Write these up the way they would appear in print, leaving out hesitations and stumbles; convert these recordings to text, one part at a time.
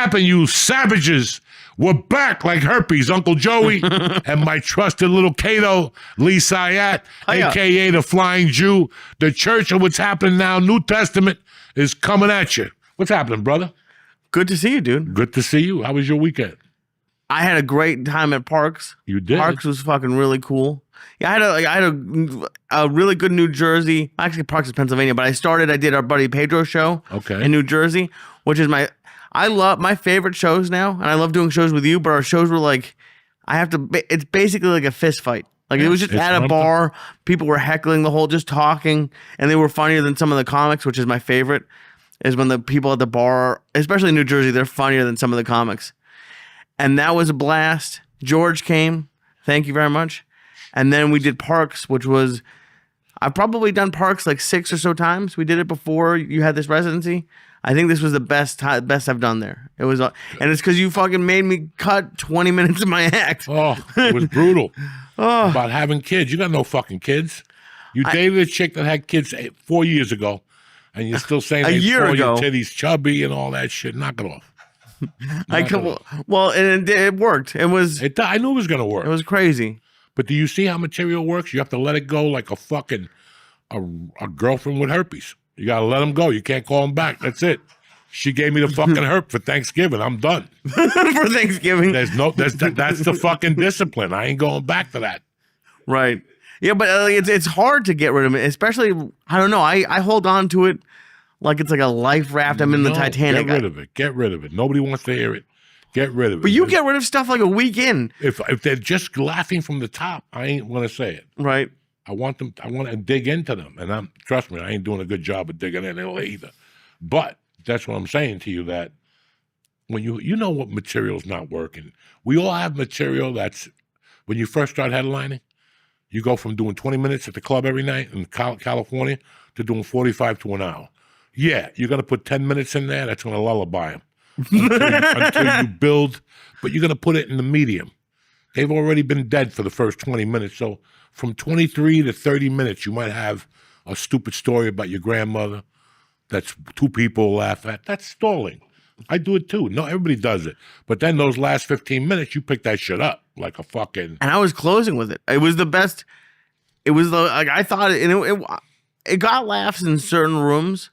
happened, you savages? We're back like herpes, Uncle Joey, and my trusted little Cato, Lee Syatt, a.k.a. the Flying Jew. The church of what's happening now, New Testament, is coming at you. What's happening, brother? Good to see you, dude. Good to see you. How was your weekend? I had a great time at Parks. You did? Parks was fucking really cool. Yeah, I had a really good New Jersey. Actually, Parks is Pennsylvania, but I did our buddy Pedro show in New Jersey, which is I love my favorite shows now, and I love doing shows with you, but our shows were like, it's basically like a fist fight. Like it was just at a bar, people were heckling the whole, just talking, and they were funnier than some of the comics, which is my favorite, is when the people at the bar, especially in New Jersey, they're funnier than some of the comics. And that was a blast. George came. Thank you very much. And then we did Parks, which was, I've probably done Parks like 6 or so times. We did it before you had this residency. I think this was the best I've done there. It was, and it's because you fucking made me cut 20 minutes of my act. Oh, it was brutal. About having kids. You got no fucking kids. You dated a chick that had kids 4 years ago, and you're still saying your titties chubby and all that shit. Knock it off. And it worked. I knew it was gonna work. It was crazy. But do you see how material works? You have to let it go like a fucking a girlfriend with herpes. You gotta let them go. You can't call them back. That's it. She gave me the fucking herp for Thanksgiving. I'm done. For Thanksgiving. That's the fucking discipline. I ain't going back to that. Right. Yeah, but it's hard to get rid of it, especially, I don't know. I hold on to it like it's like a life raft. I'm in the Titanic. Get rid of it. Get rid of it. Nobody wants to hear it. Get rid of it. But you get rid of stuff like a week in. If they're just laughing from the top, I ain't want to say it. Right. I want to dig into them. And trust me, I ain't doing a good job of digging in it either. But that's what I'm saying to you, that when you know what material's not working. We all have material that's, when you first start headlining, you go from doing 20 minutes at the club every night in California to doing 45 to an hour. Yeah, you're going to put 10 minutes in there, that's going to lullaby them until you build, but you're going to put it in the medium. They've already been dead for the first 20 minutes, so from 23 to 30 minutes, you might have a stupid story about your grandmother that's 2 people laugh at. That's stalling. I do it too. No, everybody does it. But then those last 15 minutes, you pick that shit up like a fucking... And I was closing with it. It was the best. It was I thought it got laughs in certain rooms,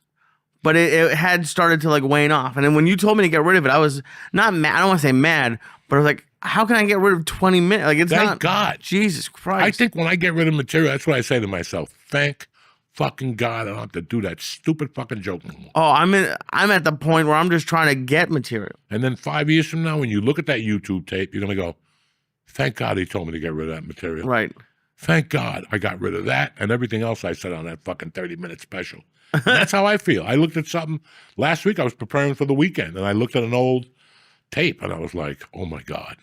but it had started to like wane off. And then when you told me to get rid of it, I was not mad. I don't want to say mad, but I was like, how can I get rid of 20 minutes? Like, it's Thank God. Jesus Christ. I think when I get rid of material, that's what I say to myself. Thank fucking God I don't have to do that stupid fucking joke anymore. Oh, I'm at the point where I'm just trying to get material. And then 5 years from now, when you look at that YouTube tape, you're going to go, thank God he told me to get rid of that material. Right. Thank God I got rid of that and everything else I said on that fucking 30-minute special. And that's how I feel. I looked at something. Last week I was preparing for the weekend, and I looked at an old tape, and I was like, oh, my God.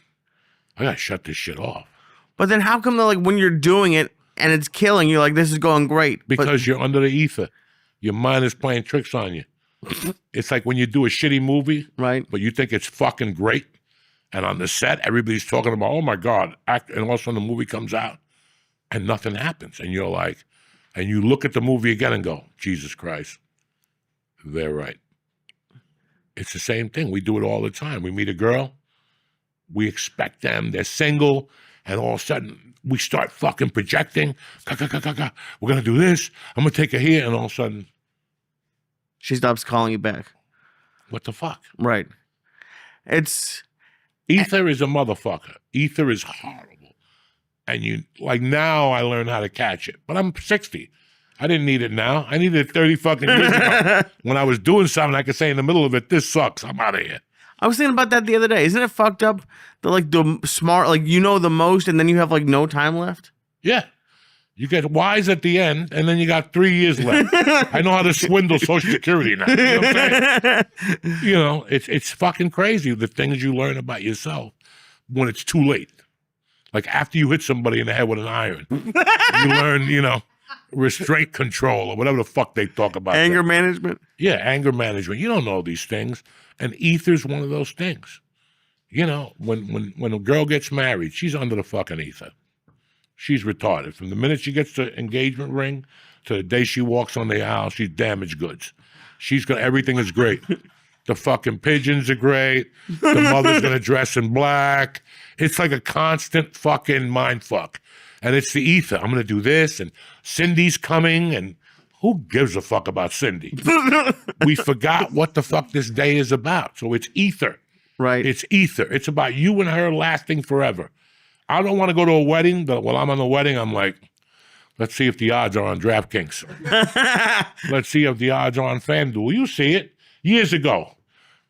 I got to shut this shit off. But then how come, when you're doing it and it's killing you, like, this is going great? Because you're under the ether. Your mind is playing tricks on you. It's like when you do a shitty movie, right? But you think it's fucking great, and on the set, everybody's talking about, oh, my God, and all of a sudden the movie comes out, and nothing happens. And you're like, and you look at the movie again and go, Jesus Christ, they're right. It's the same thing. We do it all the time. We meet a girl. We expect them. They're single. And all of a sudden, we start fucking projecting. We're going to do this. I'm going to take her here. And all of a sudden, she stops calling you back. What the fuck? Right. Ether is a motherfucker. Ether is horrible. And now I learned how to catch it. But I'm 60. I didn't need it now. I needed it 30 fucking years ago. When I was doing something, I could say in the middle of it, this sucks. I'm out of here. I was thinking about that the other day. Isn't it fucked up that the smart, you know the most, and then you have no time left? Yeah. You get wise at the end, and then you got 3 years left. I know how to swindle Social Security now. You know what I'm saying? It's fucking crazy, the things you learn about yourself when it's too late. Like after you hit somebody in the head with an iron, you learn, restraint control or whatever the fuck they talk about. Anger management? Yeah, anger management. You don't know these things. And ether's one of those things. When a girl gets married, she's under the fucking ether. She's retarded. From the minute she gets the engagement ring to the day she walks on the aisle, she's damaged goods. Everything is great. The fucking pigeons are great. The mother's gonna dress in black. It's like a constant fucking mind fuck. And it's the ether. I'm gonna do this, and Cindy's coming, and who gives a fuck about Cindy? We forgot what the fuck this day is about. So it's ether. Right. It's ether. It's about you and her lasting forever. I don't want to go to a wedding, but while I'm on the wedding, I'm like, let's see if the odds are on DraftKings. Let's see if the odds are on FanDuel. You see it. Years ago,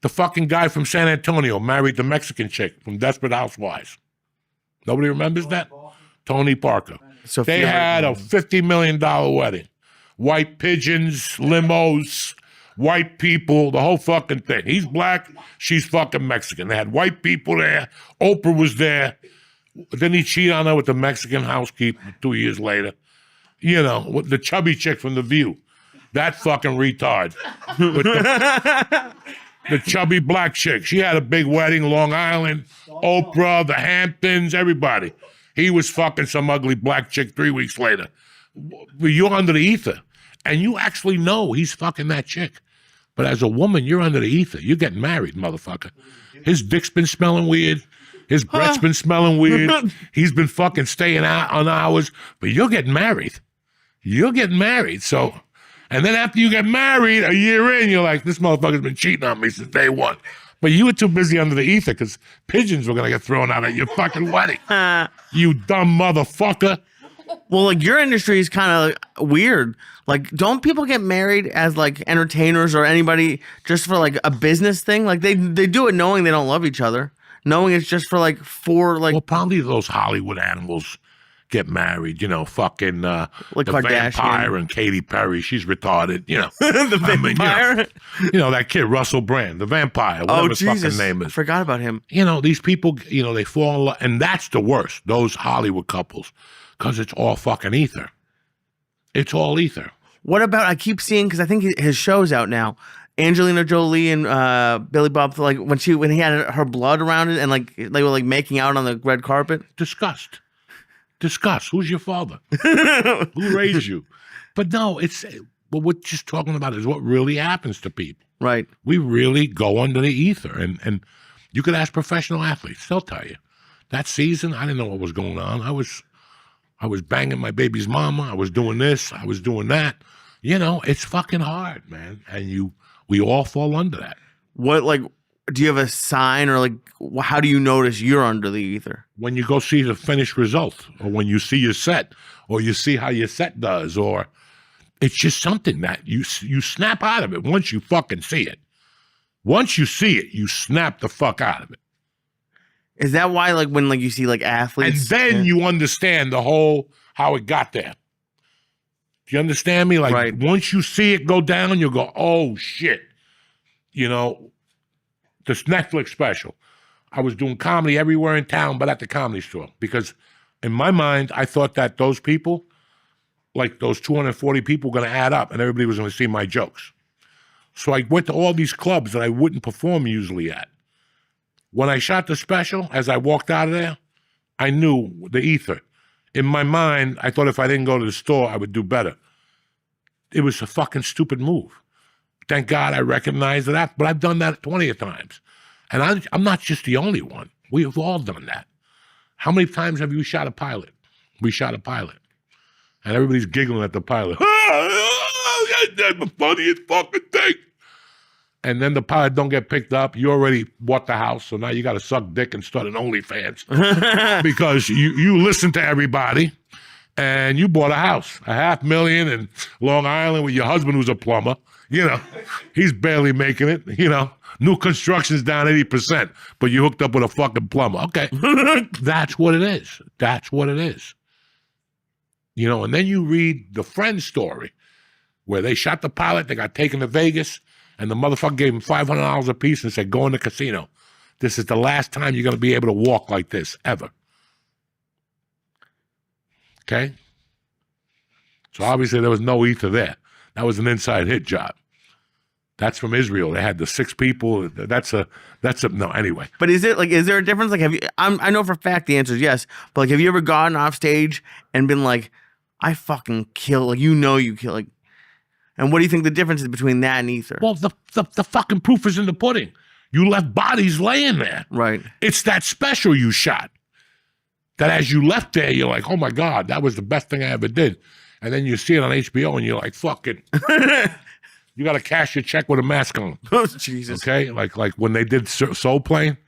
the fucking guy from San Antonio married the Mexican chick from Desperate Housewives. Nobody remembers that? Tony Parker. They had a $50 million wedding. White pigeons, limos, white people, the whole fucking thing. He's black, she's fucking Mexican. They had white people there. Oprah was there. Then he cheated on her with the Mexican housekeeper 2 years later. You know, with the chubby chick from The View. That fucking retard. With the chubby black chick. She had a big wedding, Long Island, Oprah, the Hamptons, everybody. He was fucking some ugly black chick 3 weeks later. You're under the ether. And you actually know he's fucking that chick. But as a woman, you're under the ether. You're getting married, motherfucker. His dick's been smelling weird. His breath's been smelling weird. He's been fucking staying out on hours. But you're getting married. You're getting married. So, and then after you get married, a year in, you're like, this motherfucker's been cheating on me since day one. But you were too busy under the ether because pigeons were going to get thrown out at your fucking wedding. You dumb motherfucker. Well, like your industry is kind of weird. Like, don't people get married as like entertainers or anybody just for like a business thing? Like they do it knowing they don't love each other, knowing it's just for like Well, probably those Hollywood animals get married. You know, fucking like the Kardashian. vampire and Katy Perry. She's retarded. You know, the vampire. You know that kid Russell Brand, the vampire. Whatever his fucking name is. I forgot about him. You know, these people. You know, they fall in love, and that's the worst. Those Hollywood couples. Because it's all fucking ether. It's all ether. What about, I keep seeing, because I think his show's out now, Angelina Jolie and Billy Bob, like when he had her blood around it and like they were like making out on the red carpet. Disgust. Who's your father? Who raised you? But no, what we're just talking about is what really happens to people. Right. We really go under the ether. And you could ask professional athletes, they'll tell you. That season, I didn't know what was going on. I was banging my baby's mama. I was doing this. I was doing that. You know, it's fucking hard, man. And we all fall under that. What, like, do you have a sign or like, how do you notice you're under the ether? When you go see the finished result, or when you see your set, or you see how your set does, or it's just something that you snap out of it once you fucking see it. Once you see it, you snap the fuck out of it. Is that why, like, when like you see like athletes, and then you understand the whole how it got there? Do you understand me? Like, right. Once you see it go down, you'll go, oh shit. You know, this Netflix special. I was doing comedy everywhere in town, but at the Comedy Store, because in my mind, I thought that those people, like those 240 people, were going to add up, and everybody was going to see my jokes. So I went to all these clubs that I wouldn't perform usually at. When I shot the special, as I walked out of there, I knew the ether. In my mind, I thought if I didn't go to the store, I would do better. It was a fucking stupid move. Thank God I recognized that, but I've done that 20 times. And I'm not just the only one. We have all done that. How many times have you shot a pilot? We shot a pilot. And everybody's giggling at the pilot. That's the funniest fucking thing. And then the pilot don't get picked up. You already bought the house, so now you got to suck dick and start an OnlyFans because you listen to everybody, and you bought a house, $500,000 in Long Island with your husband who's a plumber. You know, he's barely making it. You know, new construction's down 80%, but you hooked up with a fucking plumber. Okay, that's what it is. That's what it is. You know, and then you read the Friends story where they shot the pilot, they got taken to Vegas. And the motherfucker gave him $500 a piece and said, go in the casino. This is the last time you're going to be able to walk like this, ever. Okay? So obviously there was no ether there. That was an inside hit job. That's from Israel. They had the 6 people. That's a no, anyway. But is there a difference? Like, I know for a fact the answer is yes, but like, have you ever gotten off stage and been like, I fucking kill, like, you kill, like, And what do you think the difference is between that and ether? Well, the fucking proof is in the pudding. You left bodies laying there. Right. It's that special you shot. That as you left there, you're like, oh my God, that was the best thing I ever did. And then you see it on HBO and you're like, fuck it. You got to cash your check with a mask on. Oh, Jesus. Okay? Like when they did Soul Plane,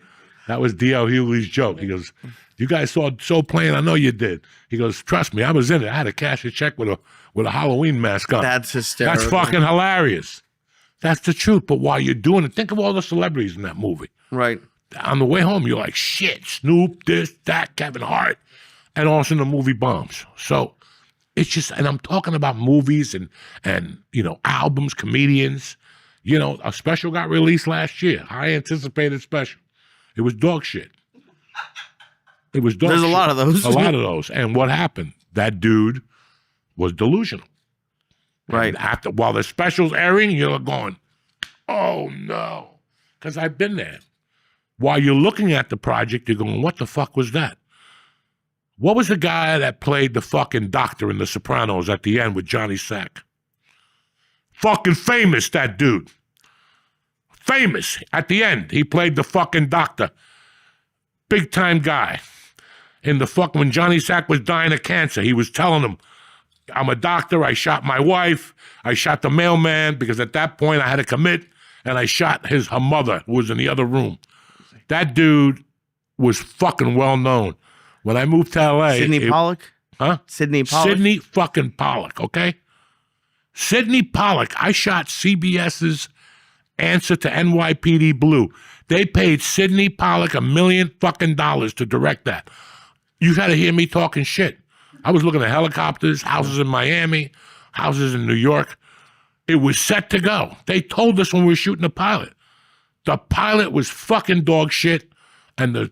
that was D.L. Hughley's joke. He goes, you guys saw Soul Plane? I know you did. He goes, trust me, I was in it. I had to cash a check with a Halloween mask on. That's hysterical. That's fucking hilarious. That's the truth. But while you're doing it, think of all the celebrities in that movie. Right. On the way home, you're like, shit, Snoop, this, that, Kevin Hart. And all of a sudden the movie bombs. So it's just, and I'm talking about movies and albums, comedians. A special got released last year. High anticipated special. It was dog shit. It was dog shit. There's a lot of those. A lot of those. And what happened? That dude was delusional. Right. And while the special's airing, you're going, oh no. Because I've been there. While you're looking at the project, you're going, what the fuck was that? What was the guy that played the fucking doctor in The Sopranos at the end with Johnny Sack? Fucking famous, that dude. Famous. At the end, he played the fucking doctor. Big time guy. When Johnny Sack was dying of cancer, he was telling him, I'm a doctor, I shot my wife, I shot the mailman, because at that point I had to commit, and I shot her mother, who was in the other room. That dude was fucking well known. When I moved to LA. Sidney Pollack? Huh? Sidney Pollack? Sidney fucking Pollack, okay? Sidney Pollack. I shot CBS's Answer to NYPD Blue. They paid Sidney Pollack $1 million fucking dollars to direct that. You got to hear me talking shit. I was looking at helicopters, houses in Miami, houses in New York. It was set to go. They told us when we were shooting the pilot. The pilot was fucking dog shit, and the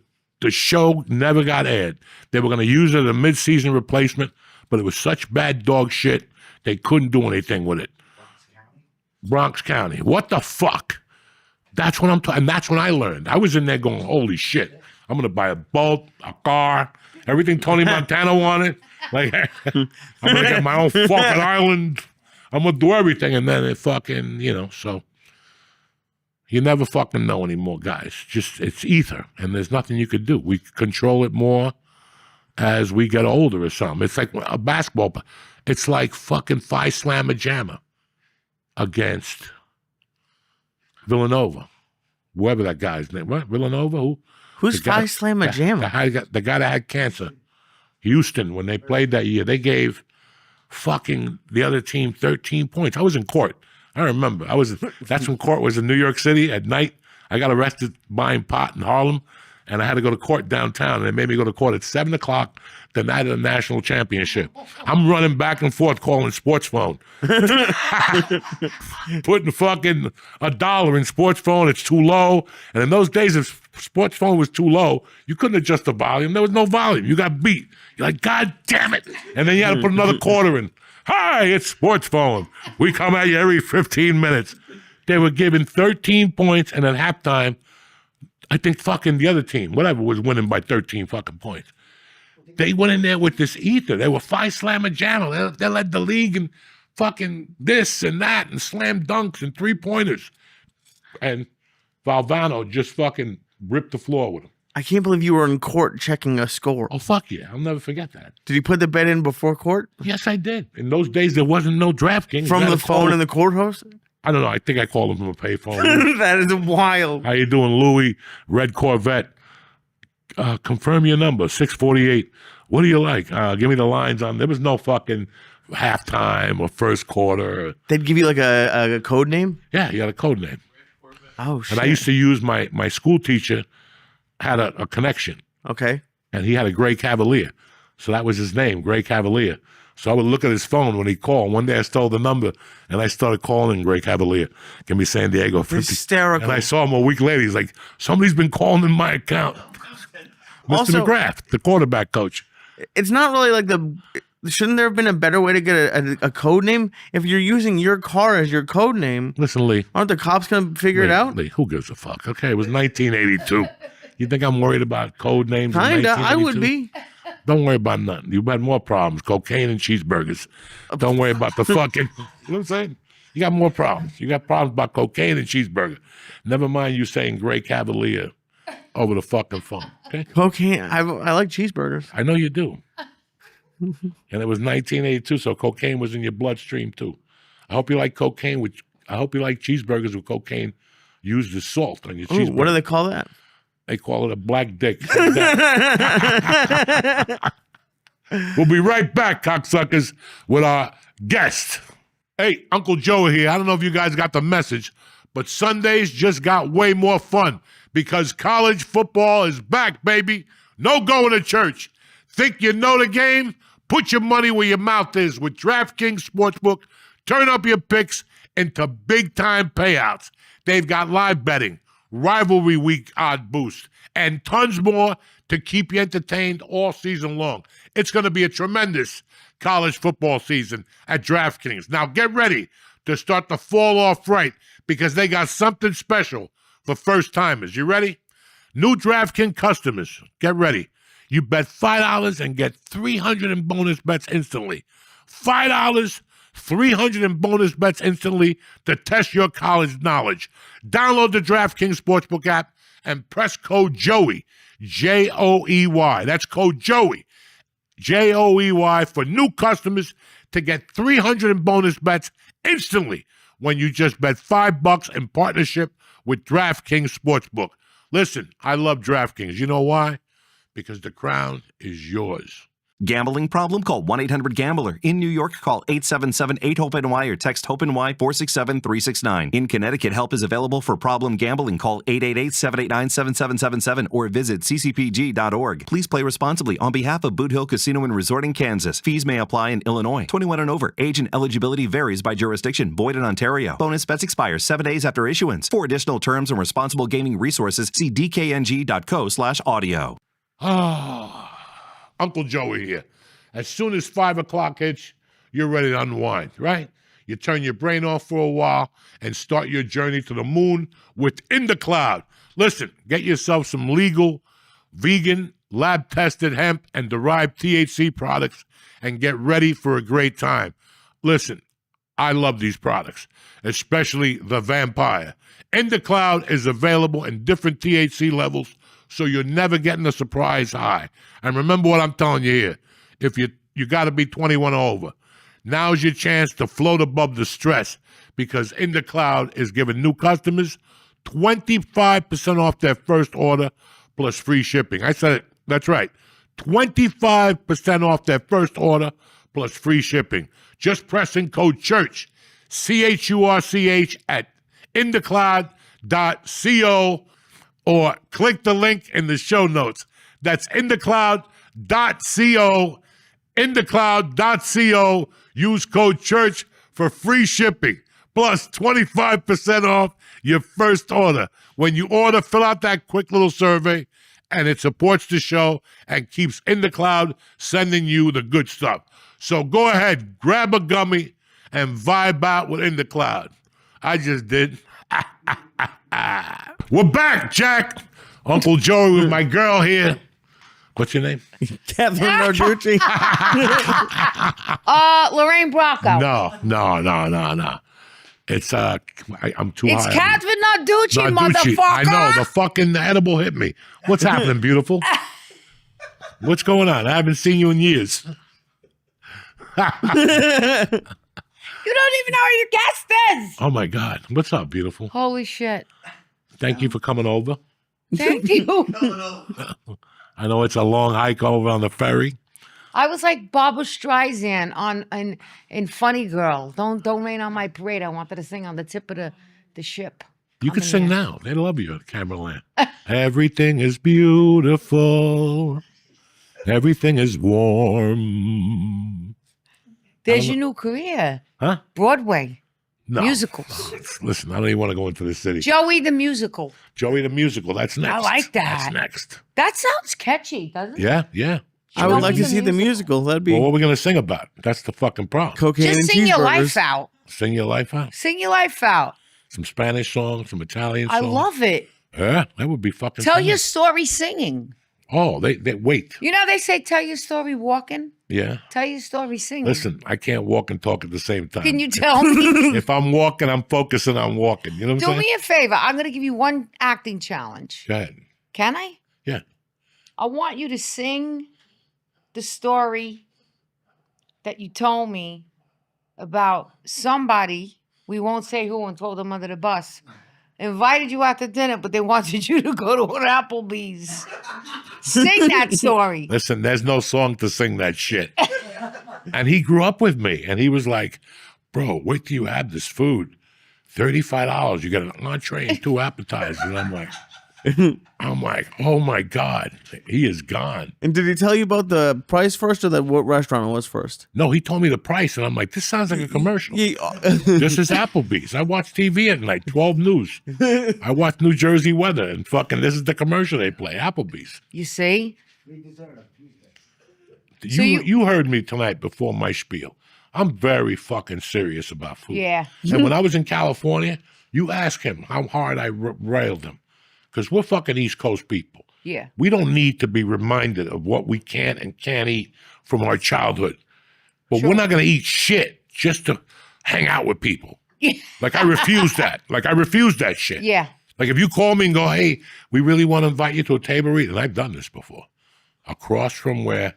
show never got aired. They were going to use it as a mid-season replacement, but it was such bad dog shit, they couldn't do anything with it. Bronx County. What the fuck? That's what I'm talking. And that's when I learned. I was in there going, holy shit, I'm going to buy a boat, a car, everything Tony Montana wanted. Like, I'm going to get my own fucking island. I'm going to do everything. And then it fucking, so you never fucking know anymore, guys. Just, it's ether, and there's nothing you could do. We control it more as we get older or something. It's like a basketball. It's like fucking Phi Slamma Jamma against Villanova. Whoever that guy's name. What? Villanova? Who? Who's Phi Slamma Jamma? The guy that had cancer. Houston, when they played that year, they gave fucking the other team 13 points. I was in court. I remember. That's when court was in New York City at night. I got arrested buying pot in Harlem, and I had to go to court downtown, and they made me go to court at 7 o'clock the night of the national championship. I'm running back and forth calling sports phone. Putting fucking $1 in sports phone, it's too low. And in those days, if sports phone was too low, you couldn't adjust the volume. There was no volume. You got beat. You're like, God damn it. And then you had to put another quarter in. Hi, it's sports phone. We come at you every 15 minutes. They were given 13 points, and at halftime, I think fucking the other team, whatever, was winning by 13 fucking points. They went in there with this ether. They were Phi Slamma Jamma. They led the league in fucking this and that and slam dunks and three-pointers. And Valvano just fucking ripped the floor with him. I can't believe you were in court checking a score. Oh, fuck yeah. I'll never forget that. Did you put the bet in before court? Yes, I did. In those days, there wasn't no DraftKings. From the phone in the courthouse? I don't know. I think I called him from a payphone. That is wild. How you doing, Louis? Red Corvette. Confirm your number, 648. What do you like? Give me the lines on. There was no fucking halftime or first quarter. They'd give you like a code name? Yeah, you had a code name. Oh, shit. And I used to use my school teacher had a connection. Okay. And he had a gray Cavalier. So that was his name, Gray Cavalier. So I would look at his phone when he called. One day I stole the number, and I started calling Gray Cavalier. Give me San Diego 50. Hysterical. And I saw him a week later. He's like, somebody's been calling in my account. Mr. Also, McGrath, the quarterback coach. It's not really like shouldn't there have been a better way to get a code name? If you're using your car as your code name, listen, Lee. Aren't the cops going to figure it out? Lee, who gives a fuck? Okay, it was 1982. You think I'm worried about code names? Kinda, I would be. Don't worry about nothing. You've had more problems. Cocaine and cheeseburgers. Don't worry about the fucking, you know what I'm saying? You got more problems. You got problems about cocaine and cheeseburger. Never mind you saying Gray Cavalier over the fucking phone. Okay? Cocaine. I like cheeseburgers. I know you do. And it was 1982, so cocaine was in your bloodstream too. I hope you like cocaine I hope you like cheeseburgers with cocaine used as salt on your cheeseburger. What do they call that? They call it a black dick. We'll be right back, cocksuckers, with our guest. Hey, Uncle Joe here. I don't know if you guys got the message, but Sundays just got way more fun because college football is back, baby. No going to church. Think you know the game? Put your money where your mouth is with DraftKings Sportsbook. Turn up your picks into big-time payouts. They've got live betting, rivalry week odd boost, and tons more to keep you entertained all season long. It's going to be a tremendous college football season at DraftKings. Now get ready to start to fall off right because they got something special for first-timers. You ready? New DraftKings customers, get ready. You bet $5 and get $300 in bonus bets instantly. $5, $300 in bonus bets instantly to test your college knowledge. Download the DraftKings Sportsbook app and press code JOEY, J-O-E-Y. That's code JOEY, J-O-E-Y, for new customers to get $300 in bonus bets instantly when you just bet $5 in partnership with DraftKings Sportsbook. Listen, I love DraftKings. You know why? Because the crown is yours. Gambling problem? Call 1-800-GAMBLER. In New York, call 877-8-HOPE-NY or text HOPE-NY 467-369. In Connecticut, help is available for problem gambling. Call 888-789-7777 or visit ccpg.org. Please play responsibly on behalf of Boot Hill Casino and Resort in Kansas. Fees may apply in Illinois. 21 and over. Age and eligibility varies by jurisdiction. Void in Ontario. Bonus bets expire 7 days after issuance. For additional terms and responsible gaming resources, see dkng.co/audio. Uncle Joey here. As soon as 5 o'clock hits, you're ready to unwind, right? You turn your brain off for a while and start your journey to the moon within the cloud. Listen, get yourself some legal, vegan, lab-tested hemp and derived THC products and get ready for a great time. Listen, I love these products, especially the Vampire. In the Cloud is available in different THC levels, so you're never getting a surprise high. And remember what I'm telling you here. If you got to be 21 or over. Now's your chance to float above the stress because In the Cloud is giving new customers 25% off their first order plus free shipping. I said it. That's right. 25% off their first order plus free shipping. Just pressing code CHURCH, CHURCH at inthecloud.co or click the link in the show notes. That's inthecloud.co, inthecloud.co. Use code CHURCH for free shipping, plus 25% off your first order. When you order, fill out that quick little survey, and it supports the show and keeps In the Cloud sending you the good stuff. So go ahead, grab a gummy, and vibe out with In the Cloud. I just did. We're back, Jack. Uncle Joey with my girl here. What's your name? Catherine Narducci. Lorraine Bracco. No. It's I'm too It's high. Catherine Narducci, motherfucker. I know, the fucking edible hit me. What's happening, beautiful? What's going on? I haven't seen you in years. You don't even know who your guest is. Oh my God. What's up, beautiful? Holy shit. Thank you for coming over. Thank you. I know it's a long hike over on the ferry. I was like Barbara Streisand in Funny Girl. Don't rain on my parade. I wanted to sing on the tip of the ship. You can sing now. They love you at Cameraland. Everything is beautiful. Everything is warm. There's your new career. Huh? Broadway. No. Musicals. Listen, I don't even want to go into the city. Joey the Musical. Joey the Musical. That's next. I like that. That's next. That sounds catchy, doesn't it? Yeah. I would like to see the musical. That'd be Well, what are we going to sing about? That's the fucking problem. cocaine Just and sing your life cheeseburgers. out. Sing your life out. Sing your life out. Some Spanish songs, some Italian I songs. love it. Yeah, that would be fucking Tell funny. your story singing. Oh, they wait. You know, they say tell your story walking. Yeah. Tell your story singing. Listen, I can't walk and talk at the same time. Can you tell me? If I'm walking, I'm focusing on walking. You know what I'm Do saying? me a favor. I'm going to give you one acting challenge. Go ahead. Can I? Yeah. I want you to sing the story that you told me about somebody, we won't say who and throw them under the bus, invited you out to dinner, but they wanted you to go to an Applebee's. Sing that story. Listen, there's no song to sing that shit. And he grew up with me, and he was like, bro, wait till you have this food. $35, you get an entree and 2 appetizers. And I'm like, oh my God, he is gone. And did he tell you about the price first or what restaurant it was first? No, he told me the price, and I'm like, this sounds like a commercial. This is Applebee's. I watch TV at night, 12 News. I watch New Jersey weather, and fucking this is the commercial they play, Applebee's. You see? You heard me tonight before my spiel. I'm very fucking serious about food. Yeah. And when I was in California, you ask him how hard I railed him. Because we're fucking East Coast people. Yeah. We don't need to be reminded of what we can and can't eat from our childhood. But we're not going to eat shit just to hang out with people. Yeah. Like, I refuse that. Like, I refuse that shit. Yeah. Like, if you call me and go, hey, we really want to invite you to a table read, and I've done this before, across from where,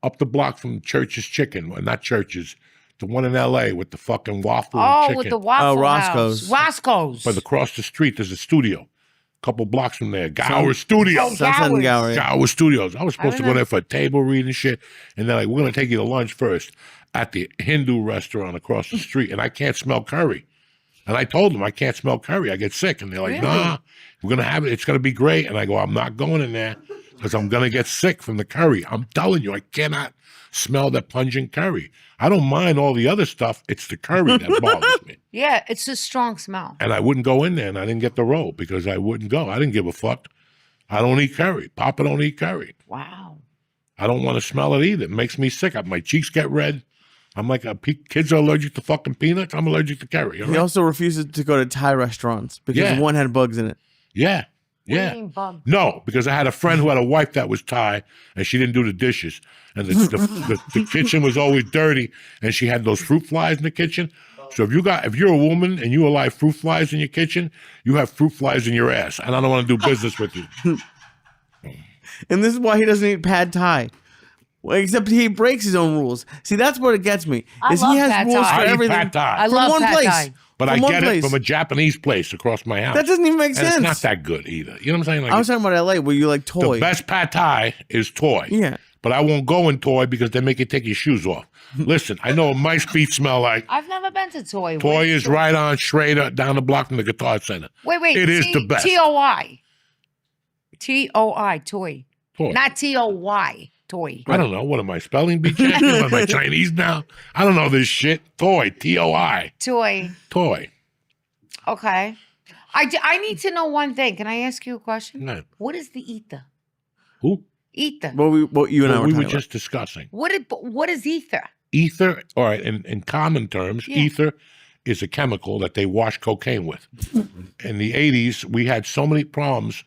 up the block from Church's Chicken, well, not Church's, the one in L.A. with the fucking waffle and chicken. With the waffle Roscoe's. house. Roscoe's. But across the street, there's a studio. A couple blocks from there. Gower Studios. Sunset and Gower. Gower Studios. I was supposed to go there for a table read and shit. And they're like, we're going to take you to lunch first at the Hindu restaurant across the street. And I can't smell curry. And I told them, I can't smell curry. I get sick. And they're like, nah, we're going to have it. It's going to be great. And I go, I'm not going in there because I'm going to get sick from the curry. I'm telling you, I cannot smell that pungent curry. I don't mind all the other stuff. It's the curry that bothers me. Yeah, it's a strong smell. And I wouldn't go in there, and I didn't get the role because I wouldn't go. I didn't give a fuck. I don't eat curry. Papa don't eat curry. Wow. I don't want to smell it either. It makes me sick. My cheeks get red. I'm like, kids are allergic to fucking peanuts. I'm allergic to curry. He also refuses to go to Thai restaurants because one had bugs in it. Yeah. What Yeah. do you mean bug? No, because I had a friend who had a wife that was Thai, and she didn't do the dishes, and the kitchen was always dirty, and she had those fruit flies in the kitchen. So if you're a woman and you allow fruit flies in your kitchen, you have fruit flies in your ass, and I don't want to do business with you. And this is why he doesn't eat pad Thai. Well, except he breaks his own rules. See, that's what it gets me. I Is love he has pad rules Thai. for I eat everything. pad Thai. I From love one pad place. Thai. But From I one get place. it from a Japanese place across my house. That doesn't even make And sense. it's not that good either. You know what I'm saying? Like, I was talking about LA where you like toy. the best pad Thai is Toy. Yeah. But I won't go in Toy because they make you take your shoes off. Listen, I know what my feet smell like. I've never been to Toy. Toy is right on Schrader down the block from the Guitar Center. Wait. It is the best. T-O-I. T-O-I, Toy. Toy. Not T-O-Y, Toy. I don't know. What am I, spelling bee champion? Am I Chinese now? I don't know this shit. Toy, T-O-I. Toy. Toy. Okay. I need to know one thing. Can I ask you a question? No. What is the ether? Who? Ether. What you and I Well, were we were talking just discussing. What is ether? Ether, all right, in common terms, Yeah. ether is a chemical that they wash cocaine with. In the 80s, we had so many problems.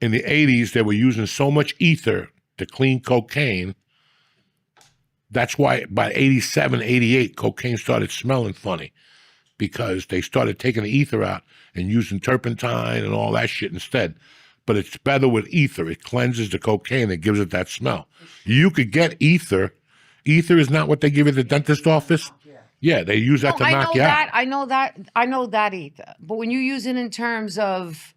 In the 80s, they were using so much ether to clean cocaine. That's why by 87, 88, cocaine started smelling funny because they started taking the ether out and using turpentine and all that shit instead. But it's better with ether. It cleanses the cocaine. It gives it that smell. You could get ether. Ether is not what they give you at the dentist office. Yeah, they use that to knock you out. I know that ether. But when you use it in terms of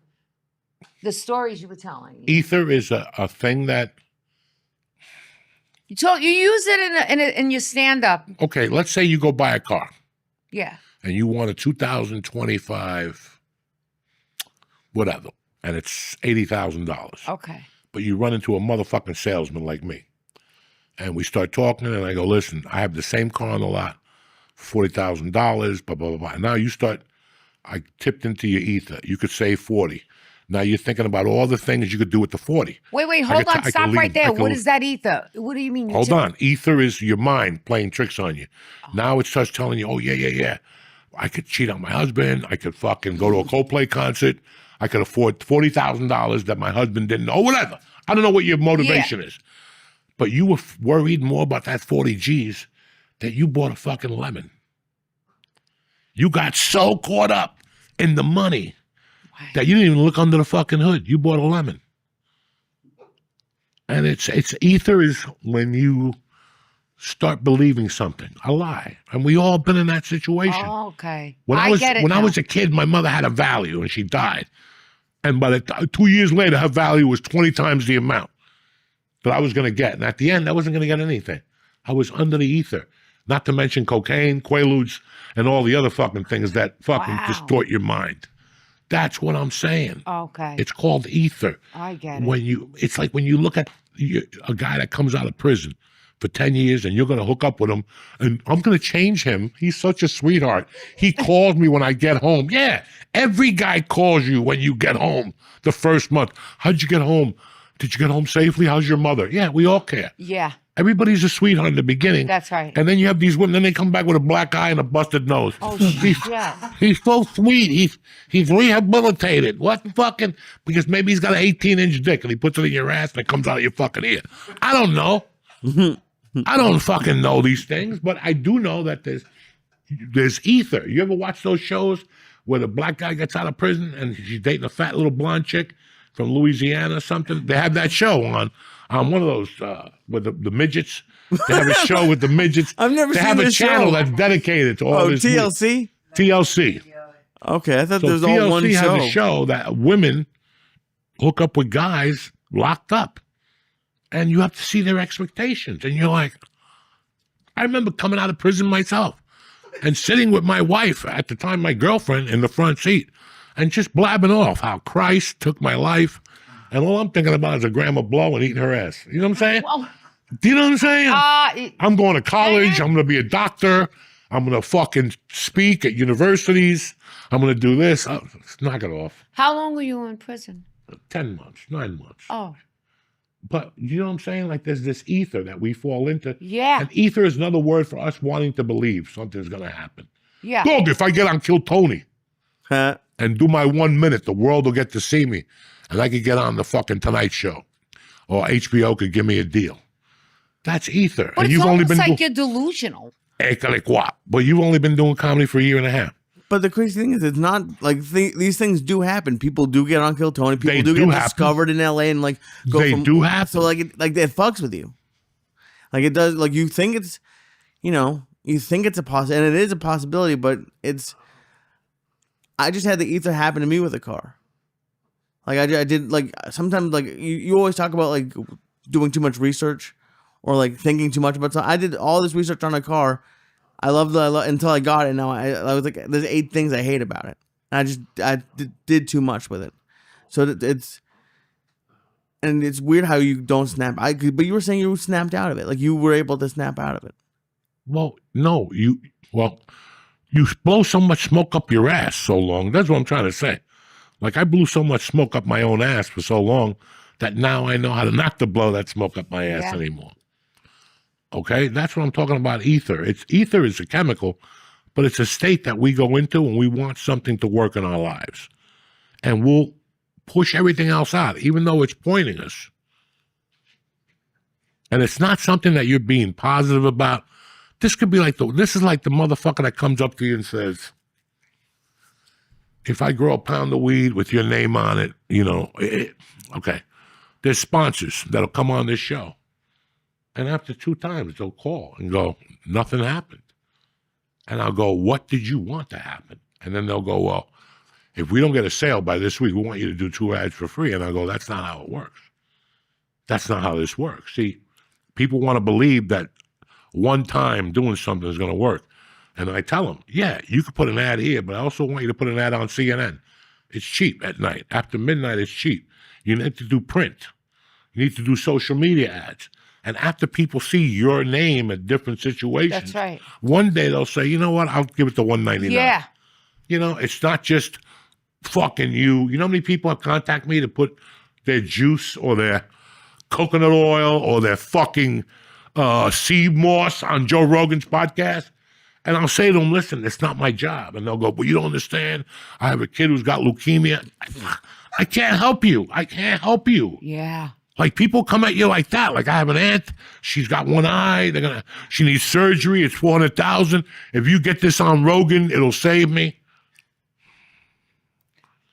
the stories you were telling, Ether is a thing that, you use it in your stand up. okay, let's say you go buy a car Yeah. and you want a 2025 whatever, and it's $80,000. Okay. But you run into a motherfucking salesman like me. And we start talking, and I go, listen, I have the same car on the lot, $40,000, blah, blah, blah, blah. And now I tipped into your ether. You could save 40. Now you're thinking about all the things you could do with the 40. Wait, hold on. Stop right there. What is that ether? What do you mean? Hold on. Ether is your mind playing tricks on you. Now it starts telling you, oh, yeah. I could cheat on my husband. I could fucking go to a Coldplay concert. I could afford $40,000 that my husband didn't know, whatever. I don't know what your motivation is. But you were worried more about that 40 G's that you bought a fucking lemon. You got so caught up in the money that you didn't even look under the fucking hood. You bought a lemon. And it's ether is when you start believing something, a lie. And we all been in that situation. Oh, okay. When I was a kid, my mother had a value and she died. And by the 2 years later, her value was 20 times the amount that I was going to get. And at the end, I wasn't going to get anything. I was under the ether. Not to mention cocaine, Quaaludes, and all the other fucking things that fucking distort your mind. That's what I'm saying. Okay. It's called ether. I get it. It's like when you look at a guy that comes out of prison for 10 years and you're going to hook up with him and I'm going to change him. He's such a sweetheart. He calls me when I get home. Yeah, every guy calls you when you get home the first month. How'd you get home? Did you get home safely? How's your mother? Yeah, we all care. Yeah. Everybody's a sweetheart in the beginning. That's right. And then you have these women, then they come back with a black eye and a busted nose. Oh, shit. He's so sweet. He's rehabilitated. What fucking, because maybe he's got an 18-inch dick and he puts it in your ass and it comes out of your fucking ear. I don't know. I don't fucking know these things, but I do know that there's ether. You ever watch those shows where the black guy gets out of prison and he's dating a fat little blonde chick from Louisiana or something? They have that show on one of those with the midgets. They have a show with the midgets. I've never seen this show. They have a channel that's dedicated to all this. TLC? TLC. Okay, I thought there was all one show. TLC has a show that women hook up with guys locked up. And you have to see their expectations. And you're like, I remember coming out of prison myself and sitting with my wife, at the time my girlfriend, in the front seat and just blabbing off how Christ took my life. And all I'm thinking about is a gram of blow and eating her ass. You know what I'm saying? Well, do you know what I'm saying? I'm going to college. I'm going to be a doctor. I'm going to fucking speak at universities. I'm going to do this. Knock it off. how long were you in prison? 10 months, 9 months. Oh, But you know what I'm saying? Like there's this ether that we fall into. yeah. And ether is another word for us wanting to believe something's going to happen. Yeah. Dog, if I get on Kill Tony Huh? and do my 1 minute, the world will get to see me. And I could get on the fucking Tonight Show. Or HBO could give me a deal. That's ether. But and it's you've only almost been like you're delusional. But you've only been doing comedy for a year and a half. But the crazy thing is, it's not like these things do happen. People do get on Kill Tony. People They do do get happen. discovered in LA and like go They from, do happen. So like it fucks with you. Like it does. Like you think it's, you think it's a possibility, and it is a possibility. But it's. I just had the ether happen to me with a car. Like I did like sometimes like you always talk about like doing too much research or like thinking too much about something. I did all this research on a car. I loved it until I got it. Now I was like, there's 8 things I hate about it. And I did too much with it. So it's weird how you don't snap. But you were saying you snapped out of it. Like you were able to snap out of it. Well, no, you blow so much smoke up your ass so long. That's what I'm trying to say. Like I blew so much smoke up my own ass for so long that now I know how to not to blow that smoke up my ass anymore. Okay, that's what I'm talking about. Ether. Ether is a chemical, but it's a state that we go into when we want something to work in our lives, and we'll push everything else out, even though it's pointing us. And it's not something that you're being positive about. This could be like this is like the motherfucker that comes up to you and says, "If I grow a pound of weed with your name on it, okay." There's sponsors that'll come on this show. And after 2 times, they'll call and go, nothing happened. And I'll go, what did you want to happen? And then they'll go, well, if we don't get a sale by this week, we want you to do 2 ads for free. And I'll go, that's not how it works. That's not how this works. See, people want to believe that one time doing something is going to work. And I tell them, yeah, you could put an ad here, but I also want you to put an ad on CNN. It's cheap at night. After midnight, it's cheap. You need to do print. You need to do social media ads. And after people see your name at different situations, That's right. One day they'll say, you know what, I'll give it to $199. Yeah. It's not just fucking you. You know how many people have contacted me to put their juice or their coconut oil or their fucking sea moss on Joe Rogan's podcast? And I'll say to them, listen, it's not my job. And they'll go, but you don't understand. I have a kid who's got leukemia. I can't help you. I can't help you. Yeah. Like people come at you like that. Like I have an aunt. She's got one eye. She needs surgery. It's $400,000. If you get this on Rogan, it'll save me.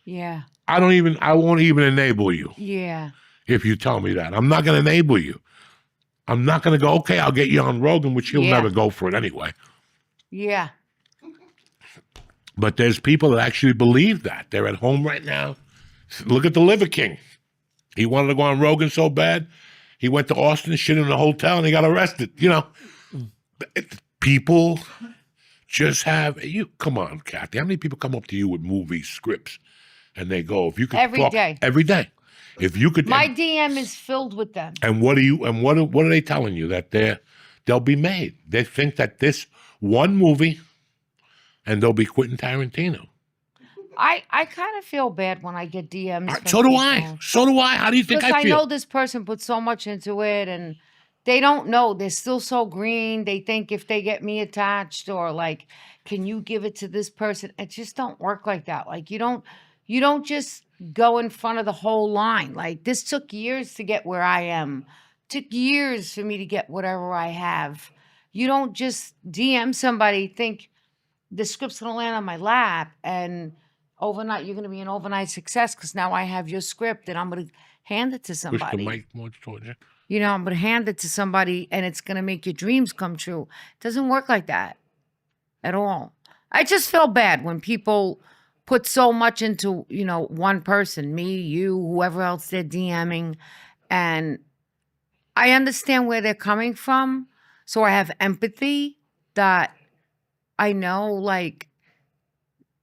Yeah. I won't even enable you. Yeah. If you tell me that. I'm not going to enable you. I'm not going to go, okay, I'll get you on Rogan, which he'll never go for it anyway. Yeah. But there's people that actually believe that. They're at home right now. Look at the Liver King. He wanted to go on Rogan so bad, he went to Austin, shit in a hotel, and he got arrested. You know, people just have, come on, Kathy. How many people come up to you with movie scripts and they go, if you could Every talk, day. Every day. If you could, my DM is filled with them. And what are they telling you? That they'll be made. They think that this one movie, and they'll be Quentin Tarantino. I kind of feel bad when I get DMs. So do I. So do I. How do you think I feel? Because I know this person put so much into it, and they don't know. They're still so green. They think if they get me attached, or like, can you give it to this person? It just don't work like that. Like you don't just go in front of the whole line. Like this took years to get where I am. Took years for me to get whatever I have. You don't just DM somebody, think the script's gonna land on my lap, and overnight you're gonna be an overnight success because now I have your script and I'm gonna hand it to somebody. Push the mic more towards you. You know, I'm gonna hand it to somebody and it's gonna make your dreams come true. It doesn't work like that at all. I just feel bad when people put so much into, one person, me, you, whoever else they're DMing. And I understand where they're coming from. So I have empathy that I know, like,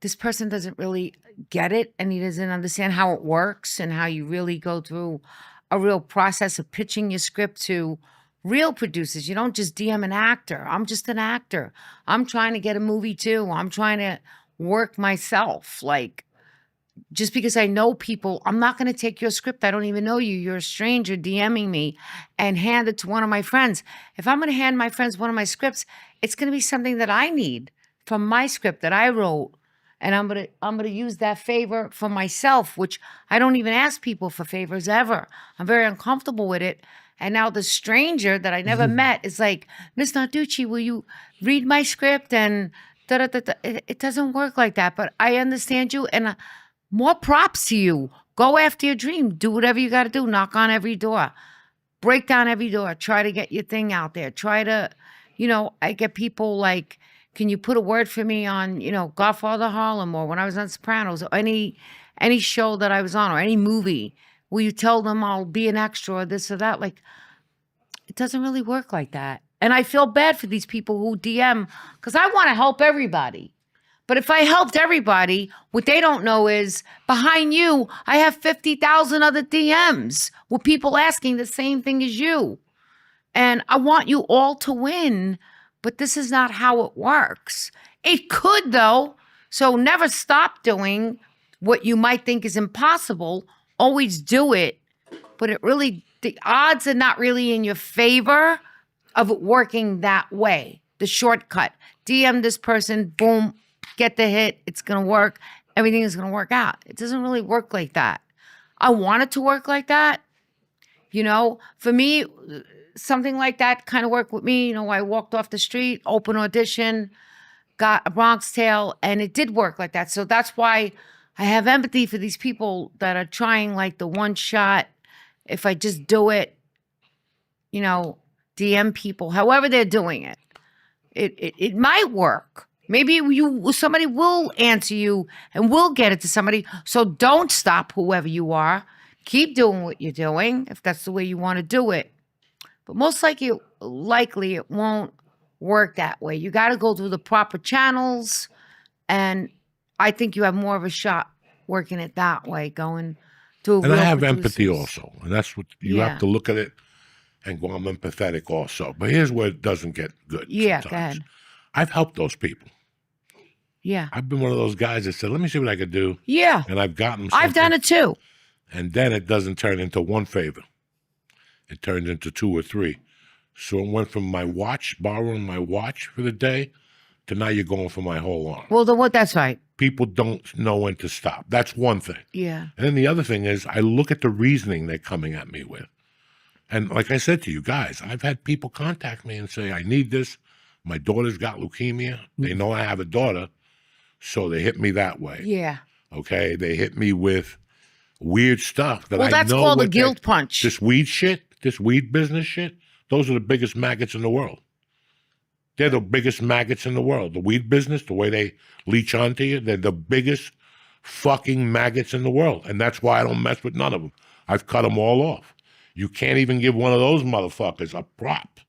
this person doesn't really get it and he doesn't understand how it works and how you really go through a real process of pitching your script to real producers. You don't just DM an actor. I'm just an actor. I'm trying to get a movie too. I'm trying to work myself. Like, just because I know people, I'm not going to take your script. I don't even know you. You're a stranger DMing me and hand it to one of my friends. If I'm going to hand my friends one of my scripts, it's going to be something that I need from my script that I wrote. And I'm going to use that favor for myself, which I don't even ask people for favors ever. I'm very uncomfortable with it. And now the stranger that I never met is like, Miss Narducci, will you read my script? And it doesn't work like that. But I understand you. And more props to you. Go after your dream. Do whatever you got to do. Knock on every door. Break down every door. Try to get your thing out there. Try to, I get people like, can you put a word for me on, Godfather Harlem, or when I was on Sopranos, or any show that I was on, or any movie? Will you tell them I'll be an extra or this or that? Like, it doesn't really work like that. And I feel bad for these people who DM, because I want to help everybody. But if I helped everybody, what they don't know is behind you, I have 50,000 other DMs with people asking the same thing as you. And I want you all to win, but this is not how it works. It could, though. So never stop doing what you might think is impossible. Always do it. But the odds are not really in your favor of it working that way. The shortcut. DM this person, boom, get the hit. It's going to work. Everything is going to work out. It doesn't really work like that. I want it to work like that. For me, something like that kind of worked with me. I walked off the street, open audition, got a Bronx Tale, and it did work like that. So that's why I have empathy for these people that are trying like the one shot. If I just do it, DM people, however they're doing it, it might work. Maybe somebody will answer you and will get it to somebody. So don't stop, whoever you are. Keep doing what you're doing if that's the way you want to do it. But most likely it won't work that way. You got to go through the proper channels, and I think you have more of a shot working it that way, going to. And I have empathy also, and that's what you have to look at it and go, I'm empathetic also. But here's where it doesn't get good. Yeah, sometimes. Go ahead. I've helped those people. Yeah. I've been one of those guys that said, let me see what I could do. Yeah. And I've gotten something. I've done it too. And then it doesn't turn into one favor. It turns into two or three. So it went from borrowing my watch for the day, to now you're going for my whole arm. Well, that's right. People don't know when to stop. That's one thing. Yeah. And then the other thing is I look at the reasoning they're coming at me with. And like I said to you guys, I've had people contact me and say, I need this. My daughter's got leukemia. They know I have a daughter, so they hit me that way. Yeah. Okay? They hit me with weird stuff that I know. Well, that's called a guilt punch. This weed shit, this weed business shit, those are the biggest maggots in the world. They're the biggest maggots in the world. The weed business, the way they leech onto you, they're the biggest fucking maggots in the world. And that's why I don't mess with none of them. I've cut them all off. You can't even give one of those motherfuckers a prop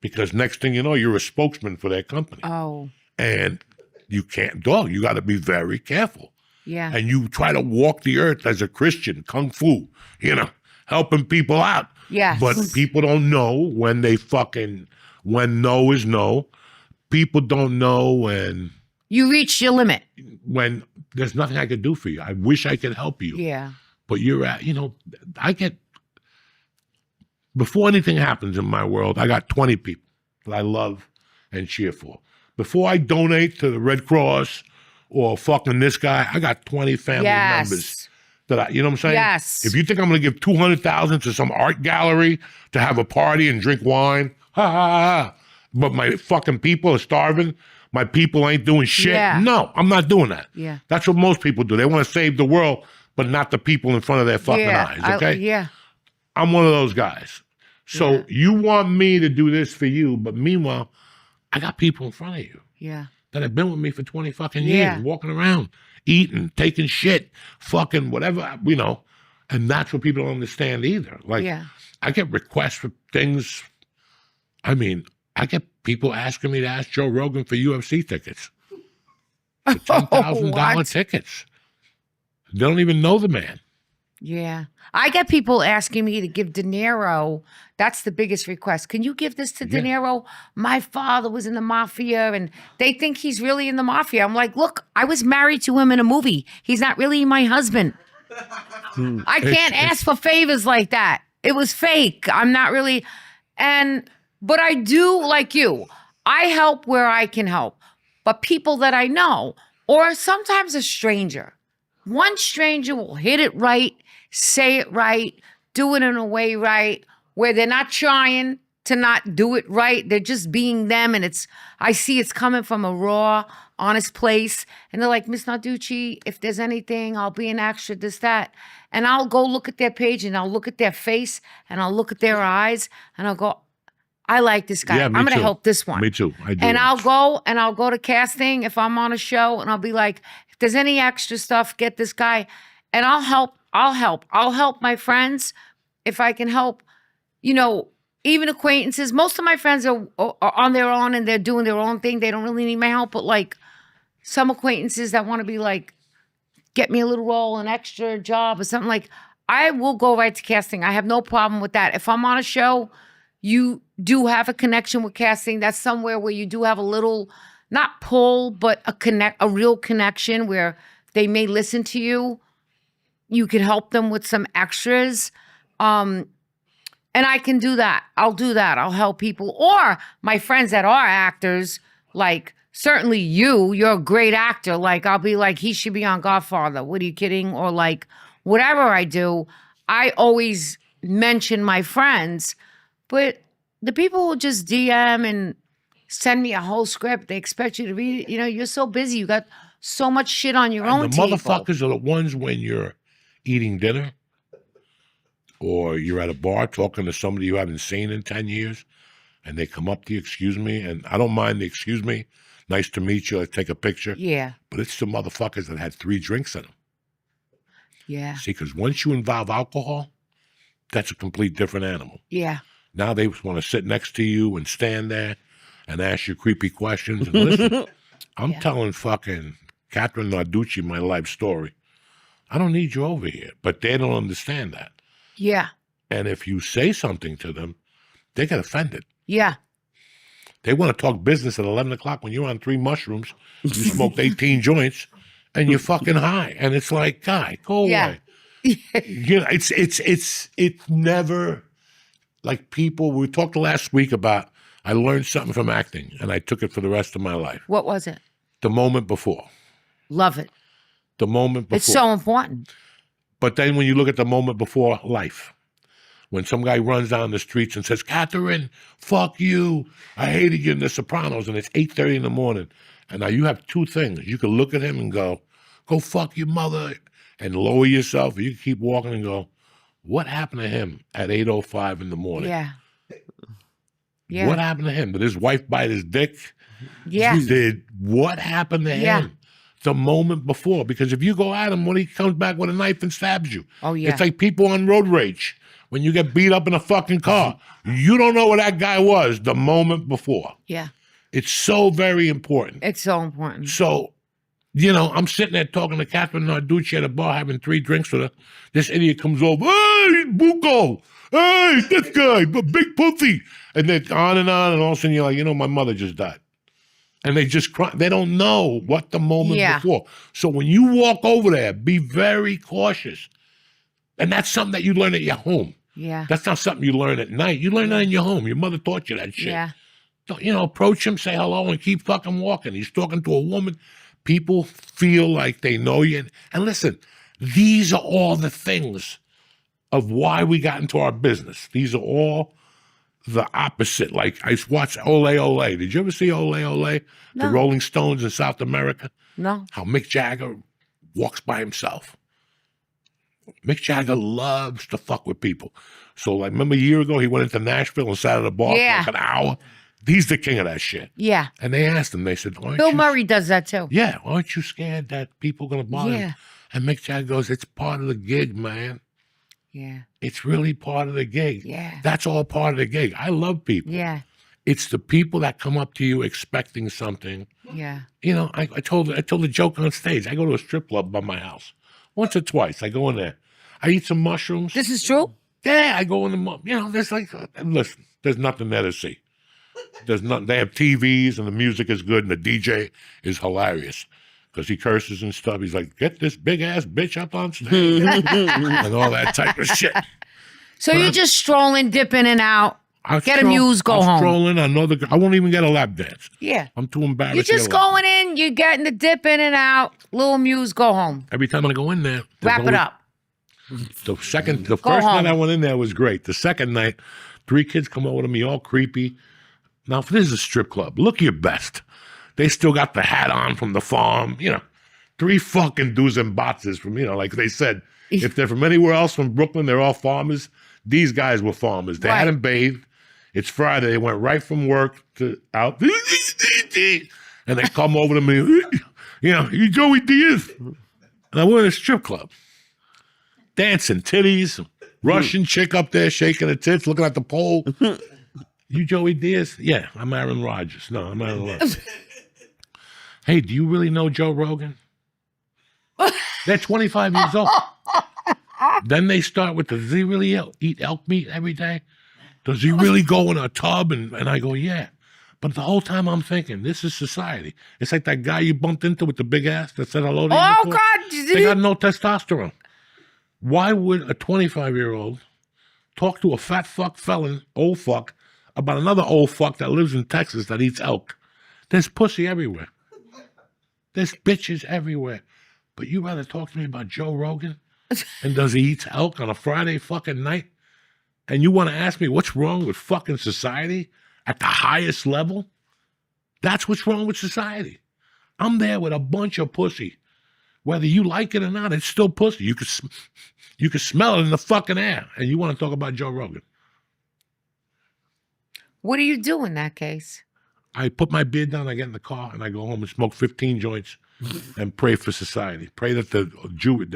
because next thing you know, you're a spokesman for their company. Oh. And you can't, dog, you got to be very careful. Yeah. And you try to walk the earth as a Christian, kung fu, helping people out. Yes. But people don't know when when no is no. People don't know when you reach your limit. When there's nothing I could do for you. I wish I could help you. Yeah. But you're at, before anything happens in my world, I got 20 people that I love and cheer for. Before I donate to the Red Cross or fucking this guy, I got 20 family members that you know what I'm saying? Yes. If you think I'm going to give $200,000 to some art gallery to have a party and drink wine, ha ha ha, but my fucking people are starving, my people ain't doing shit. Yeah. No, I'm not doing that. Yeah. That's what most people do. They want to save the world, but not the people in front of their fucking eyes, okay? Yeah. I'm one of those guys. So you want me to do this for you, but meanwhile, I got people in front of you. Yeah. That have been with me for 20 fucking years, walking around, eating, taking shit, fucking whatever, and that's what people don't understand either. Like, I get requests for things. I mean, I get people asking me to ask Joe Rogan for UFC tickets. For $10,000 tickets. They don't even know the man. Yeah. I get people asking me to give De Niro. That's the biggest request. Can you give this to De Niro? My father was in the mafia and they think he's really in the mafia. I'm like, look, I was married to him in a movie. He's not really my husband. I can't ask for favors like that. It was fake. I'm not really. But I do like you. I help where I can help. But people that I know, or sometimes a stranger, one stranger will hit it right, say it right, do it in a way right, where they're not trying to not do it right. They're just being them. And I see it's coming from a raw, honest place. And they're like, Miss Narducci, if there's anything, I'll be an extra, this, that. And I'll go look at their page and I'll look at their face and I'll look at their eyes and I'll go, I like this guy. I'm going to help this one. Me too. I do. And I'll go to casting if I'm on a show and I'll be like, if there's any extra stuff, get this guy. And I'll help. I'll help my friends if I can help, even acquaintances. Most of my friends are on their own and they're doing their own thing. They don't really need my help. But like some acquaintances that want to be like, get me a little role, an extra job or something, like I will go right to casting. I have no problem with that. If I'm on a show, you do have a connection with casting. That's somewhere where you do have a little, not pull, but a real connection where they may listen to you. You could help them with some extras. And I can do that. I'll do that. I'll help people. Or my friends that are actors, like certainly you're a great actor. Like I'll be like, he should be on Godfather. What are you kidding? Or like whatever I do, I always mention my friends. But the people who just DM and send me a whole script, they expect you to read it. You're so busy. You got so much shit on your own table. The motherfuckers are the ones when you're eating dinner or you're at a bar talking to somebody you haven't seen in 10 years and they come up to you, excuse me, and I don't mind the excuse me, nice to meet you, let's take a picture. Yeah. But it's the motherfuckers that had 3 drinks in them. Yeah. See, because once you involve alcohol, that's a complete different animal. Yeah. Now they want to sit next to you and stand there and ask you creepy questions. And listen, I'm telling fucking Catherine Narducci my life story. I don't need you over here. But they don't understand that. Yeah. And if you say something to them, they get offended. Yeah. They want to talk business at 11 o'clock when you're on 3 mushrooms, you smoked 18 joints, and you're fucking high. And it's like, guy, go away. It's never like people, we talked last week about I learned something from acting, and I took it for the rest of my life. What was it? The moment before. Love it. The moment before. It's so important. But then when you look at the moment before life, when some guy runs down the streets and says, Catherine, fuck you. I hated you in The Sopranos, and it's 8:30 in the morning. And now you have two things. You can look at him and go fuck your mother, and lower yourself. Or you can keep walking and go, what happened to him at 8:05 in the morning? Yeah. Yeah. What happened to him? Did his wife bite his dick? Yeah. What happened to him? The moment before. Because if you go at him when he comes back with a knife and stabs you. Oh, yeah. It's like people on road rage. When you get beat up in a fucking car, you don't know where that guy was the moment before. Yeah. It's so very important. It's so important. So, you know, I'm sitting there talking to Catherine Narducci at a bar having 3 drinks with her. This idiot comes over, hey, Bucco, hey, this guy, big pussy. And then on, and all of a sudden you're like, you know, my mother just died. And they just cry. They don't know what the moment before. So when you walk over there, be very cautious. And that's something that you learn at your home. Yeah. That's not something you learn at night. You learn that in your home. Your mother taught you that shit. Yeah. Don't, you know, approach him, say hello, and keep fucking walking. He's talking to a woman. People feel like they know you. And listen, these are all the things of why we got into our business. These are all the opposite. Like, I watched Ole Ole. Did you ever see Ole Ole? No. The Rolling Stones in South America? No. How Mick Jagger walks by himself. Mick Jagger loves to fuck with people. So, like, remember a year ago, he went into Nashville and sat at a bar for like an hour? He's the king of that shit. Yeah. And they asked him, they said, Bill Murray does that too. Yeah, aren't you scared that people are going to bother you? Yeah. And Mick Jagger goes, it's part of the gig, man. Yeah. It's really part of the gig. Yeah. That's all part of the gig. I love people. Yeah. It's the people that come up to you expecting something. Yeah. You know, I told the joke on stage. I go to a strip club by my house. Once or twice, I go in there. I eat some mushrooms. This is true? Yeah, I go in the, you know, there's like, listen, there's nothing there to see. There's nothing, they have TVs and the music is good and the DJ is hilarious because he curses and stuff. He's like, get this big ass bitch up on stage and all that type of shit. So you're just strolling, dip in and out, get amused, go I'm home. Strolling, I won't even get a lap dance. Yeah. I'm too embarrassed. You're just going in, you're getting the dip in and out, little amused, go home. Every time I go in there. Wrap it up. The first night I went in there was great. The second night, 3 kids come over to me all creepy. Now, if this is a strip club, look your best. They still got the hat on from the farm, you know. 3 fucking do's and boxes from, you know, like they said, if they're from anywhere else from Brooklyn, they're all farmers. These guys were farmers. They hadn't bathed. It's Friday. They went right from work to out. And they come over to me, you know, you Joey Diaz. And I went to a strip club. Dancing, titties, Russian chick up there shaking her tits, looking at the pole. You Joey Diaz? Yeah, I'm Aaron Rodgers. No, I'm Aaron Rodgers. Hey, do you really know Joe Rogan? They're 25 years old. Then they start with, does he really eat elk meat every day? Does he really go in a tub? And I go, yeah. But the whole time I'm thinking, this is society. It's like that guy you bumped into with the big ass that said hello to you. Oh, before. God. They got no testosterone. Why would a 25-year-old talk to a fat fuck felon, old fuck, about another old fuck that lives in Texas that eats elk? There's pussy everywhere. There's bitches everywhere. But you rather talk to me about Joe Rogan? And does he eat elk on a Friday fucking night? And you want to ask me what's wrong with fucking society at the highest level? That's what's wrong with society. I'm there with a bunch of pussy. Whether you like it or not, it's still pussy. You could smell it in the fucking air. And you want to talk about Joe Rogan. What do you do in that case? I put my beard down, I get in the car, and I go home and smoke 15 joints and pray for society. Pray that the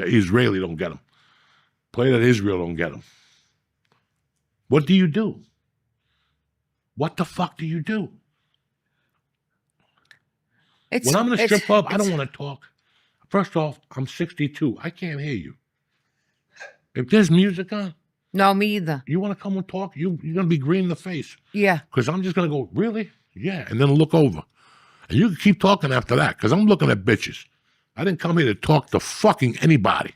Israeli don't get them. Pray that Israel don't get them. What do you do? What the fuck do you do? When I'm in a strip club, I don't want to talk. First off, I'm 62. I can't hear you. If there's music on, no, me either. You want to come and talk? You're going to be green in the face. Yeah. Because I'm just going to go, really? Yeah. And then look over. And you can keep talking after that because I'm looking at bitches. I didn't come here to talk to fucking anybody.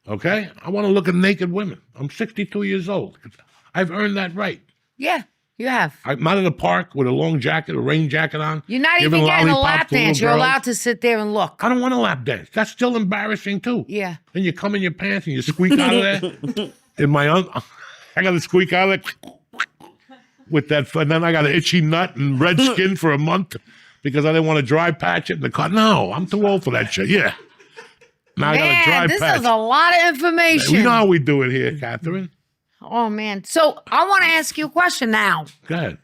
Okay? I want to look at naked women. I'm 62 years old. I've earned that right. Yeah. You have. I'm out in the park with a long jacket, a rain jacket on. You're not giving even getting a lollipops lap to little dance. You're girls. allowed to sit there and look. I don't want a lap dance. That's still embarrassing too. Yeah. And you come in your pants and you squeak out of there. I got to squeak out of there with that. And then I got an itchy nut and red skin for a month because I didn't want to dry patch it in the car. No, I'm too old for that shit. Yeah. Now I got to dry this patch. is a lot of information. We know how we do it here, Catherine. Oh, man. So I want to ask you a question now. Go ahead.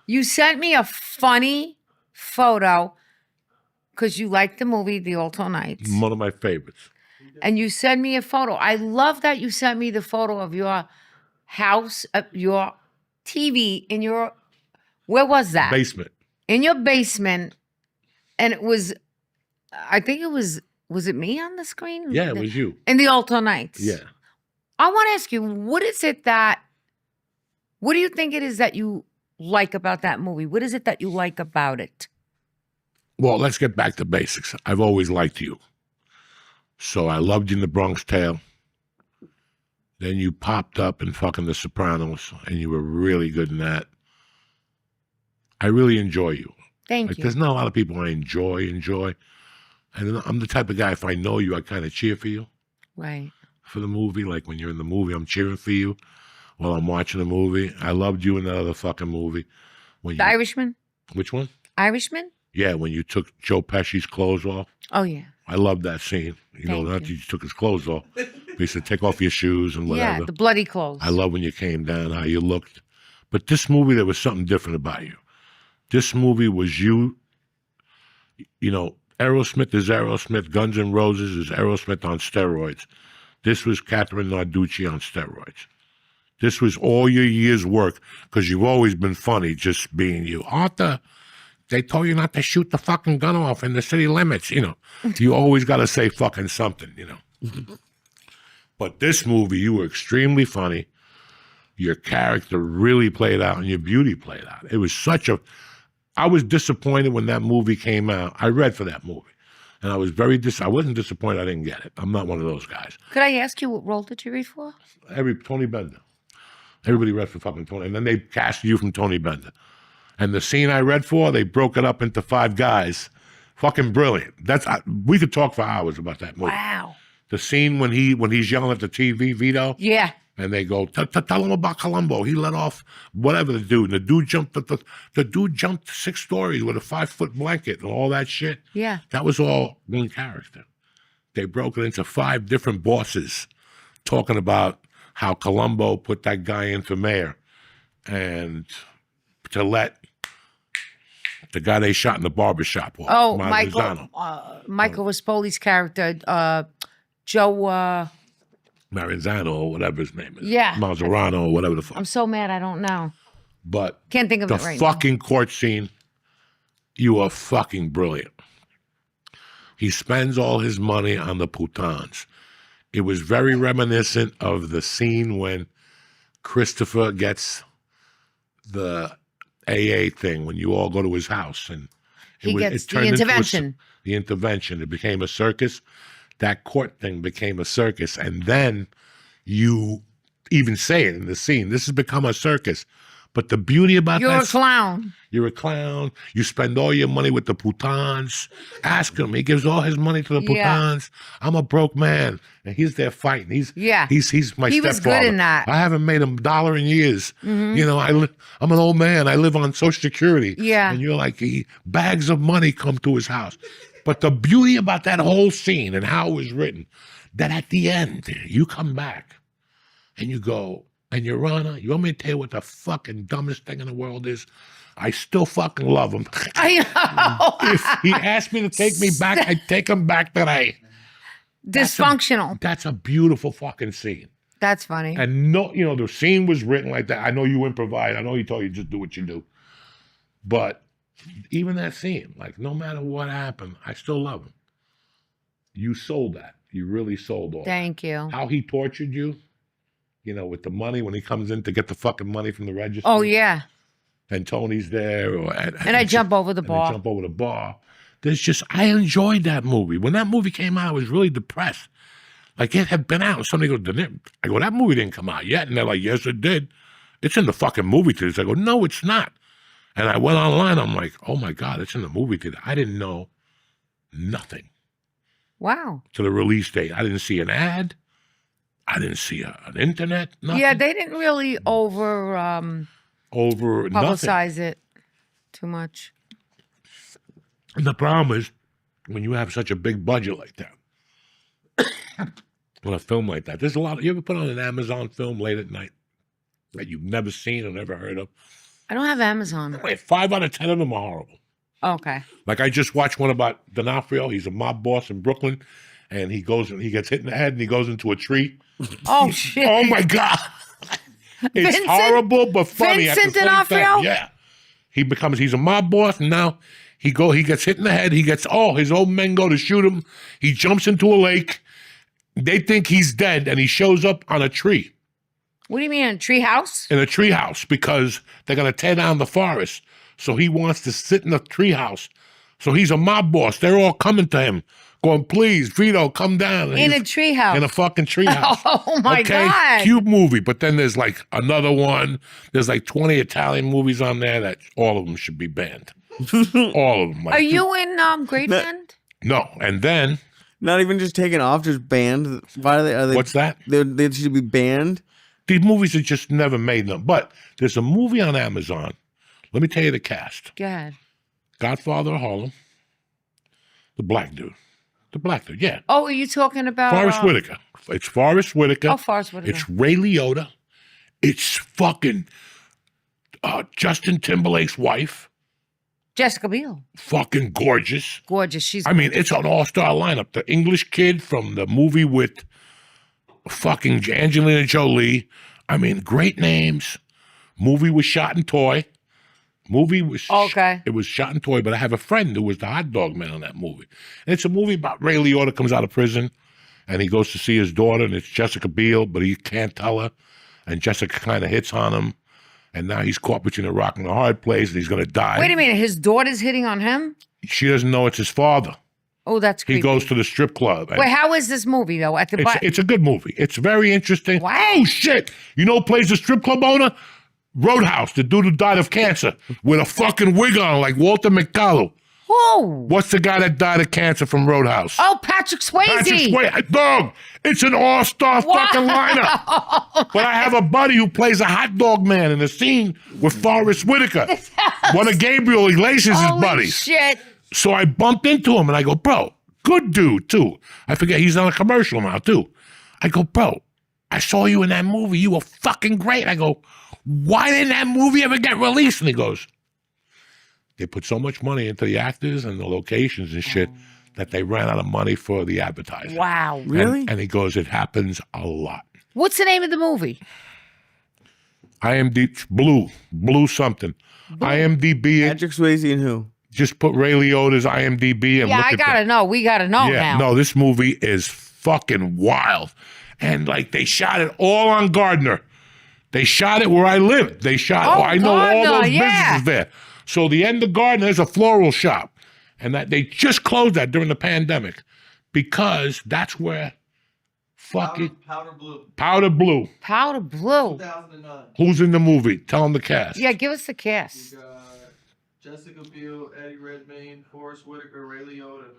You sent me a funny photo because you liked the movie The Alto Nights. One of my favorites. And you sent me a photo. I love that you sent me the photo of your house, your TV in your, where was that? Basement. In your basement. And it was, I think it was it me on the screen? Yeah, it was you. In The Alto Nights. Yeah. I want to ask you, what do you think it is that you like about that movie? What is it that you like about it? Well, let's get back to basics. I've always liked you. So I loved you in The Bronx Tale. Then you popped up in fucking The Sopranos, and you were really good in that. I really enjoy you. Thank you. There's not a lot of people I enjoy. And I'm the type of guy, if I know you, I kind of cheer for you. Right. For the movie. Like when you're in the movie, I'm cheering for you while I'm watching the movie. I loved you in that other fucking movie. The Irishman? Which one? Irishman? Yeah, when you took Joe Pesci's clothes off. Oh, yeah. I love that scene. Not that you took his clothes off. He said, take off your shoes and whatever. Yeah, the bloody clothes. I love when you came down, how you looked. But this movie, there was something different about you. This movie was you, Aerosmith is Aerosmith, Guns N' Roses is Aerosmith on steroids. This was Catherine Narducci on steroids. This was all your year's work because you've always been funny just being you. Arthur, they told you not to shoot the fucking gun off in the city limits, You always got to say fucking something, But this movie, you were extremely funny. Your character really played out and your beauty played out. It was I was disappointed when that movie came out. I read for that movie. And I was I wasn't disappointed I didn't get it. I'm not one of those guys. Could I ask you what role did you read for? Tony Bender. Everybody read for fucking Tony. And then they cast you from Tony Bender. And the scene I read for, they broke it up into 5 guys. Fucking brilliant. We could talk for hours about that movie. Wow. The scene when he's yelling at the TV, Vito. Yeah. And they go, tell him about Columbo. He let off whatever the dude. And the dude jumped 6 stories with a 5-foot blanket and all that shit. Yeah. That was all one character. They broke it into 5 different bosses talking about how Columbo put that guy in for mayor and to let the guy they shot in the barbershop off. Oh, Michael Rispoli's character, Joe... Maranzano or whatever his name is. Yeah. Mazzarano or whatever the fuck. I'm so mad I don't know. But can't think of it right now. The fucking court scene, you are fucking brilliant. He spends all his money on the putans. It was very reminiscent of the scene when Christopher gets the AA thing, when you all go to his house. And he gets the intervention. The intervention. It became a circus. That court thing became a circus. And then you even say it in the scene. This has become a circus. But the beauty about You're a clown. You're a clown. You spend all your money with the putans. Ask him. He gives all his money to the putans. I'm a broke man. And he's there fighting. He's my stepfather. He was good in that. I haven't made $1 in years. Mm-hmm. I'm an old man. I live on Social Security. Yeah. And you're like, bags of money come to his house. But the beauty about that whole scene and how it was written, that at the end, you come back and you go, and Your Honor, you want me to tell you what the fucking dumbest thing in the world is? I still fucking love him. I know. If he asked me to take me back, I'd take him back today. Dysfunctional. That's a beautiful fucking scene. That's funny. And the scene was written like that. I know you improvise. I know he told you just do what you do. But even that scene, like no matter what happened, I still love him. You sold that. You really sold all Thank you. How he tortured you, with the money when he comes in to get the fucking money from the register. Oh, yeah. And Tony's there. And I jump over the bar. I enjoyed that movie. When that movie came out, I was really depressed. Like it had been out. Somebody goes, I go, that movie didn't come out yet. And they're like, yes, it did. It's in the fucking movie theaters. I go, no, it's not. And I went online. I'm like, oh my God, it's in the movie theater. I didn't know nothing. Wow. To the release date. I didn't see an ad. I didn't see an internet. Nothing. Yeah, they didn't really publicize nothing. it too much. And the problem is, when you have such a big budget like that, on a film like that, there's a lot. You ever put on an Amazon film late at night that you've never seen or never heard of? I don't have Amazon. Wait, 5 out of 10 of them are horrible. Okay. Like I just watched one about D'Onofrio. He's a mob boss in Brooklyn, and he gets hit in the head and he goes into a tree. Oh shit! Oh my God! It's horrible but funny. Vincent D'Onofrio. Yeah, he's a mob boss, and now he gets hit in the head. His old men go to shoot him. He jumps into a lake. They think he's dead, and he shows up on a tree. What do you mean, a tree house? In a tree house, because they're gonna tear down the forest. So he wants to sit in the tree house. So he's a mob boss. They're all coming to him, going, please, Vito, come down. In a tree house. In a fucking tree house. Oh my God. Cute movie. But then there's like another one. There's like 20 Italian movies on there that all of them should be banned. All of them. Like, are you in Grapeland? No. And then. Not even just taken off, just banned. Why are they? What's that? They should be banned. These movies are just never made them. But there's a movie on Amazon. Let me tell you the cast. Go ahead. Godfather of Harlem. The black dude. Yeah. Oh, are you talking about Forrest Whitaker? It's Forrest Whitaker. Oh, Forrest Whitaker. It's Ray Liotta. It's fucking Justin Timberlake's wife. Jessica Biel. Fucking gorgeous. Gorgeous. I mean, it's an all-star lineup. The English kid from the movie with fucking Angelina Jolie. I mean, great names. Movie was shot in toy. It was shot in toy, but I have a friend who was the hot dog man on that movie. And it's a movie about Ray Liotta comes out of prison, and he goes to see his daughter, and it's Jessica Biel, but he can't tell her. And Jessica kind of hits on him, and now he's caught between a rock and a hard place, and he's going to die. Wait a minute, his daughter's hitting on him? She doesn't know it's his father. Oh, that's creepy. He goes to the strip club. Wait, how is this movie, though? It's a good movie. It's very interesting. Wow. Oh, shit. You know who plays the strip club owner? Roadhouse, the dude who died of cancer, with a fucking wig on like Walter McDowell. Who? What's the guy that died of cancer from Roadhouse? Oh, Patrick Swayze. Patrick Swayze. Dog, it's an all-star fucking lineup. But I have a buddy who plays a hot dog man in a scene with Forrest Whitaker, one of Gabriel Iglesias' buddies. Shit. So I bumped into him and I go, bro, good dude too. I forget he's on a commercial now too. I go, bro, I saw you in that movie. You were fucking great. I go, why didn't that movie ever get released? And he goes, they put so much money into the actors and the locations and shit that they ran out of money for the advertising. Wow. Really? And he goes, it happens a lot. What's the name of the movie? IMDb, Blue something. IMDb. Patrick Swayze and who? Just put Ray Liotta's IMDb and look at I gotta know. We gotta know now. No, this movie is fucking wild. And like they shot it all on Gardner. They shot it where I live. I know all those businesses there. So the end of Gardner, there's a floral shop. And that they just closed that during the pandemic because that's where fucking Powder Blue. Powder Blue. 2009. Who's in the movie? Tell them the cast. Yeah, give us the cast. We got Jessica Biel, Eddie Redmayne, Forrest Whitaker, Ray Liotta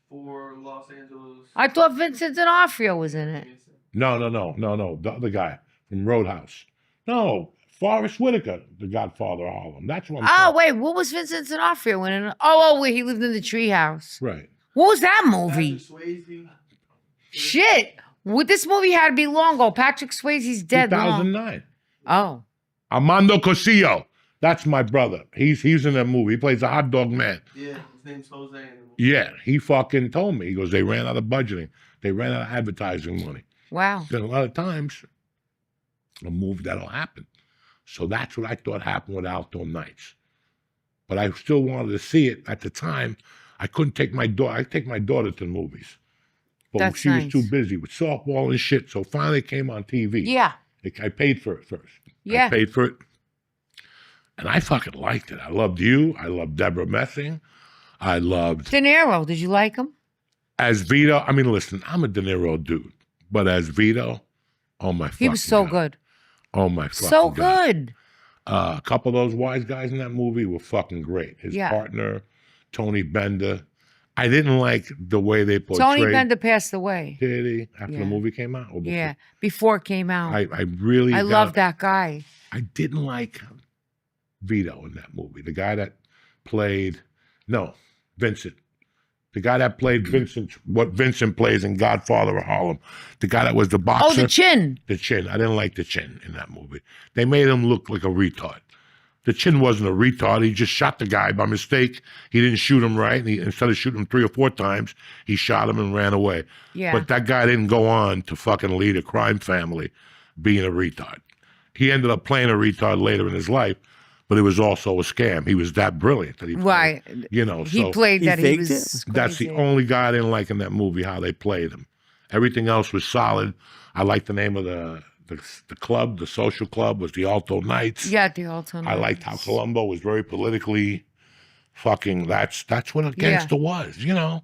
for Los Angeles. I thought Vincent D'Onofrio was in it. No. The other guy from Roadhouse. No, Forrest Whitaker, the Godfather of Harlem. That's what I'm saying. Wait, what was Vincent D'Onofrio in? Where he lived in the treehouse. Right. What was that movie? Patrick Swayze. Shit. This movie had to be long ago. Patrick Swayze's dead. 2009. Oh. Armando Cosillo. That's my brother. He's in that movie. He plays a hot dog man. Yeah, his name's Jose. Yeah, he fucking told me. He goes, they ran out of budgeting. They ran out of advertising money. Wow. Then a lot of times, a movie that'll happen. So that's what I thought happened with Outdoor Nights. But I still wanted to see it. At the time, I couldn't take my daughter. I take my daughter to the movies. But she was too busy with softball and shit. So finally it came on TV. Yeah. I paid for it first. Yeah. I paid for it. And I fucking liked it. I loved you. I loved Deborah Messing. I loved... De Niro. Did you like him? As Vito. I mean, listen, I'm a De Niro dude. But as Vito, oh my fucking He was so God. good. Oh my fucking So God. good. A couple of those wise guys in that movie were fucking great. His Yeah. partner, Tony Bender. I didn't like the way they portrayed. Tony Bender passed away. Did he? After Yeah. the movie came out? Or before? Yeah, before it came out. I really I got- love that guy. I didn't like Vito in that movie. The guy that played, no, Vincent. The guy that played Vincent, what Vincent plays in Godfather of Harlem. The guy that was the boxer. Oh, the chin. The chin. I didn't like the chin in that movie. They made him look like a retard. The chin wasn't a retard. He just shot the guy by mistake. He didn't shoot him right. And instead of shooting him 3 or 4 times, he shot him and ran away. Yeah. But that guy didn't go on to fucking lead a crime family being a retard. He ended up playing a retard later in his life, but it was also a scam. He was that brilliant that he played. Right. You know, He so played He that. He faked was. that's the crazy. only guy I didn't like in that movie, how they played him. Everything else was solid. I liked the name of the club, the social club was the Alto Knights. Yeah, the alternate. I liked how Columbo was very politically fucking, that's what a gangster was, you know.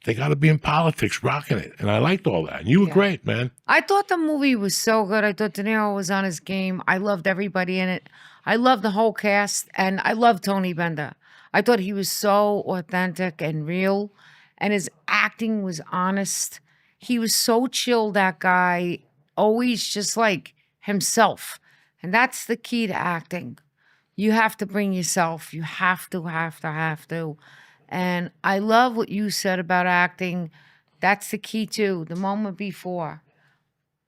They got to be in politics, rocking it. And I liked all that. And you were great, man. I thought the movie was so good. I thought De Niro was on his game. I loved everybody in it. I loved the whole cast, and I loved Tony Bender. I thought he was so authentic and real, and his acting was honest. He was so chill, that guy, always just like himself. And that's the key to acting. You have to bring yourself. You have to. And I love what you said about acting. That's the key too. The moment before.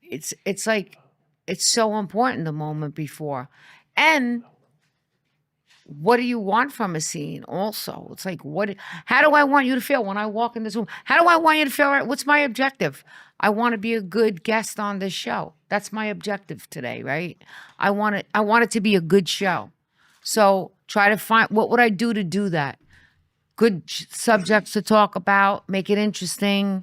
It's like it's so important, the moment before. And what do you want from a scene also? It's like, how do I want you to feel when I walk in this room? How do I want you to feel? What's my objective? I want to be a good guest on this show. That's my objective today, right? I want it to be a good show. So try to find, what would I do to do that? Good subjects to talk about, make it interesting,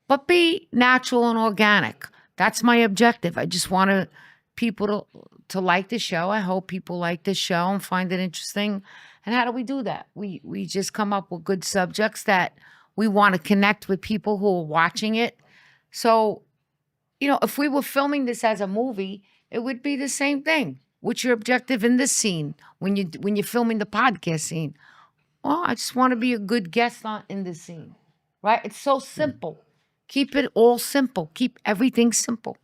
but be natural and organic. That's my objective. I just want people to like the show. I hope people like this show and find it interesting. And how do we do that? We just come up with good subjects that we want to connect with people who are watching it. So, you know, if we were filming this as a movie, it would be the same thing. What's your objective in this scene when you're filming the podcast scene? Well, I just want to be a good guest in this scene, right? It's so simple. Keep it all simple. Keep everything simple.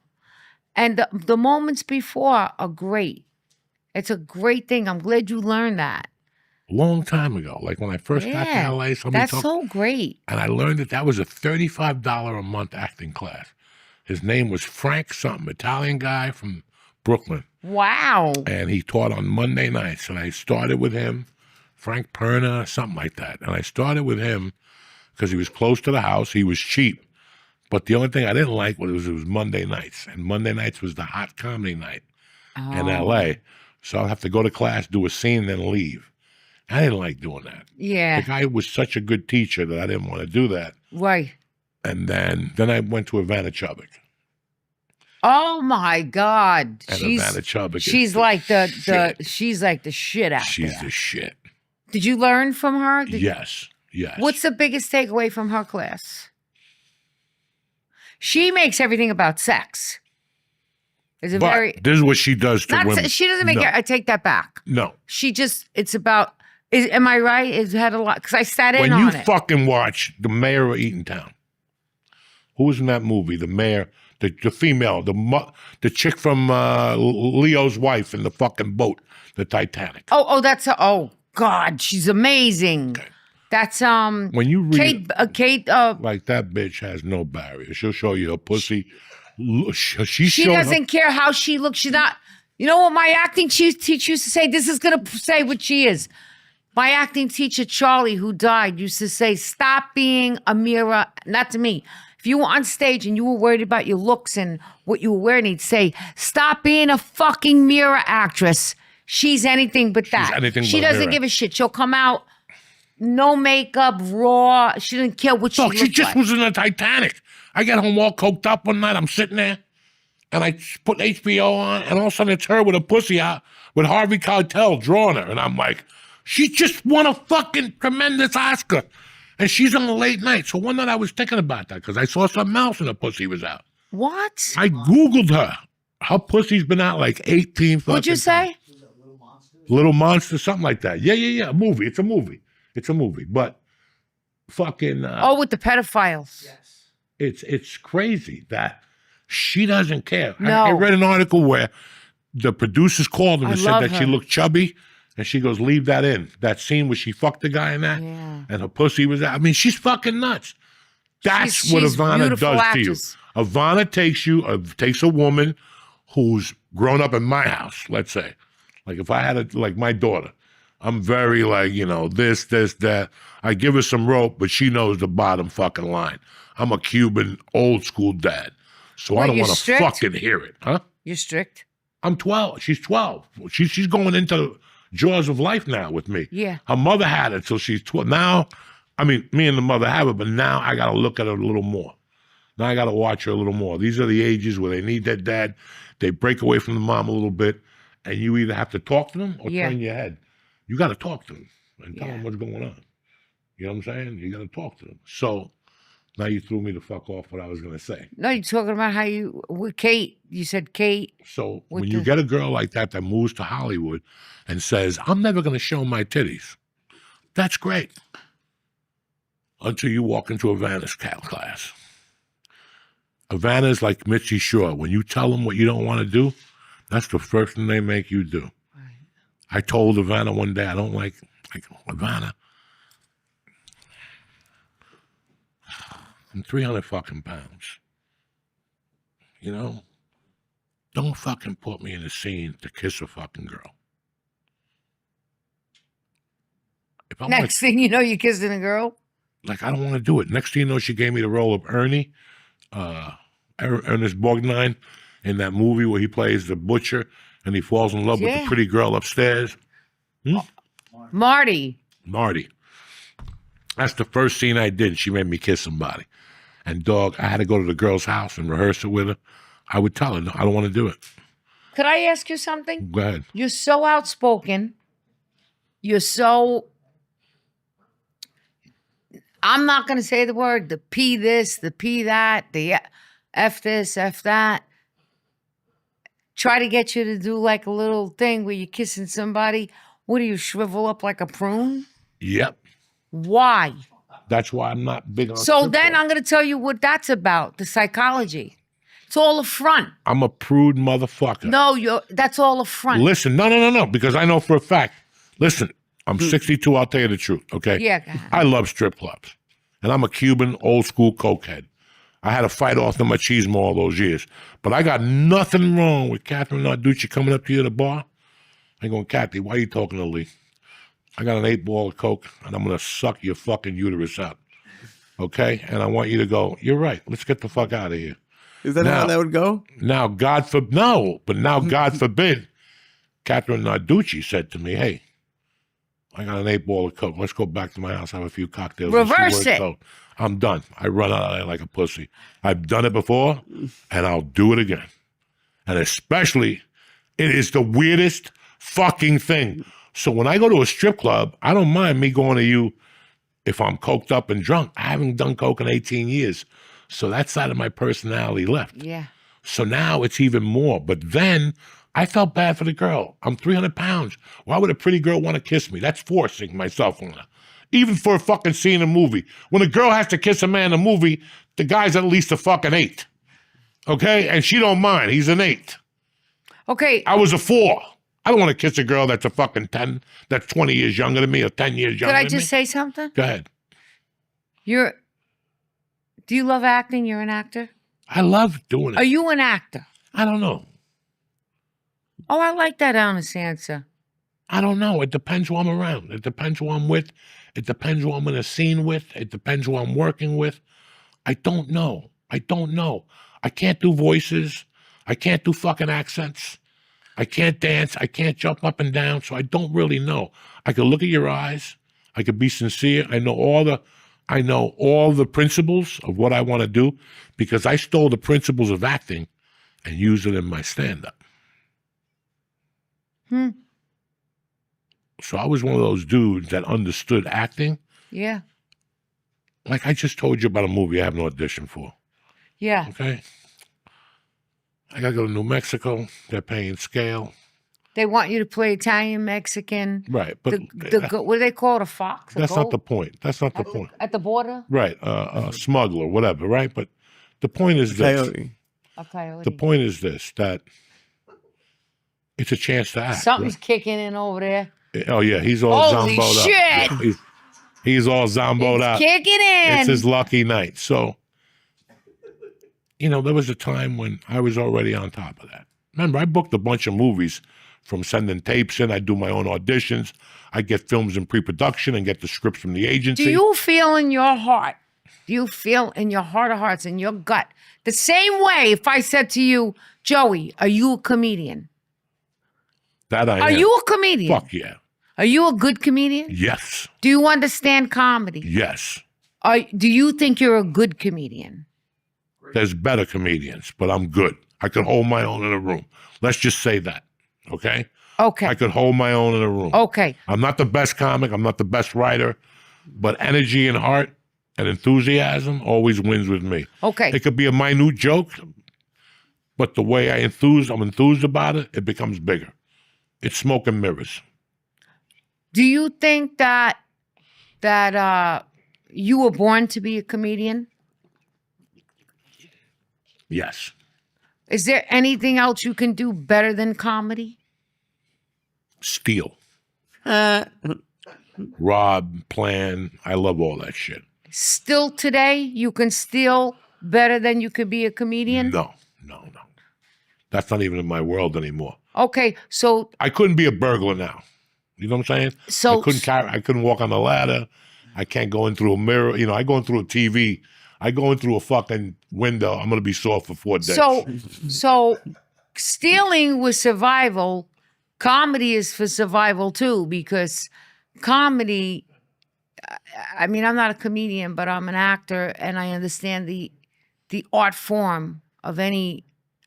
And the moments before are great. It's a great thing. I'm glad you learned that. A long time ago, like when I first got to LA, that's so great. And I learned that was a $35 a month acting class. His name was Frank something, Italian guy from Brooklyn. Wow. And he taught on Monday nights. And I started with him, Frank Perna, something like that. And I started with him because he was close to the house. He was cheap. But the only thing I didn't like was it was Monday nights. And Monday nights was the hot comedy night in L.A. So I'd have to go to class, do a scene, then leave. I didn't like doing that. Yeah. The guy was such a good teacher that I didn't want to do that. Right. And then I went to Ivana Chubbuck. Oh my God. And Ivana Chubbuck. She's like she's like the shit out She's there. the shit. Did you learn from her? Yes. What's the biggest takeaway from her class? She makes everything about sex. This is what she does to women. She doesn't make it. I take that back. No. It's about, am I right? It had a lot, because I sat in on it. When you fucking watch The Mayor of Eatontown, who was in that movie? The mayor, the female, the chick from Leo's wife in the fucking boat, the Titanic. Oh, God, she's amazing. Okay. That's when you read Kate like that bitch has no barrier. She'll show you her pussy. She doesn't care how she looks. She's not. You know what my acting teacher used to say? This is gonna say what she is. My acting teacher Charlie, who died, used to say, "Stop being a mirror." Not to me. If you were on stage and you were worried about your looks and what you were wearing, he'd say, "Stop being a fucking mirror actress. She's anything but that. She doesn't give a shit. She'll come out." No makeup, raw. She didn't care what she looked like. She just was in the Titanic. I got home all coked up one night. I'm sitting there, and I put HBO on, and all of a sudden it's her with a pussy out with Harvey Keitel drawing her. And I'm like, she just won a fucking tremendous Oscar. And she's on the late night. So one night I was thinking about that because I saw something else and her pussy was out. What? I Googled her. Her pussy's been out like 18 fucking What'd you say? Little Monster, something like that. Yeah. A movie. It's a movie. But fucking With the pedophiles. Yes. it's crazy that she doesn't care. No. I read an article where the producers called him and said love that she her. looked chubby, and she goes, "Leave that in." That scene where she fucked the guy in that, Yeah. and her pussy was out. I mean, she's fucking nuts. That's She's what a Ivana beautiful does actress. to you. Ivana takes a woman who's grown up in my house, let's say. Like if I had like my daughter, I'm very like, this, that. I give her some rope, but she knows the bottom fucking line. I'm a Cuban old school dad. So I What, don't you're want to strict? fucking hear it, huh? You're strict. I'm 12. She's 12. She's going into the jaws of life now with me. Yeah. Her mother had it till she's 12. Now, I mean, me and the mother have it, but now I got to look at her a little more. Now I got to watch her a little more. These are the ages where they need their dad. They break away from the mom a little bit, and you either have to talk to them or turn your head. You got to talk to them and tell them what's going on. You know what I'm saying? You got to talk to them. So now you threw me the fuck off what I was going to say. No, you're talking about how you, with Kate, you said Kate. So when you get a girl like that moves to Hollywood and says, I'm never going to show my titties, that's great. Until you walk into Ivana's class. Ivana's like Mitzi Shore. When you tell them what you don't want to do, that's the first thing they make you do. Right. I told Ivana one day, I don't like Ivana, I'm 300 fucking pounds. Don't fucking put me in a scene to kiss a fucking girl. If I'm Next thing you know, you're kissing a girl. I don't want to do it. Next thing you know, she gave me the role of Ernie, Ernest Borgnine, in that movie where he plays the butcher and he falls in love with the pretty girl upstairs. Marty. That's the first scene I did. She made me kiss somebody. And dog, I had to go to the girl's house and rehearse it with her. I would tell her, no, I don't want to do it. Could I ask you something? Go ahead. You're so outspoken. You're so... I'm not going to say the word, the P this, the P that, the F this, F that. Try to get you to do like a little thing where you're kissing somebody. What do you, shrivel up like a prune? Yep. Why? That's why I'm not big on So strip then clubs. I'm going to tell you what that's about, the psychology. It's all a front. I'm a prude motherfucker. No, that's all a front. Listen, no, because I know for a fact. Listen, I'm 62, I'll tell you the truth, okay? Yeah, go ahead. I love strip clubs. And I'm a Cuban, old school cokehead. I had a fight off the machismo all those years. But I got nothing wrong with Catherine Narducci coming up to you at the bar. I'm going, Kathy, why are you talking to Lee? I got an 8-ball of coke, and I'm going to suck your fucking uterus out. Okay? And I want you to go, you're right. Let's get the fuck out of here. Is that how that would go? Now, God forbid, Catherine Narducci said to me, hey, I got an 8-ball of coke. Let's go back to my house, have a few cocktails. and see Reverse where it. goes. I'm done. I run out of there like a pussy. I've done it before, and I'll do it again. And especially, it is the weirdest fucking thing. So when I go to a strip club, I don't mind me going to you if I'm coked up and drunk. I haven't done coke in 18 years. So that side of my personality left. Yeah. So now it's even more. But then I felt bad for the girl. I'm 300 pounds. Why would a pretty girl want to kiss me? That's forcing myself on her. Even for a fucking scene in a movie. When a girl has to kiss a man in a movie, the guy's at least a fucking 8. Okay? And she don't mind. He's an 8. Okay. I was a 4. I don't want to kiss a girl that's a fucking 10, that's 20 years younger than me or 10 years younger Could I than just me. say something? Go ahead. Do you love acting? You're an actor? I love doing it. Are you an actor? I don't know. Oh, I like that honest answer. I don't know. It depends who I'm around. It depends who I'm with. It depends who I'm in a scene with. It depends who I'm working with. I don't know. I can't do voices. I can't do fucking accents. I can't dance. I can't jump up and down. So I don't really know. I can look at your eyes. I can be sincere. I know all the principles of what I want to do because I stole the principles of acting and used it in my stand-up. So I was one of those dudes that understood acting. Yeah. Like I just told you about a movie I have an audition for. Yeah. Okay? I got to go to New Mexico. They're paying scale. They want you to play Italian, Mexican. Right. But what do they call it? A fox? That's not the point. That's not the point. At the border? Right. A smuggler, whatever, right? But the point is this. Coyote. A coyote. The point is this, that it's a chance to act. Something's right? kicking in over there. Oh, yeah. He's all Holy zomboed shit! up. Yeah, he's all zomboed up. Kicking in. It's his lucky night. So, there was a time when I was already on top of that. Remember, I booked a bunch of movies from sending tapes in. I do my own auditions. I get films in pre-production and get the scripts from the agency. Do you feel in your heart, of hearts, in your gut, the same way if I said to you, Joey, are you a comedian? That I am. Are you a comedian? Fuck yeah. Are you a good comedian? Yes. Do you understand comedy? Yes. Do you think you're a good comedian? There's better comedians, but I'm good. I could hold my own in a room. Let's just say that, okay? Okay. I could hold my own in a room. Okay. I'm not the best comic. I'm not the best writer, but energy and heart and enthusiasm always wins with me. Okay. It could be a minute joke, but the way I'm enthused about it, it becomes bigger. It's smoke and mirrors. Do you think that you were born to be a comedian? Yes. Is there anything else you can do better than comedy? Steal. Rob, plan. I love all that shit. Still today, you can steal better than you could be a comedian? No. That's not even in my world anymore. Okay, so I couldn't be a burglar now. You know what I'm saying? So I couldn't walk on the ladder. I can't go in through a mirror. I go in through a TV. I go in through a fucking window. I'm gonna be sore for 4 days. So stealing was survival. Comedy is for survival too, because comedy, I'm not a comedian, but I'm an actor, and I understand the art form of a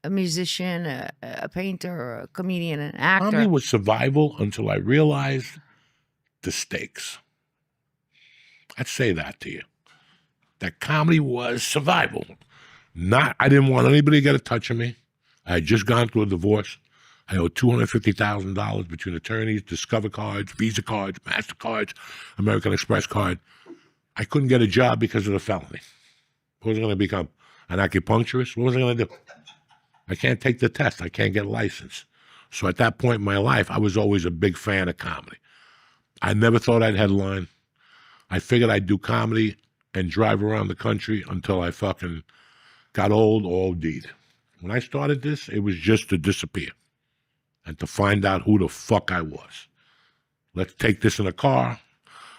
musician, a painter, or a comedian, an actor. Comedy was survival until I realized the stakes. I'd say that to you. That comedy was survival. I didn't want anybody to get a touch of me. I had just gone through a divorce. I owed $250,000 between attorneys, Discover cards, Visa cards, MasterCards, American Express card. I couldn't get a job because of the felony. What was I going to become? An acupuncturist? What was I going to do? I can't take the test. I can't get a license. So at that point in my life, I was always a big fan of comedy. I never thought I'd headline. I figured I'd do comedy and drive around the country until I fucking got old or OD'd. When I started this, it was just to disappear and to find out who the fuck I was. Let's take this in a car,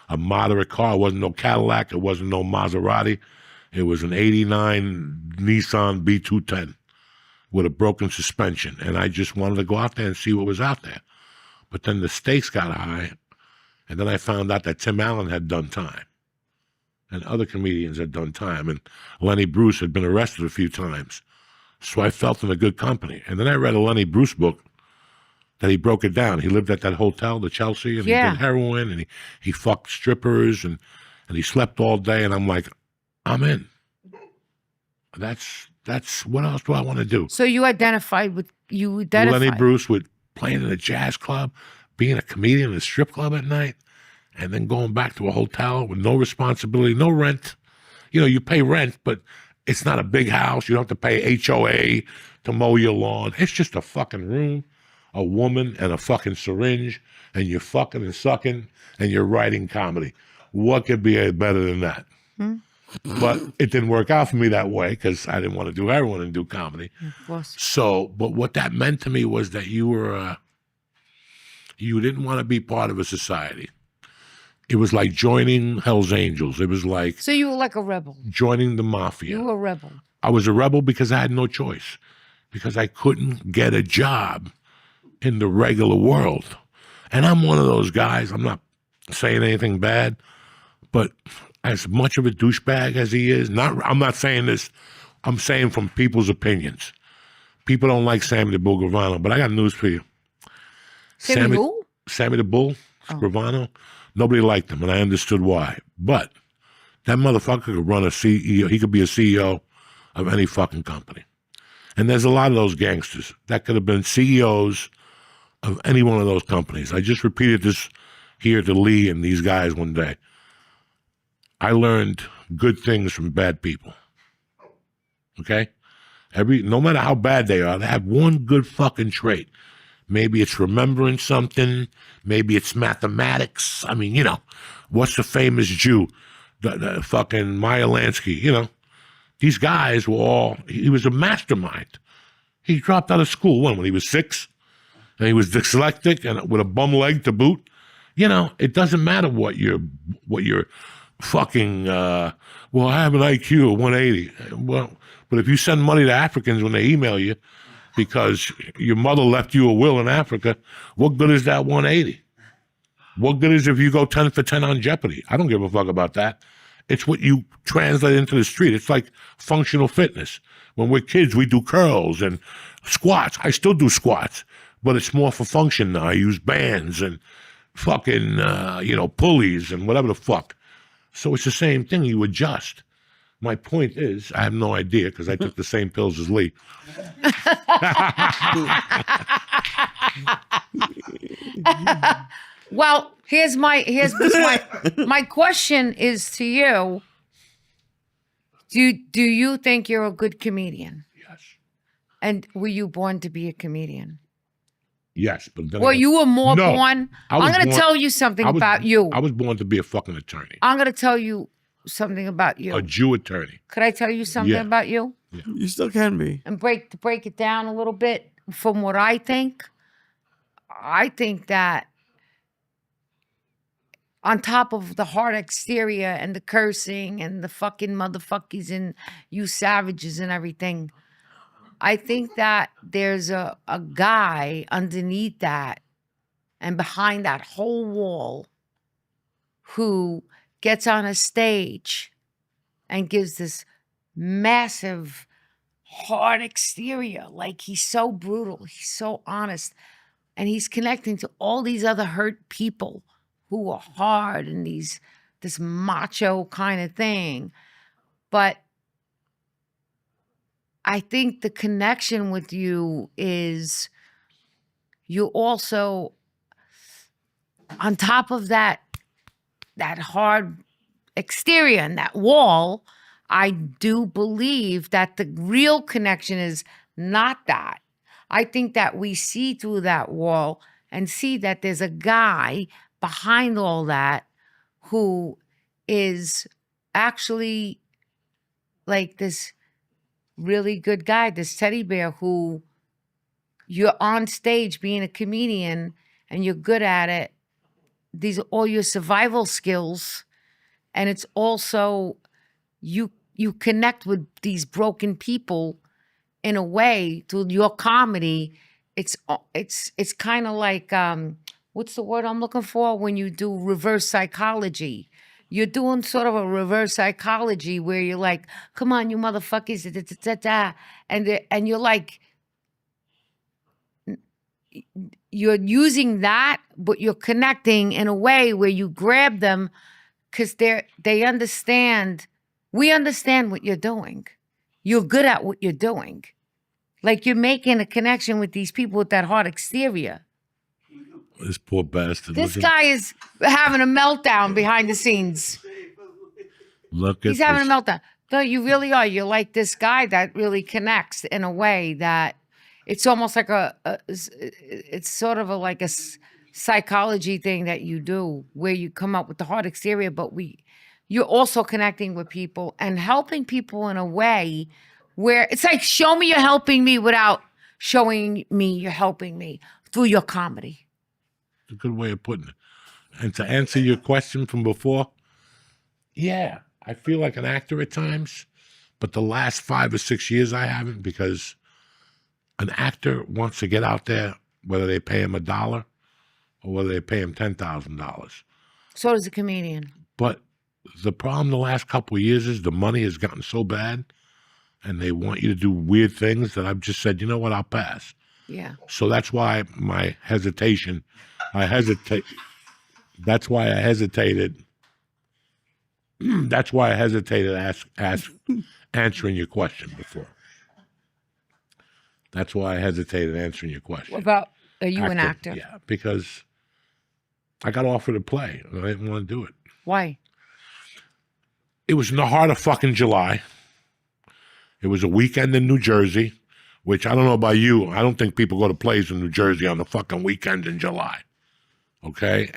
a moderate car. It wasn't no Cadillac. It wasn't no Maserati. It was an 89 Nissan B210 with a broken suspension. And I just wanted to go out there and see what was out there. But then the stakes got high. And then I found out that Tim Allen had done time. And other comedians had done time. And Lenny Bruce had been arrested a few times. So I felt in a good company. And then I read a Lenny Bruce book that he broke it down. He lived at that hotel, the Chelsea, and he did heroin, and he fucked strippers, and he slept all day. And I'm like, I'm in. That's what else do I want to do? So you identified. Lenny Bruce with playing in a jazz club, being a comedian in a strip club at night, and then going back to a hotel with no responsibility, no rent. You pay rent, but it's not a big house. You don't have to pay HOA to mow your lawn. It's just a fucking room, a woman, and a fucking syringe, and you're fucking and sucking, and you're writing comedy. What could be better than that? But it didn't work out for me that way because I didn't want to do heroin and do comedy. Of course. So, but what that meant to me was that you didn't want to be part of a society. It was like joining Hell's Angels. It was like... So you were like a rebel. Joining the mafia. You were a rebel. I was a rebel because I had no choice. Because I couldn't get a job in the regular world. And I'm one of those guys, I'm not saying anything bad, but as much of a douchebag as he is, I'm not saying this, I'm saying from people's opinions. People don't like Sammy the Bull Gravano, but I got news for you. Sammy who? Sammy the Bull Gravano. Nobody liked him, and I understood why. But that motherfucker could run a CEO. He could be a CEO of any fucking company. And there's a lot of those gangsters that could have been CEOs of any one of those companies. I just repeated this here to Lee and these guys one day. I learned good things from bad people. Okay? No matter how bad they are, they have one good fucking trait. Maybe it's remembering something. Maybe it's mathematics. I mean, what's the famous Jew? The fucking Meyer Lansky, These guys were he was a mastermind. He dropped out of school when he was 6, and he was dyslexic and with a bum leg to boot. It doesn't matter what your fucking, I have an IQ of 180. Well, but if you send money to Africans when they email you because your mother left you a will in Africa, what good is that 180? What good is if you go 10 for 10 on Jeopardy? I don't give a fuck about that. It's what you translate into the street. It's like functional fitness. When we're kids, we do curls and squats. I still do squats, but it's more for function now. I use bands and fucking, pulleys and whatever the fuck. So it's the same thing. You adjust. My point is, I have no idea because I took the same pills as Lee. Well, here's my question is to you. Do you think you're a good comedian? Yes. And were you born to be a comedian? Yes, but then Well, you were more No, born. I'm going to tell you something about you. I was born to be a fucking attorney. I'm going to tell you something about you. A Jew attorney. Could I tell you something Yeah. about you? You still can be. And break it down a little bit from what I think. I think that on top of the hard exterior and the cursing and the fucking motherfuckers and you savages and everything, I think that there's a guy underneath that and behind that whole wall who gets on a stage and gives this massive, hard exterior. Like he's so brutal, he's so honest, and he's connecting to all these other hurt people who are hard and this macho kind of thing. But I think the connection with you is you also, on top of that hard exterior and that wall, I do believe that the real connection is not that. I think that we see through that wall and see that there's a guy behind all that who is actually like this really good guy, this teddy bear who you're on stage being a comedian and you're good at it. These are all your survival skills. And it's also you connect with these broken people in a way through your comedy. It's kind of like what's the word I'm looking for when you do reverse psychology? You're doing sort of a reverse psychology where you're like, come on, you motherfuckers, and you're like, you're using that, but you're connecting in a way where you grab them because they understand. We understand what you're doing. You're good at what you're doing. Like you're making a connection with these people with that hard exterior. This poor bastard. This guy is having a meltdown behind the scenes. He's having a meltdown. No, you really are. You're like this guy that really connects in a way that it's almost like it's sort of like a psychology thing that you do where you come up with the hard exterior, but you're also connecting with people and helping people in a way where it's like, show me you're helping me without showing me you're helping me through your comedy. It's a good way of putting it. And to answer your question from before, yeah, I feel like an actor at times, but the last 5 or 6 years I haven't, because an actor wants to get out there, whether they pay him $1 or whether they pay him $10,000. So does a comedian. But the problem the last couple of years is the money has gotten so bad and they want you to do weird things that I've just said, you know what, I'll pass. Yeah. So that's why my hesitation, that's why I hesitated. That's why I hesitated answering your question before. That's why I hesitated answering your question. What about, are you an actor? Yeah, because I got offered to play, and I didn't want to do it. Why? It was in the heart of fucking July. It was a weekend in New Jersey, which I don't know about you. I don't think people go to plays in New Jersey on the fucking weekend in July. Okay?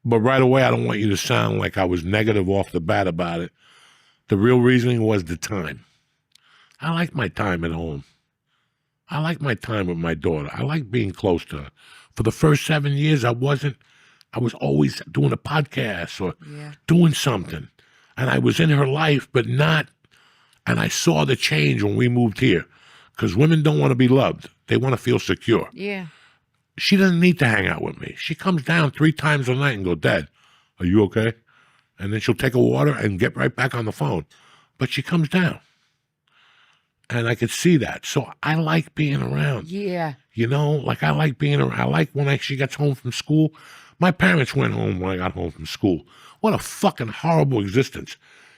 But right away, I don't want you to sound like I was negative off the bat about it. The real reasoning was the time. I like my time at home. I like my time with my daughter. I like being close to her. For the first 7 years, I was always doing a podcast or doing something. And I was in her life, but not, and I saw the change when we moved here. Because women don't want to be loved. They want to feel secure. Yeah. She doesn't need to hang out with me. She comes down 3 times a night and go, Dad, are you okay? And then she'll take a water and get right back on the phone. But she comes down. And I could see that. So I like being around. Yeah. You know, like I like being around. I like when she gets home from school. My parents went home when I got home from school. What a fucking horrible existence.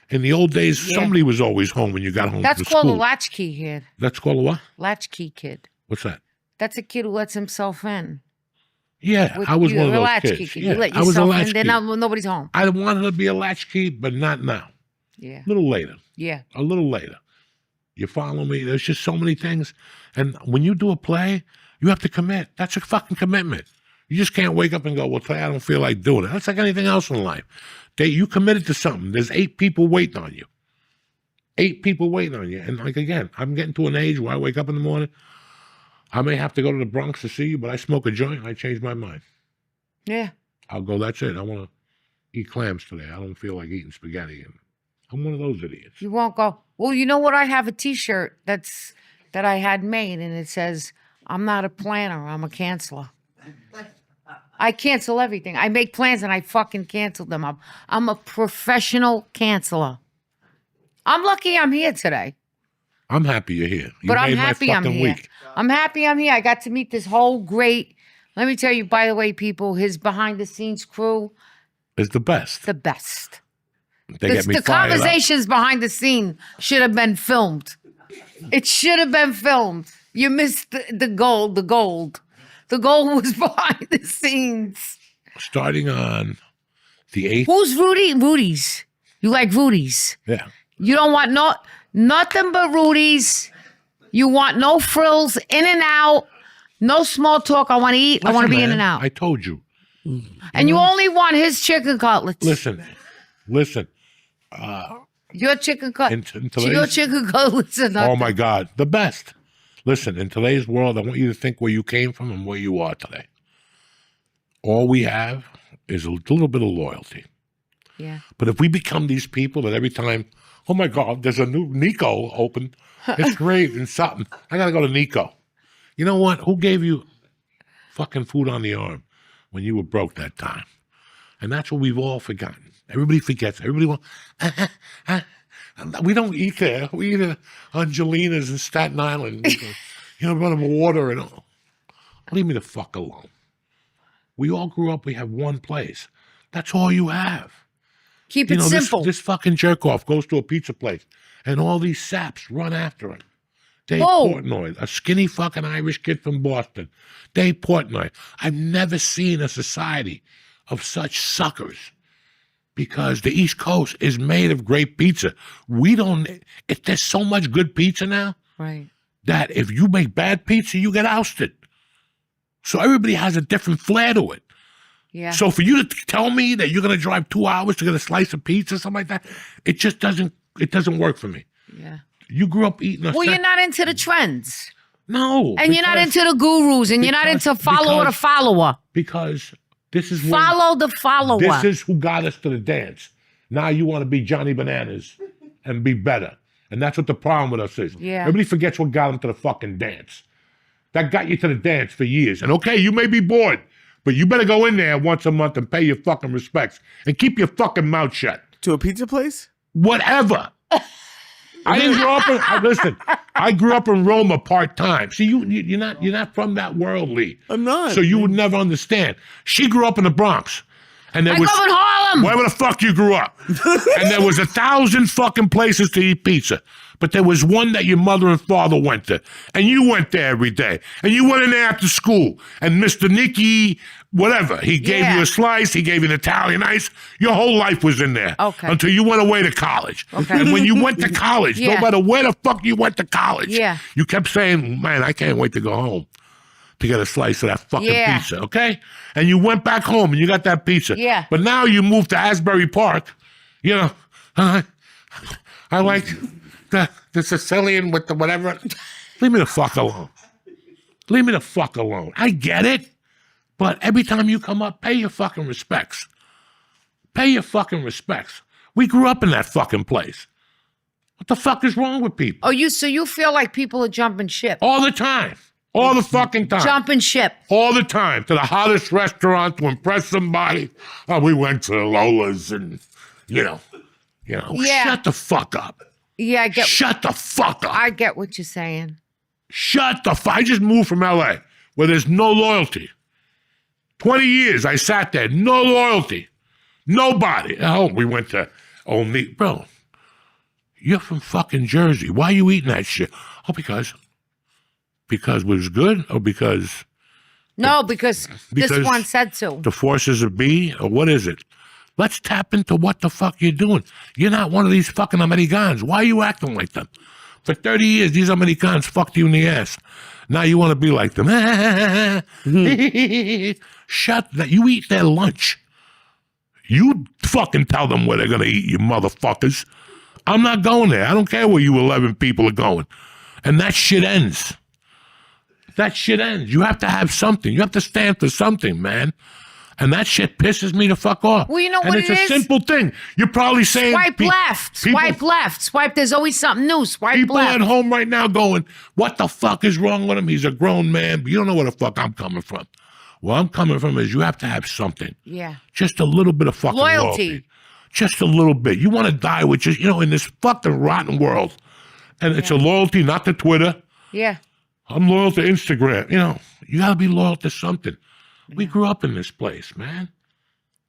In the old days, somebody was always home when you got home That's from school. called a latchkey kid. That's called a what? Latchkey kid. What's that? That's a kid who lets himself in. Yeah, I was one of those kids. Kid. Yeah, You let I was a yourself in, latchkey. then nobody's home. I wanted to be a latchkey, but not now. Yeah. A little later. Yeah. A little later. You follow me? There's just so many things. And when you do a play, you have to commit. That's a fucking commitment. You just can't wake up and go, well, today I don't feel like doing it. That's like anything else in life. You committed to something. There's 8 people waiting on you. 8 people waiting on you. And like, again, I'm getting to an age where I wake up in the morning. I may have to go to the Bronx to see you, but I smoke a joint and I change my mind. Yeah. I'll go, that's it. I want to eat clams today. I don't feel like eating spaghetti. And I'm one of those idiots. You won't go, well, you know what? I have a T-shirt that I had made, and it says, I'm not a planner, I'm a canceler. I cancel everything. I make plans and I fucking cancel them. I'm a professional canceler. I'm lucky I'm here today. I'm happy you're here. You But I'm made my happy I'm fucking here. week. I'm happy I'm here. I got to meet this whole great, let me tell you, by the way, people, his behind-the-scenes crew, It's the best. the best. They get me The fired up. conversations behind the scene should have been filmed. It should have been filmed. You missed the gold. The gold was behind the scenes. Starting on the 8th. Who's Rudy? Rudy's. You like Rudy's. Yeah. You don't want nothing but Rudy's. You want no frills, in and out, no small talk. I want to eat. I want to be in and out. I told you. And you only want his chicken cutlets. Listen. Your chicken cutlets. In today's- Your chicken cutlets are nothing. Oh my God, the best. Listen, in today's world, I want you to think where you came from and where you are today. All we have is a little bit of loyalty. Yeah. But if we become these people that every time, oh my God, there's a new Nico open. It's great and something. I got to go to Nico. You know what? Who gave you fucking food on the arm when you were broke that time? And that's what we've all forgotten. Everybody forgets. Everybody wants, we don't eat there. We eat at Angelina's in Staten Island. You know, run water and all. Leave me the fuck alone. We all grew up, we have one place. That's all you have. Keep it simple. This fucking jerk off goes to a pizza place and all these saps run after him. Dave Whoa. Portnoy, a skinny fucking Irish kid from Boston. Dave Portnoy. I've never seen a society of such suckers because the East Coast is made of great pizza. There's so much good pizza now Right. that if you make bad pizza, you get ousted. So everybody has a different flair to it. Yeah. So for you to tell me that you're going to drive 2 hours to get a slice of pizza or something like that, it just doesn't work for me. Yeah. You grew up eating Well, you're not into the trends. No. And you're not into the gurus, and you're not into follower to follower. Because this is Follow the follower. This is who got us to the dance. Now you want to be Johnny Bananas and be better. And that's what the problem with us is. Yeah. Everybody forgets what got them to the fucking dance. That got you to the dance for years. And okay, you may be bored, but you better go in there once a month and pay your fucking respects and keep your fucking mouth shut. To a pizza place? Whatever. I didn't grow up in. Listen, I grew up in Roma part-time. See, you're not from that world, Lee. I'm not. So you would never understand. She grew up in the Bronx, And there I grew up in Harlem. wherever the fuck you grew up. And there was 1,000 fucking places to eat pizza. But there was one that your mother and father went to. And you went there every day. And you went in there after school. And Mr. Nicky, whatever, he gave you a slice. He gave you an Italian ice. Your whole life was in there. Okay. Until you went away to college. Okay. And when you went to college, no matter where the fuck you went to college, you kept saying, man, I can't wait to go home to get a slice of that fucking pizza, okay? And you went back home and you got that pizza. Yeah. But now you moved to Asbury Park, you know, I like the Sicilian with the whatever. Leave me the fuck alone. Leave me the fuck alone. I get it, but every time you come up, pay your fucking respects. Pay your fucking respects. We grew up in that fucking place. What the fuck is wrong with people? Oh, so you feel like people are jumping ship? All the time. All the fucking time. Jumping ship. All the time. To the hottest restaurant to impress somebody. Oh, we went to Lola's and, you know. Shut the fuck up. Yeah, I get. Shut the fuck up. I get what you're saying. Shut the fuck. I just moved from LA where there's no loyalty. 20 years I sat there. No loyalty. Nobody. Oh, we went to only. Bro, you're from fucking Jersey. Why are you eating that shit? Oh, because it was good or because because this one said so. The forces of B or what is it? Let's tap into what the fuck you're doing. You're not one of these fucking Americans. Why are you acting like them? For 30 years, these Americans fucked you in the ass. Now you want to be like them. Shut that. You eat their lunch. You fucking tell them where they're going to eat, you motherfuckers. I'm not going there. I don't care where you 11 people are going. And that shit ends. That shit ends. You have to have something. You have to stand for something, man. And that shit pisses me the fuck off. Well, you know what it is? And it's a simple thing. You're probably saying... Swipe left. Swipe left. Swipe. There's always something new. Swipe people left. People at home right now going, what the fuck is wrong with him? He's a grown man. But you don't know where the fuck I'm coming from. Where I'm coming from is you have to have something. Yeah. Just a little bit of fucking loyalty. Just a little bit. You want to die with just, in this fucking rotten world. And it's a loyalty, not to Twitter. Yeah. I'm loyal to Instagram. You got to be loyal to something. Yeah. We grew up in this place, man.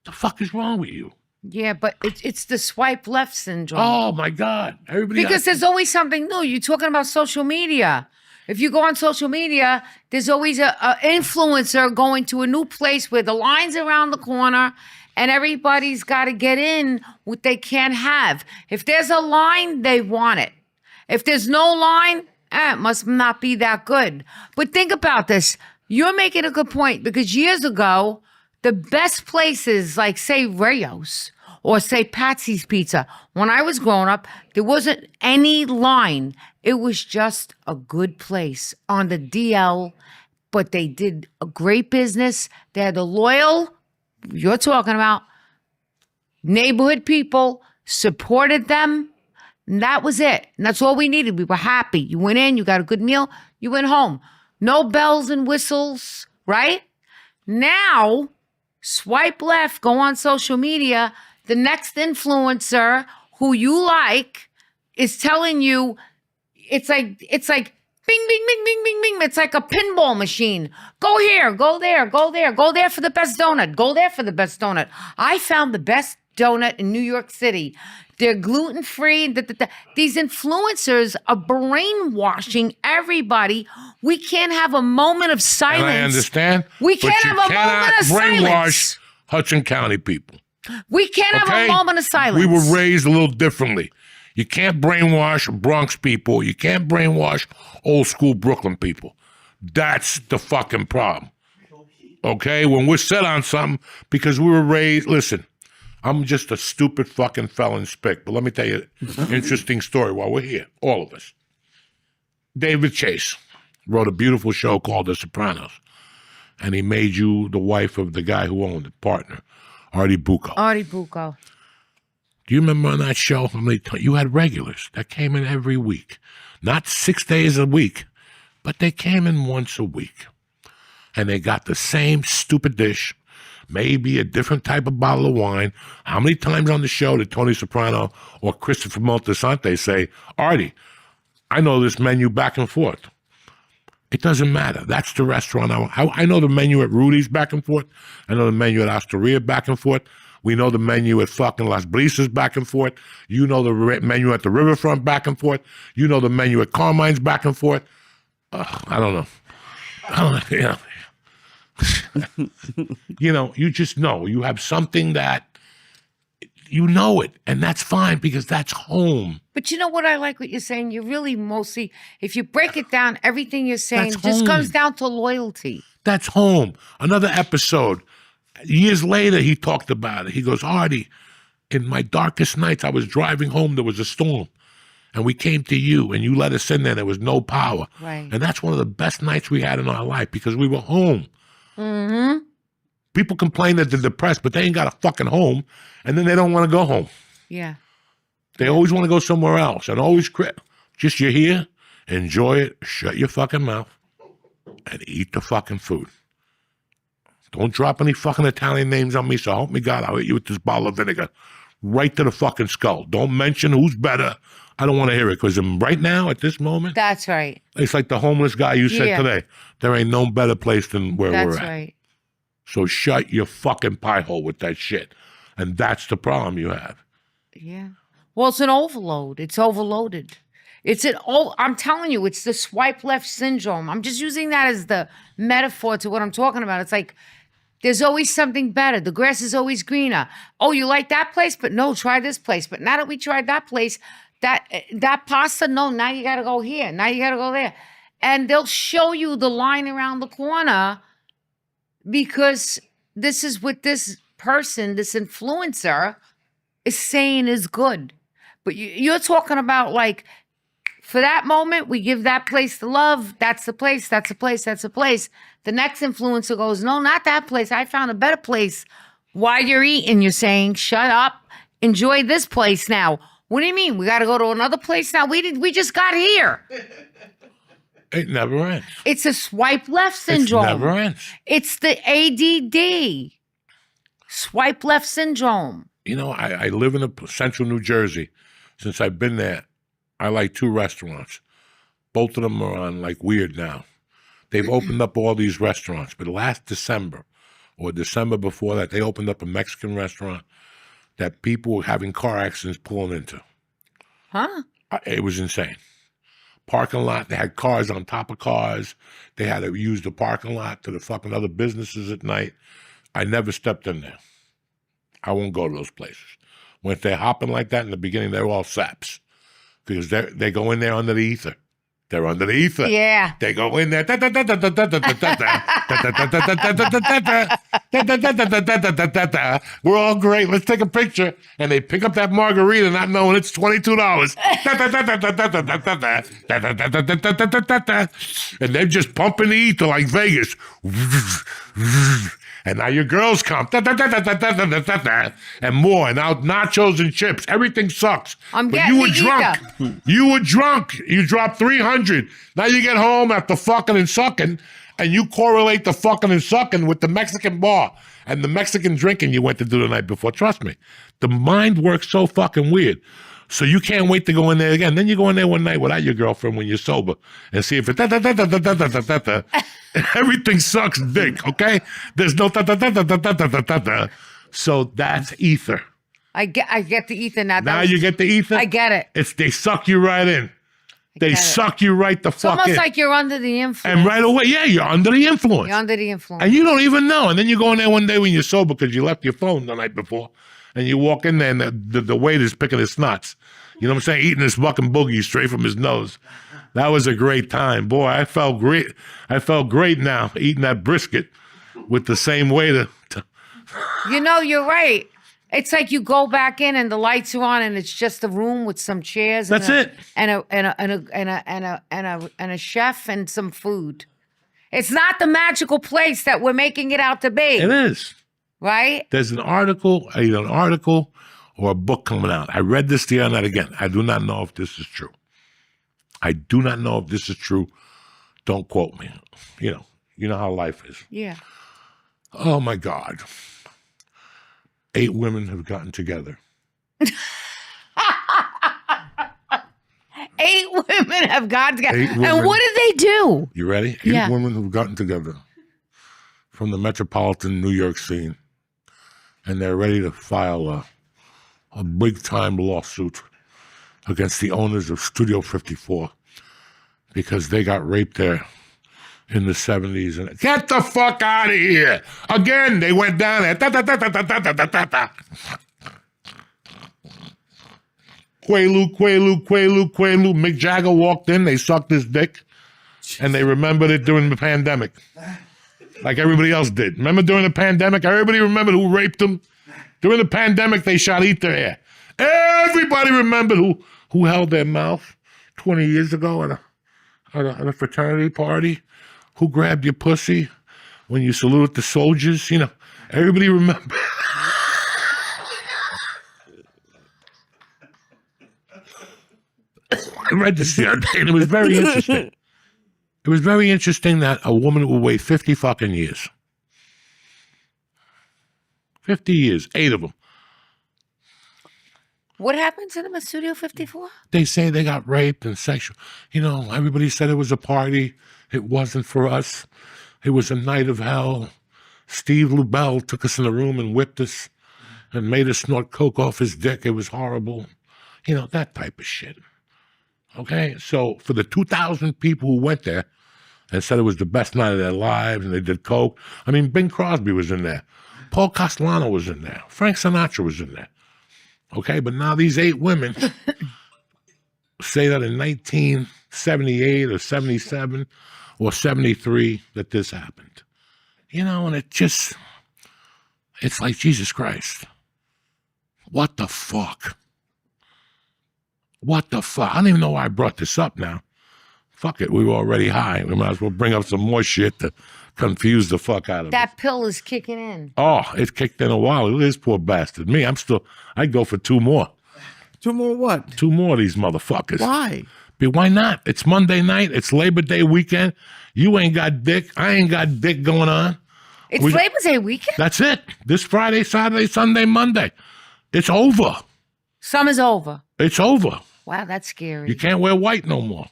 The fuck is wrong with you? Yeah, but it's the swipe left syndrome. Oh, my God. Because there's always something new. You're talking about social media. If you go on social media, there's always a influencer going to a new place where the line's around the corner and everybody's got to get in what they can't have. If there's a line, they want it. If there's no line, it must not be that good. But think about this. You're making a good point because years ago, the best places like, say, Rayo's or, say, Patsy's Pizza, when I was growing up, there wasn't any line. It was just a good place on the DL, but they did a great business. They had the loyal, you're talking about, neighborhood people, supported them. And that was it. And that's all we needed. We were happy. You went in, you got a good meal, you went home. No bells and whistles, right? Now, swipe left, go on social media. The next influencer who you like is telling you, it's like bing, bing, bing, bing, bing, bing. It's like a pinball machine. Go here, go there, go there, go there for the best donut. Go there for the best donut. I found the best donut in New York City. They're gluten-free. These influencers are brainwashing everybody. We can't have a moment of silence. And I understand. We can't have a moment of brainwash Hudson County people. We can't have a moment of silence. We were raised a little differently. You can't brainwash Bronx people. You can't brainwash old school Brooklyn people. That's the fucking problem. Okay? When we're set on something, because we were raised, listen, I'm just a stupid fucking felon spick. But let me tell you an interesting story while we're here, all of us. David Chase wrote a beautiful show called The Sopranos. And he made you the wife of the guy who owned it, partner, Artie Bucco. Artie Bucco. Do you remember on that show how many times you had regulars that came in every week? Not 6 days a week, but they came in once a week. And they got the same stupid dish, maybe a different type of bottle of wine. How many times on the show did Tony Soprano or Christopher Moltisanti say, Artie, I know this menu back and forth. It doesn't matter. That's the restaurant. I know the menu at Rudy's back and forth. I know the menu at Osteria back and forth. We know the menu at fucking Las Brisas back and forth. You know the menu at the Riverfront back and forth. You know the menu at Carmine's back and forth. I don't know. You know, you just know. You have something that you know it, and that's fine because that's home. But you know what I like what you're saying? You're really mostly, if you break it down, everything you're saying That's just home. comes down to loyalty. That's home. Another episode. Years later, he talked about it. He goes, Artie, in my darkest nights, I was driving home. There was a storm. And we came to you, and you let us in there. There was no power. Right. And that's one of the best nights we had in our life because we were home. Mm-hmm. People complain that they're depressed, but they ain't got a fucking home, and then they don't want to go home. Yeah. They always want to go somewhere else, and always just you're here, enjoy it, shut your fucking mouth, and eat the fucking food. Don't drop any fucking Italian names on me, so help me God, I'll hit you with this bottle of vinegar right to the fucking skull. Don't mention who's better. I don't want to hear it, because right now, at this moment, That's right. it's like the homeless guy you said Yeah. today. There ain't no better place than where That's we're at. right. So shut your fucking pie hole with that shit. And that's the problem you have. Yeah. Well, it's an overload. It's overloaded. I'm telling you, it's the swipe left syndrome. I'm just using that as the metaphor to what I'm talking about. It's like, there's always something better. The grass is always greener. Oh, you like that place? But no, try this place. But now that we tried that place, that pasta, no, now you got to go here. Now you got to go there. And they'll show you the line around the corner because this is what this person, this influencer, is saying is good. But you're talking about, like, for that moment, we give that place the love. That's the place, that's the place, that's the place. The next influencer goes, no, not that place. I found a better place. While you're eating, you're saying, shut up, enjoy this place now. What do you mean? We got to go to another place now? We just got here. It never ends. It's a swipe left syndrome. It never ends. It's the ADD. Swipe left syndrome. You know, I live in central New Jersey. Since I've been there, I like 2 restaurants. Both of them are on like weird now. They've opened up all these restaurants, but last December or December before that, they opened up a Mexican restaurant that people were having car accidents pulling into. Huh? It was insane. Parking lot, they had cars on top of cars. They had to use the parking lot to the fucking other businesses at night. I never stepped in there. I won't go to those places. When they're hopping like that in the beginning, they're all saps. Because they go in there under the ether. They're under the ether. Yeah. They go in there. We're all great. Let's take a picture. And they pick up that margarita not knowing it's $22. And they're just pumping the ether like Vegas. And now your girls come. And more. And now nachos and chips. Everything sucks. I'm but getting you were the drunk. You were drunk. You dropped 300. Now you get home after fucking and sucking, and you correlate the fucking and sucking with the Mexican bar and the Mexican drinking you went to do the night before. Trust me. The mind works so fucking weird. So you can't wait to go in there again. Then you go in there one night without your girlfriend when you're sober and see if it everything sucks dick, okay? There's no So that's ether. I get the ether now. Now you get the ether? I get it. They suck you right in. They suck you right the It's fuck almost in. like you're under the influence. And right away, yeah, you're under the influence. You're under the influence. And you don't even know. And then you go in there one day when you're sober because you left your phone the night before. And you walk in there and the waiter's picking his snots. You know what I'm saying? Eating his fucking boogie straight from his nose. That was a great time. Boy, I felt great. I felt great now eating that brisket with the same waiter. You know, you're right. It's like you go back in and the lights are on and it's just a room with some chairs. That's it. And a chef and some food. It's not the magical place that we're making it out to be. It is. Right? There's an article, either an article or a book coming out. I read this the other night again. I do not know if this is true. I do not know if this is true. Don't quote me. You know how life is. Yeah. Oh my God. 8 women have gotten together. 8 women women have gotten together. 8 And women. what did they do? You ready? 8 Yeah. women who've gotten together from the metropolitan New York scene, and they're ready to file a big-time lawsuit against the owners of Studio 54 because they got raped there in the 70s. And get the fuck out of here! Again, they went down there. Quaalude. Mick Jagger walked in, they sucked his dick, and they remembered it during the pandemic. Like everybody else did. Remember during the pandemic? Everybody remembered who raped them? During the pandemic, they shot Ether Air. Everybody remembered who held their mouth 20 years ago at a fraternity party? Who grabbed your pussy when you saluted the soldiers? You know, everybody remember. I read this the other day, and it was very interesting. It was very interesting that a woman would wait 50 fucking years. 50 years, 8 of them. What happened to them at Studio 54? They say they got raped and sexual. You know, everybody said it was a party. It wasn't for us. It was a night of hell. Steve Lubell took us in a room and whipped us and made us snort coke off his dick. It was horrible. You know, that type of shit. Okay? So for the 2,000 people who went there and said it was the best night of their lives and they did coke, I mean, Bing Crosby was in there. Paul Castellano was in there. Frank Sinatra was in there. Okay? But now these 8 women say that in 1978 or 77 or 73 that this happened. You know, and it's like, Jesus Christ. What the fuck? What the fuck? I don't even know why I brought this up now. Fuck it, we were already high. We might as well bring up some more shit to confuse the fuck out of us. That pill is kicking in. Oh, it kicked in a while. Look at this poor bastard. Me, I'd go for 2 more. 2 more what? 2 more of these motherfuckers. Why? But why not? It's Monday night. It's Labor Day weekend. You ain't got dick. I ain't got dick going on. It's Labor Day weekend? That's it. This Friday, Saturday, Sunday, Monday. It's over. Summer's over. It's over. Wow, that's scary. You can't wear white no more.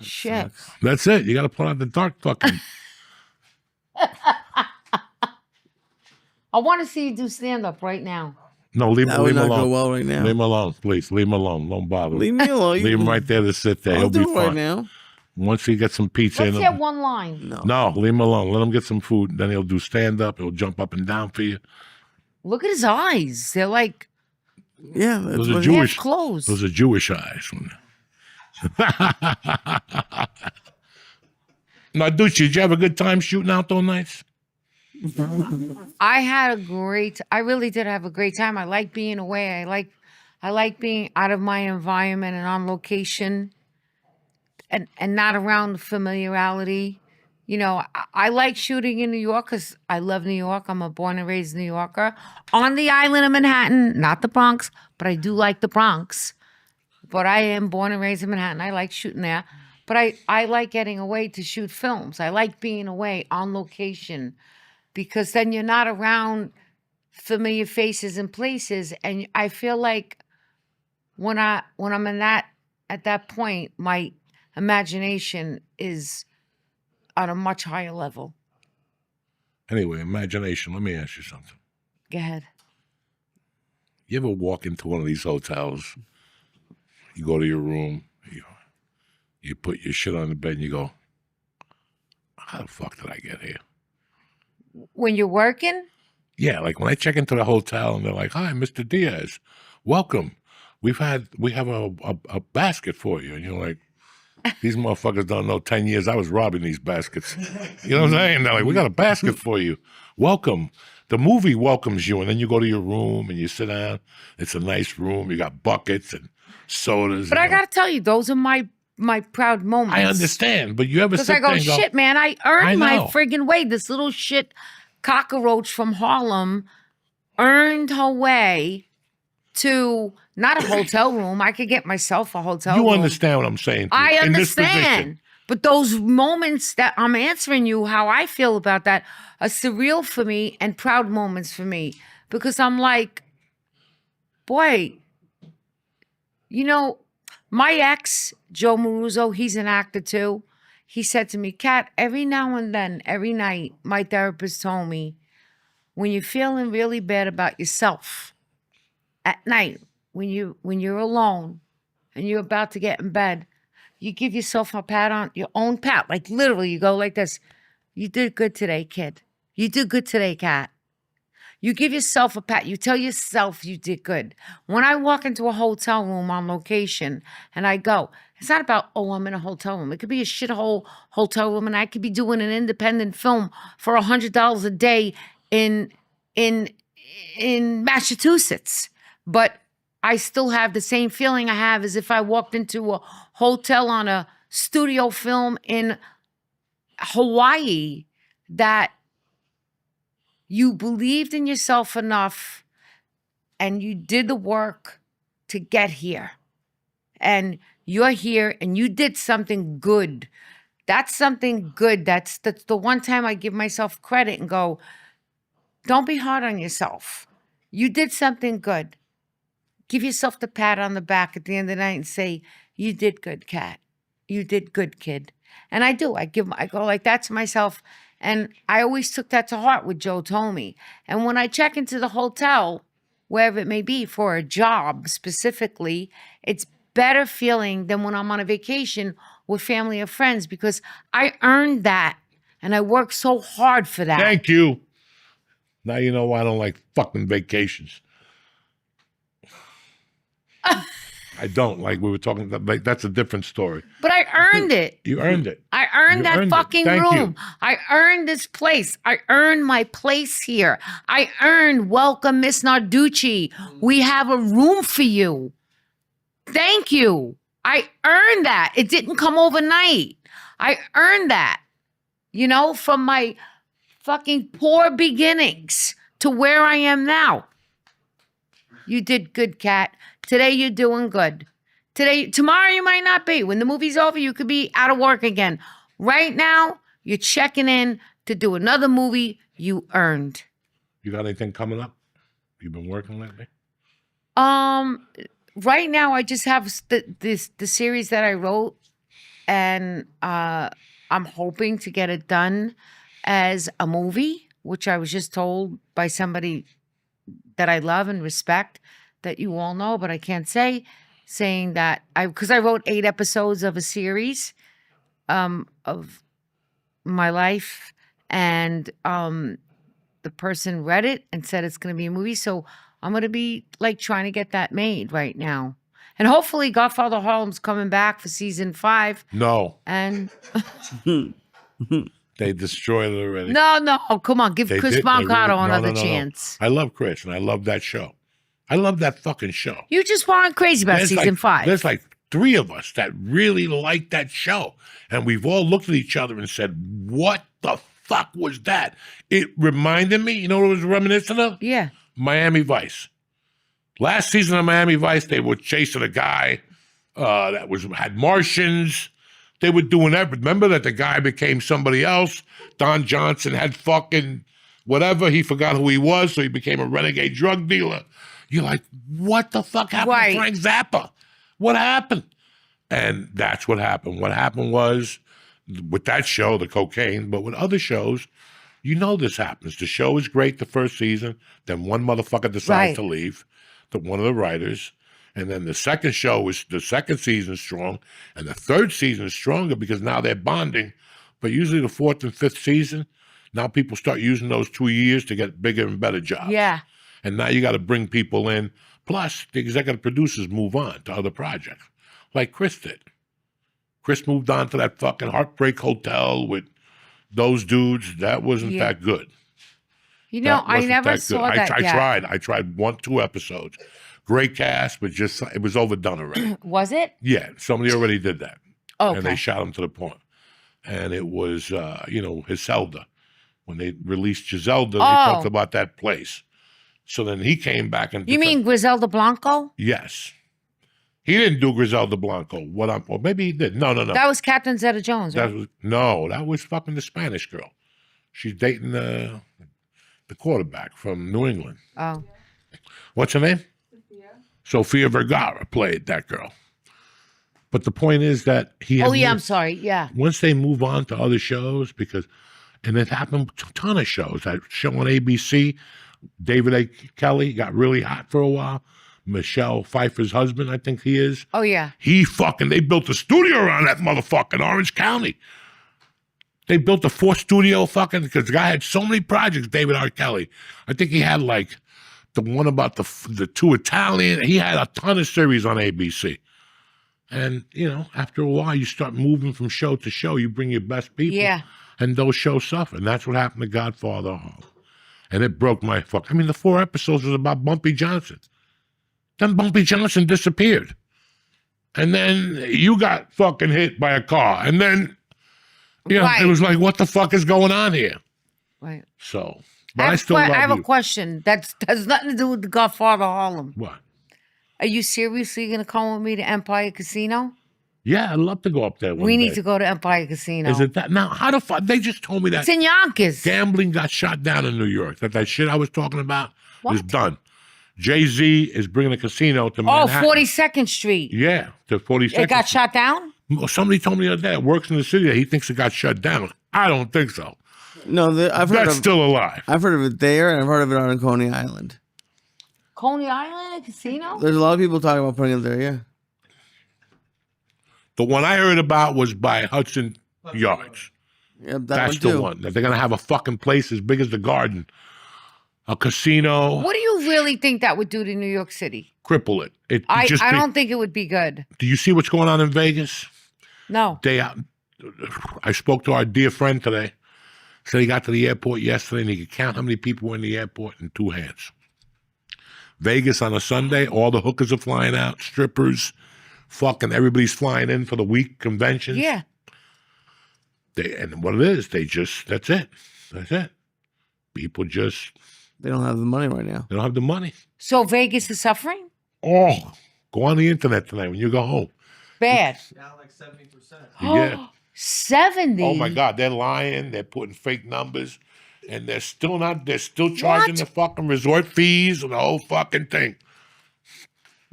Shit. That's it. You got to put on the dark fucking. I want to see you do stand-up right now. No, leave That him would not alone. go well right now. Leave him alone, please. Leave him alone. Don't bother. Leave me alone. Leave him right there to sit there. I'll He'll do be it right fine. now. Once he gets some pizza Let's in hear him. one line. No, leave him alone. Let him get some food. Then he'll do stand-up. He'll jump up and down for you. Look at his eyes. They're like Yeah, that's Those are what Jewish. half closed. Those are Jewish eyes. Now, Ducci, did you have a good time shooting outdoor nights? I really did have a great time. I like being away. I like being out of my environment and on location and not around familiarity. You know, I like shooting in New York because I love New York. I'm a born and raised New Yorker. On the island of Manhattan, not the Bronx, but I do like the Bronx. But I am born and raised in Manhattan. I like shooting there. But I like getting away to shoot films. I like being away on location because then you're not around familiar faces and places. And I feel like when I'm at that point, my imagination is on a much higher level. Anyway, imagination. Let me ask you something. Go ahead. You ever walk into one of these hotels, you go to your room, you put your shit on the bed and you go, how the fuck did I get here? When you're working? Yeah, like when I check into the hotel and they're like, hi, Mr. Diaz, welcome. We have a basket for you. And you're like, these motherfuckers don't know 10 years I was robbing these baskets. You know what I'm saying? They're like, we got a basket for you. Welcome. The movie welcomes you, and then you go to your room and you sit down. It's a nice room. You got buckets and sodas. But I got to tell you, those are my proud moments. I understand, but you ever Because sit I go, there and go, shit, man, I earned my know. friggin' way. This little shit cockroach from Harlem earned her way to not a hotel room. I could get myself a hotel room. You understand what I'm saying? I in this position. understand. But those moments that I'm answering you, how I feel about that, are surreal for me and proud moments for me. Because I'm like, boy, you know, My ex, Joe Maruzzo, he's an actor too. He said to me, Kat, every now and then, every night, my therapist told me, when you're feeling really bad about yourself at night, when you're alone and you're about to get in bed, you give yourself a pat on your own pat. Like literally, you go like this. You did good today, kid. You did good today, Kat. You give yourself a pat. You tell yourself you did good. When I walk into a hotel room on location and I go, it's not about, oh, I'm in a hotel room. It could be a shithole hotel room and I could be doing an independent film for $100 a day in Massachusetts. But I still have the same feeling I have as if I walked into a hotel on a studio film in Hawaii, that you believed in yourself enough and you did the work to get here. And you're here and you did something good. That's something good. That's the one time I give myself credit and go, don't be hard on yourself. You did something good. Give yourself the pat on the back at the end of the night and say, you did good, Kat. You did good, kid. And I do. I go like that to myself. And I always took that to heart what Joe told me. And when I check into the hotel, wherever it may be, for a job specifically, it's better feeling than when I'm on a vacation with family or friends, because I earned that and I worked so hard for that. Thank you. Now you know why I don't like fucking vacations. I don't. Like we were talking, like that's a different story. But I earned it. You earned it. I earned that earned fucking Thank room. you. I earned this place. I earned my place here. I earned welcome, Miss Narducci. We have a room for you. Thank you. I earned that. It didn't come overnight. I earned that, from my fucking poor beginnings to where I am now. You did good, Kat. Today you're doing good. Tomorrow you might not be. When the movie's over, you could be out of work again. Right now, you're checking in to do another movie you earned. You got anything coming up? You been working lately? Right now I just have the series that I wrote, and I'm hoping to get it done as a movie, which I was just told by somebody that I love and respect, that you all know, but I can't say, saying that because I wrote 8 episodes of a series of my life, and the person read it and said it's going to be a movie. So I'm going to be like trying to get that made right now. And hopefully Godfather Harlem's coming back for season 5. No. And they destroyed it already. No, come on, give Chris Brancato another chance. I love Chris and I love that show. I love that fucking show. You just weren't crazy about season 5. There's like 3 of us that really like that show. And we've all looked at each other and said, what the fuck was that? It reminded me, you know what it was reminiscent of? Yeah. Miami Vice. Last season of Miami Vice, they were chasing a guy that had Martians. They were doing that. Remember that the guy became somebody else? Don Johnson had fucking whatever. He forgot who he was, so he became a renegade drug dealer. You're like, what the fuck happened to Frank Zappa? What happened? And that's what happened. What happened was, with that show, the cocaine, but with other shows, this happens. The show is great the first season, then one motherfucker decides to leave, one of the writers, and then the second season is strong, and the third season is stronger because now they're bonding. But usually the 4th and 5th season, now people start using those 2 years to get bigger and better jobs. Yeah. And now you got to bring people in. Plus, the executive producers move on to other projects, like Chris did. Chris moved on to that fucking Heartbreak Hotel with those dudes. That wasn't that good. I never saw that yet. I tried 1-2 episodes. Great cast, but it was overdone already. Was it? Yeah, somebody already did that. Okay. And they shot him to the point. And it was, Giselda. When they released Giselda, they talked about that place. So then he came back and... You mean Griselda Blanco? Yes. He didn't do Griselda Blanco. Or maybe he did. No. That was Captain Zeta-Jones, right? That was fucking the Spanish girl. She's dating the quarterback from New England. Oh. What's her name? Sofia Vergara played that girl. But the point is that he. Oh yeah, I'm sorry. Yeah. Once they move on to other shows, and it happened to a ton of shows. That show on ABC, David A. Kelly got really hot for a while. Michelle Pfeiffer's husband, I think he is. Oh yeah. They built a studio around that motherfucker in Orange County. They built a 4 studio because the guy had so many projects, David R. Kelly. I think he had like the one about the 2 Italian. He had a ton of series on ABC. And, after a while, you start moving from show to show. You bring your best people. Yeah. And those shows suffer. And that's what happened to Godfather Hall. And it broke my fuck. I mean, the 4 episodes was about Bumpy Johnson. Then Bumpy Johnson disappeared. And then you got fucking hit by a car. And then, Right. it was like, what the fuck is going on here? Right. So, but I still love I have you. a question that has nothing to do with the Godfather Harlem. What? Are you seriously going to come with me to Empire Casino? Yeah, I'd love to go up there one We day. need to go to Empire Casino. Is it that? Now, how the fuck? They just told me that It's in Yonkers. gambling got shot down in New York. That shit I was talking about is What? done. Jay-Z is bringing a casino to Oh, Manhattan. 42nd Street. Yeah, to 42nd. It got shot down? Somebody told me the other day, it works in the city, that he thinks it got shut down. I don't think so. No, I've heard That's still alive. I've heard of it there, and I've heard of it on Coney Island. Coney Island Casino? There's a lot of people talking about putting it there. Yeah. The one I heard about was by Hudson Yards. Yep, That's one too. the one. That they're going to have a fucking place as big as the Garden. A casino. What do you really think that would do to New York City? Cripple it. I don't think it would be good. Do you see what's going on in Vegas? No. I spoke to our dear friend today. Said he got to the airport yesterday and he could count how many people were in the airport in 2 hands. Vegas on a Sunday, all the hookers are flying out, strippers, fucking everybody's flying in for the week conventions. Yeah. And what it is, that's it. That's it. People They don't have the money right now. they don't have the money. So Vegas is suffering? Oh, go on the internet tonight when you go home. Bad. Down like 70%. Yeah. 70. Oh my God, they're lying. They're putting fake numbers, and they're still charging the fucking resort fees and the whole fucking thing.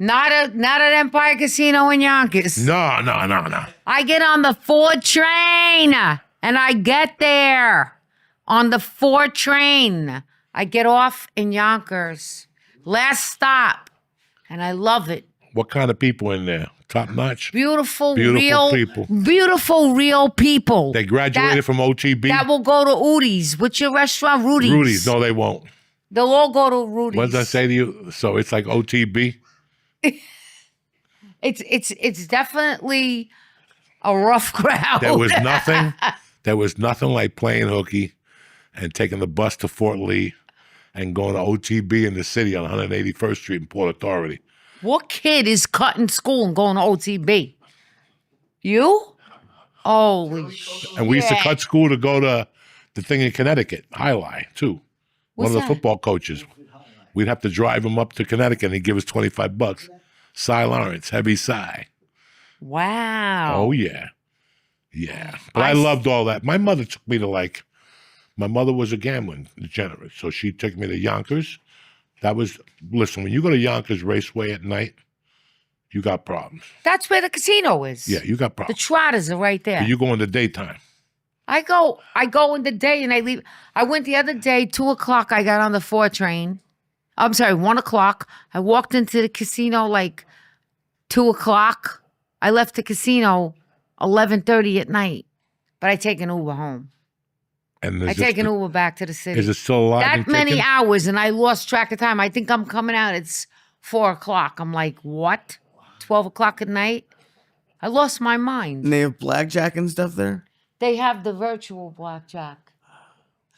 Not at Empire Casino in Yonkers. No. I get on the 4 train and I get there on the 4 train. I get off in Yonkers. Last stop. And I love it. What kind of people in there? Top notch? Beautiful Beautiful people. Beautiful, real people. They graduated from OTB? That will go to Udi's. What's your restaurant? Rudy's. Rudy's. No, they won't. They'll all go to Rudy's. What did I say to you? So it's like OTB? It's definitely a rough crowd. There was nothing like playing hooky and taking the bus to Fort Lee and going to OTB in the city on 181st Street in Port Authority. What kid is cutting school and going to OTB? You? Holy shit. And we used to cut school to go to the thing in Connecticut, Highline, too. What's One of the that? football coaches. We'd have to drive him up to Connecticut and he'd give us $25. Cy Lawrence, heavy Cy. Wow. Oh, yeah. Yeah. But I loved all that. My mother took me to my mother was a gambling degenerate. So she took me to Yonkers. Listen, when you go to Yonkers Raceway at night, you got problems. That's where the casino is. Yeah, you got The problems. Trotters are right there. But you go in the daytime. I go in the day and I leave. I went the other day, 2:00, I got on the 4 train. I'm sorry, 1:00. I walked into the casino like 2:00. I left the casino 11:30 at night. But I take an Uber home. And I take an Uber back to the city. Is it still alive? That many hours and I lost track of time. I think I'm coming out. It's 4:00. I'm like, what? 12:00 at night? I lost my mind. And they have blackjack and stuff there. They have the virtual blackjack.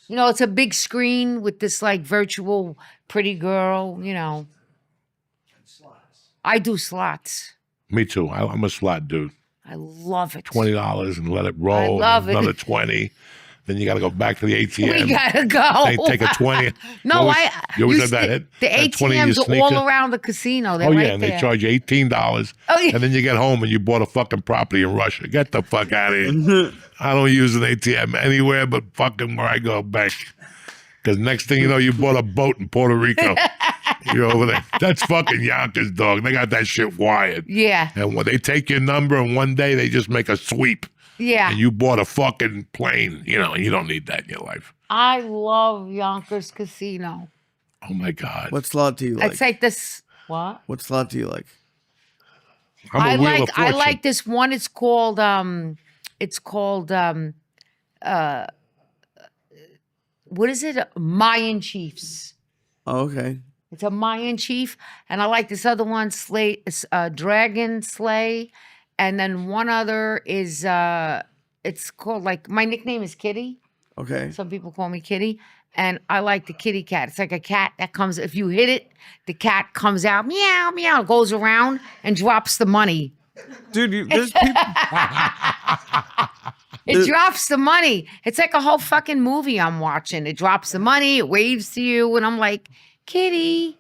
You know, it's a big screen with this like virtual pretty girl, you know. I do slots. Me too. I'm a slot dude. I love it. $20 and let it roll. I love it. Another 20. Then you got to go back to the ATM. We gotta go. They take a 20. No, you always have that hit? The That 20 in your ATMs are sneaker? all around the casino. They're Oh, yeah, right and there. they charge you $18. Oh, yeah. And then you get home and you bought a fucking property in Russia. Get the fuck out of here. I don't use an ATM anywhere but fucking where I go bank. Because next thing you know, you bought a boat in Puerto Rico. You're over there. That's fucking Yonkers, dog. They got that shit wired. Yeah. And when they take your number and one day they just make a sweep Yeah. and you bought a fucking plane, and you don't need that in your life. I love Yonkers Casino. Oh my God. What slot do you like? It's like this. What? What slot do you like? I'm a Wheel of I Fortune. like this one. It's called what is it? Mayan Chiefs. Oh, okay. It's a Mayan chief, and I like this other one, Dragon Slay, and then one other is it's called my nickname is Kitty. Okay. Some people call me Kitty, and I like the kitty cat. It's like a cat that comes. If you hit it, the cat comes out, meow meow, goes around and drops the money. Dude, there's people. It drops the money. It's like a whole fucking movie I'm watching. It drops the money, it waves to you, and I'm like, Kitty.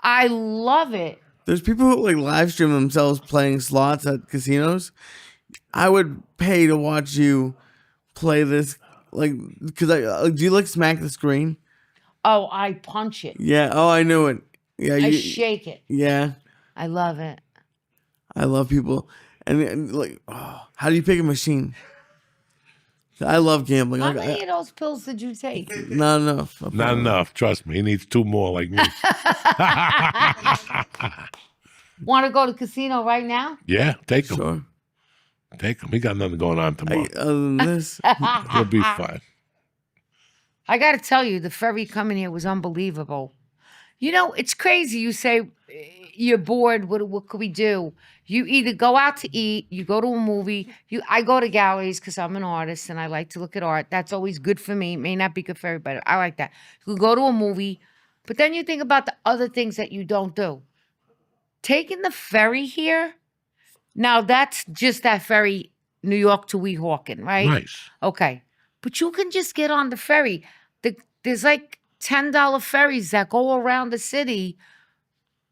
I love it. There's people who live stream themselves playing slots at casinos. I would pay to watch you play this, because do you smack the screen? Oh, I punch it. Yeah. Oh, I knew it. Yeah. I shake it. Yeah. I love it. I love people, and how do you pick a machine? I love gambling. How many of those pills did you take? Not enough. Not enough. Trust me. He needs 2 more like me. Want to go to casino right now? Yeah, take him. Sure. Take him. He got nothing going on tomorrow. Other than this, He'll be fine. I got to tell you, the ferry coming here was unbelievable. It's crazy. You say you're bored. What could we do? You either go out to eat, you go to a movie. I go to galleries because I'm an artist and I like to look at art. That's always good for me. It may not be good for everybody. I like that. You go to a movie, but then you think about the other things that you don't do. Taking the ferry here, now that's just that ferry, New York to Weehawken, right? Nice. Okay. But you can just get on the ferry. There's $10 ferries that go around the city.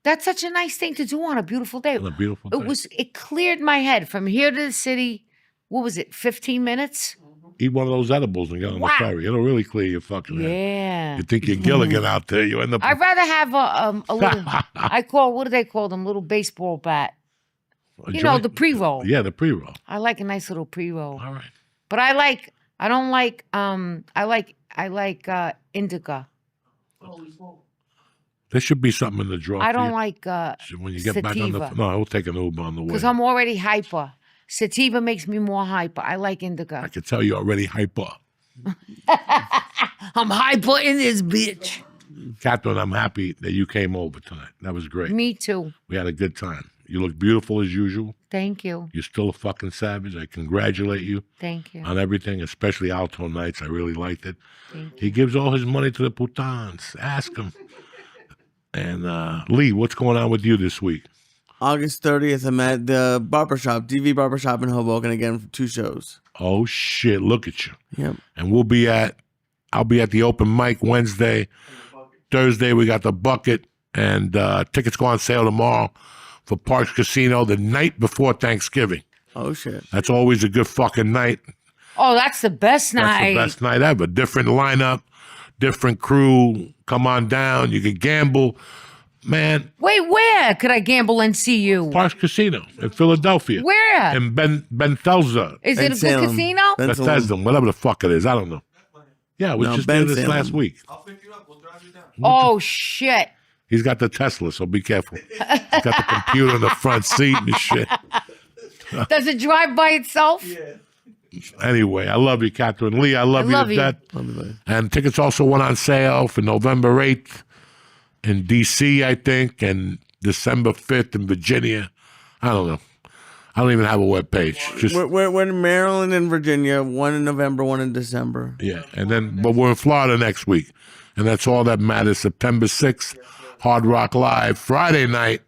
That's such a nice thing to do on a beautiful day. On a beautiful day. It cleared my head from here to the city. What was it? 15 minutes? Eat one of those edibles and get on the ferry. It'll really clear your fucking head. Yeah. You think you're Gilligan out there, you end up. I'd rather have a little, what do they call them? Little baseball bat. The pre-roll. Yeah, the pre-roll. I like a nice little pre-roll. All right. But I like indica. There should be something in the drawer. I for don't you. like So when you get back on the sativa. no, I will take an Uber on the way. because I'm already hyper. Sativa makes me more hyper. I like indica. I can tell you're already hyper. I'm hyper in this bitch. Catherine, I'm happy that you came over tonight. That was great. Me too. We had a good time. You look beautiful as usual. Thank you. You're still a fucking savage. I congratulate you Thank you. on everything, especially Alto Nights. I really liked it. Thank you. He gives all his money to the putans. Ask him. And Lee, what's going on with you this week? August 30th, I'm at the barbershop, DV Barbershop in Hoboken again for 2 shows. Oh shit! Look at you. Yep. And I'll be at the open mic Wednesday. Thursday we got the bucket, and tickets go on sale tomorrow for Parks Casino the night before Thanksgiving. Oh shit. That's always a good fucking night. Oh, that's the best That's night. the best night ever. Different lineup, different crew. Come on down. You can gamble. Man, Wait, where could I gamble and see you? Parks Casino in Philadelphia. Where? In Bethesda. Is it a good Salem. casino? Ben Salem. Bethesda, whatever the fuck it is. I don't know. Yeah, we No, just Ben did this Salem. last week. I'll pick you up. We'll drive you down. Oh, shit. He's got the Tesla, so be careful. He's got the computer in the front seat and shit. Does it drive by itself? Yeah. Anyway, I love you, Catherine. Lee, I love you love to you. death. And tickets also went on sale for November 8th in D.C., I think, and December 5th in Virginia. I don't know. I don't even have a webpage. Just We're in Maryland and Virginia, one in November, one in December. yeah, and then but we're in Florida next week, and that's all that matters. September 6th, Hard Rock Live. Friday night,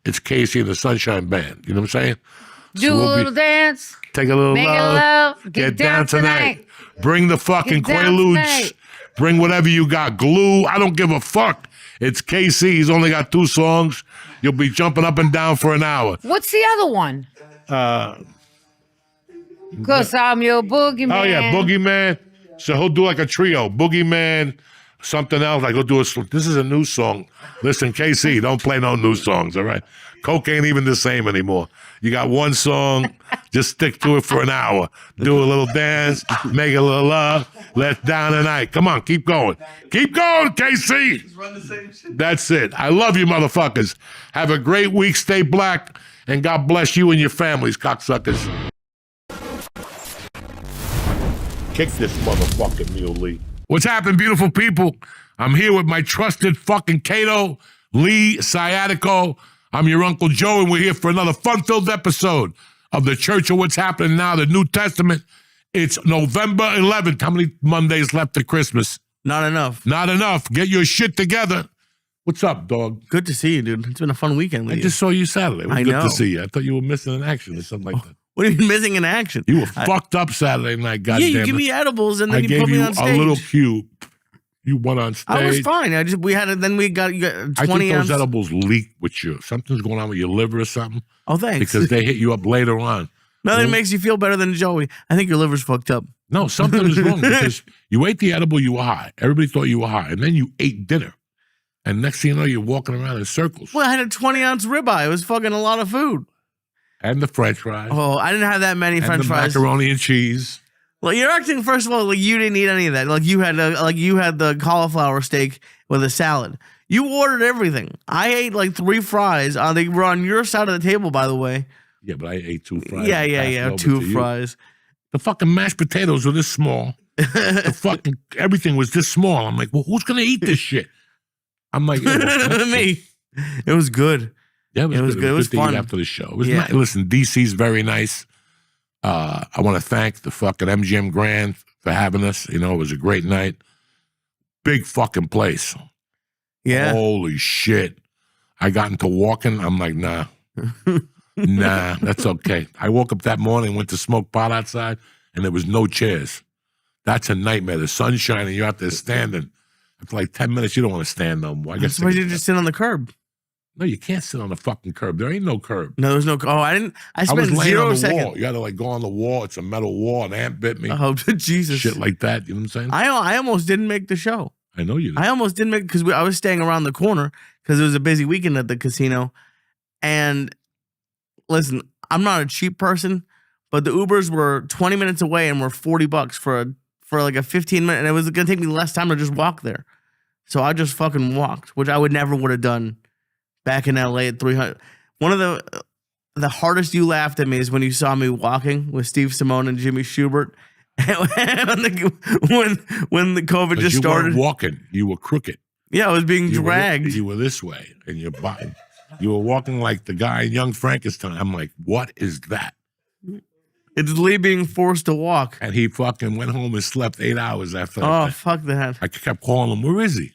it's Casey and the Sunshine Band. You know what I'm saying? Do So a we'll be- little dance. Take a little Make it love. Get down tonight. Bring the fucking Get down Quaaludes. tonight. Bring whatever you got. Glue. I don't give a fuck. It's KC. He's only got 2 songs. You'll be jumping up and down for an hour. What's the other one? Because I'm your boogeyman. Oh, yeah, Boogeyman. So he'll do like a trio. Boogeyman, something else. I go do this is a new song. Listen, KC, don't play no new songs, all right? Coke ain't even the same anymore. You got one song, just stick to it for an hour. Do a little dance, make a little love, let's down the night. Come on, keep going. Keep going, KC. Just run the same shit. That's it. I love you, motherfuckers. Have a great week. Stay black, and God bless you and your families, cocksuckers. Kick this motherfucking Mule Lee. What's happening, beautiful people? I'm here with my trusted fucking Cato, Lee Sciatico. I'm your Uncle Joe, and we're here for another fun-filled episode of the Church of What's Happening Now, the New Testament. It's November 11th. How many Mondays left to Christmas? Not enough. Not enough. Get your shit together. What's up, dog? Good to see you, dude. It's been a fun weekend with I you. just saw you Saturday. It was I good know. to see you. I thought you were missing in action or something like that. What have you been missing in action? You were fucked up Saturday night, Yeah, goddamn you give it. me edibles and I then you gave put me you on a stage. little cue. You went on stage. I was fine. You got I think 20 those ounce. edibles leaked with you. Something's going on with your liver or something Oh, thanks. because they hit you up later on. Nothing makes you feel better than Joey. I think your liver's fucked up. No, something was wrong because you ate the edible, you were high. Everybody thought you were high. And then you ate dinner. And next thing you know, you're walking around in circles. Well, I had a 20-ounce ribeye. It was fucking a lot of food. And the French fries. Oh, I didn't have that many and French the fries. macaroni and cheese. Well, you're acting, first of all, like you didn't eat any of that. Like you had the cauliflower steak with a salad. You ordered everything. I ate like 3 fries. They were on your side of the table, by the way. Yeah, but I ate 2 fries. Yeah, and passed it over 2 to you. fries. The fucking mashed potatoes were this small. The fucking everything was this small. I'm like, well, who's gonna eat this shit? I'm like, Me. It was good. Yeah, It was good. It was to eat fun. after the show. It was Yeah. nice. Listen, DC's very nice. I want to thank the fucking MGM Grand for having us. You know, it was a great night. Big fucking place. Yeah. Holy shit. I got into walking. I'm like, nah. Nah, that's okay. I woke up that morning, went to smoke pot outside, and there was no chairs. That's a nightmare. The sun's shining. You're out there standing. For like 10 minutes, you don't want to stand no more. I guess Why did you just sit on the curb? no, you can't sit on the fucking curb. There ain't no curb. No, there's no. Oh, I didn't. I I was spent laying 0 on the seconds. wall. You got to like go on the wall. It's a metal wall. An ant bit me. Oh, Jesus. Shit like that. You know what I'm saying? I almost didn't make the show. I know you did. I almost didn't make because I was staying around the corner because it was a busy weekend at the casino. And listen, I'm not a cheap person, but the Ubers were 20 minutes away and were $40 for like a 15-minute, and it was gonna take me less time to just walk there. So I just fucking walked, which I would have done back in LA at 300. One of the hardest you laughed at me is when you saw me walking with Steve Simone and Jimmy Schubert. when the COVID just you started. weren't walking. You were crooked. Yeah, I was being You dragged. were this way, and your body. You were walking like the guy in Young Frankenstein. I'm like, what is that? It's Lee being forced to walk. And he fucking went home and slept 8 hours after Oh, that. fuck that. I kept calling him, where is he?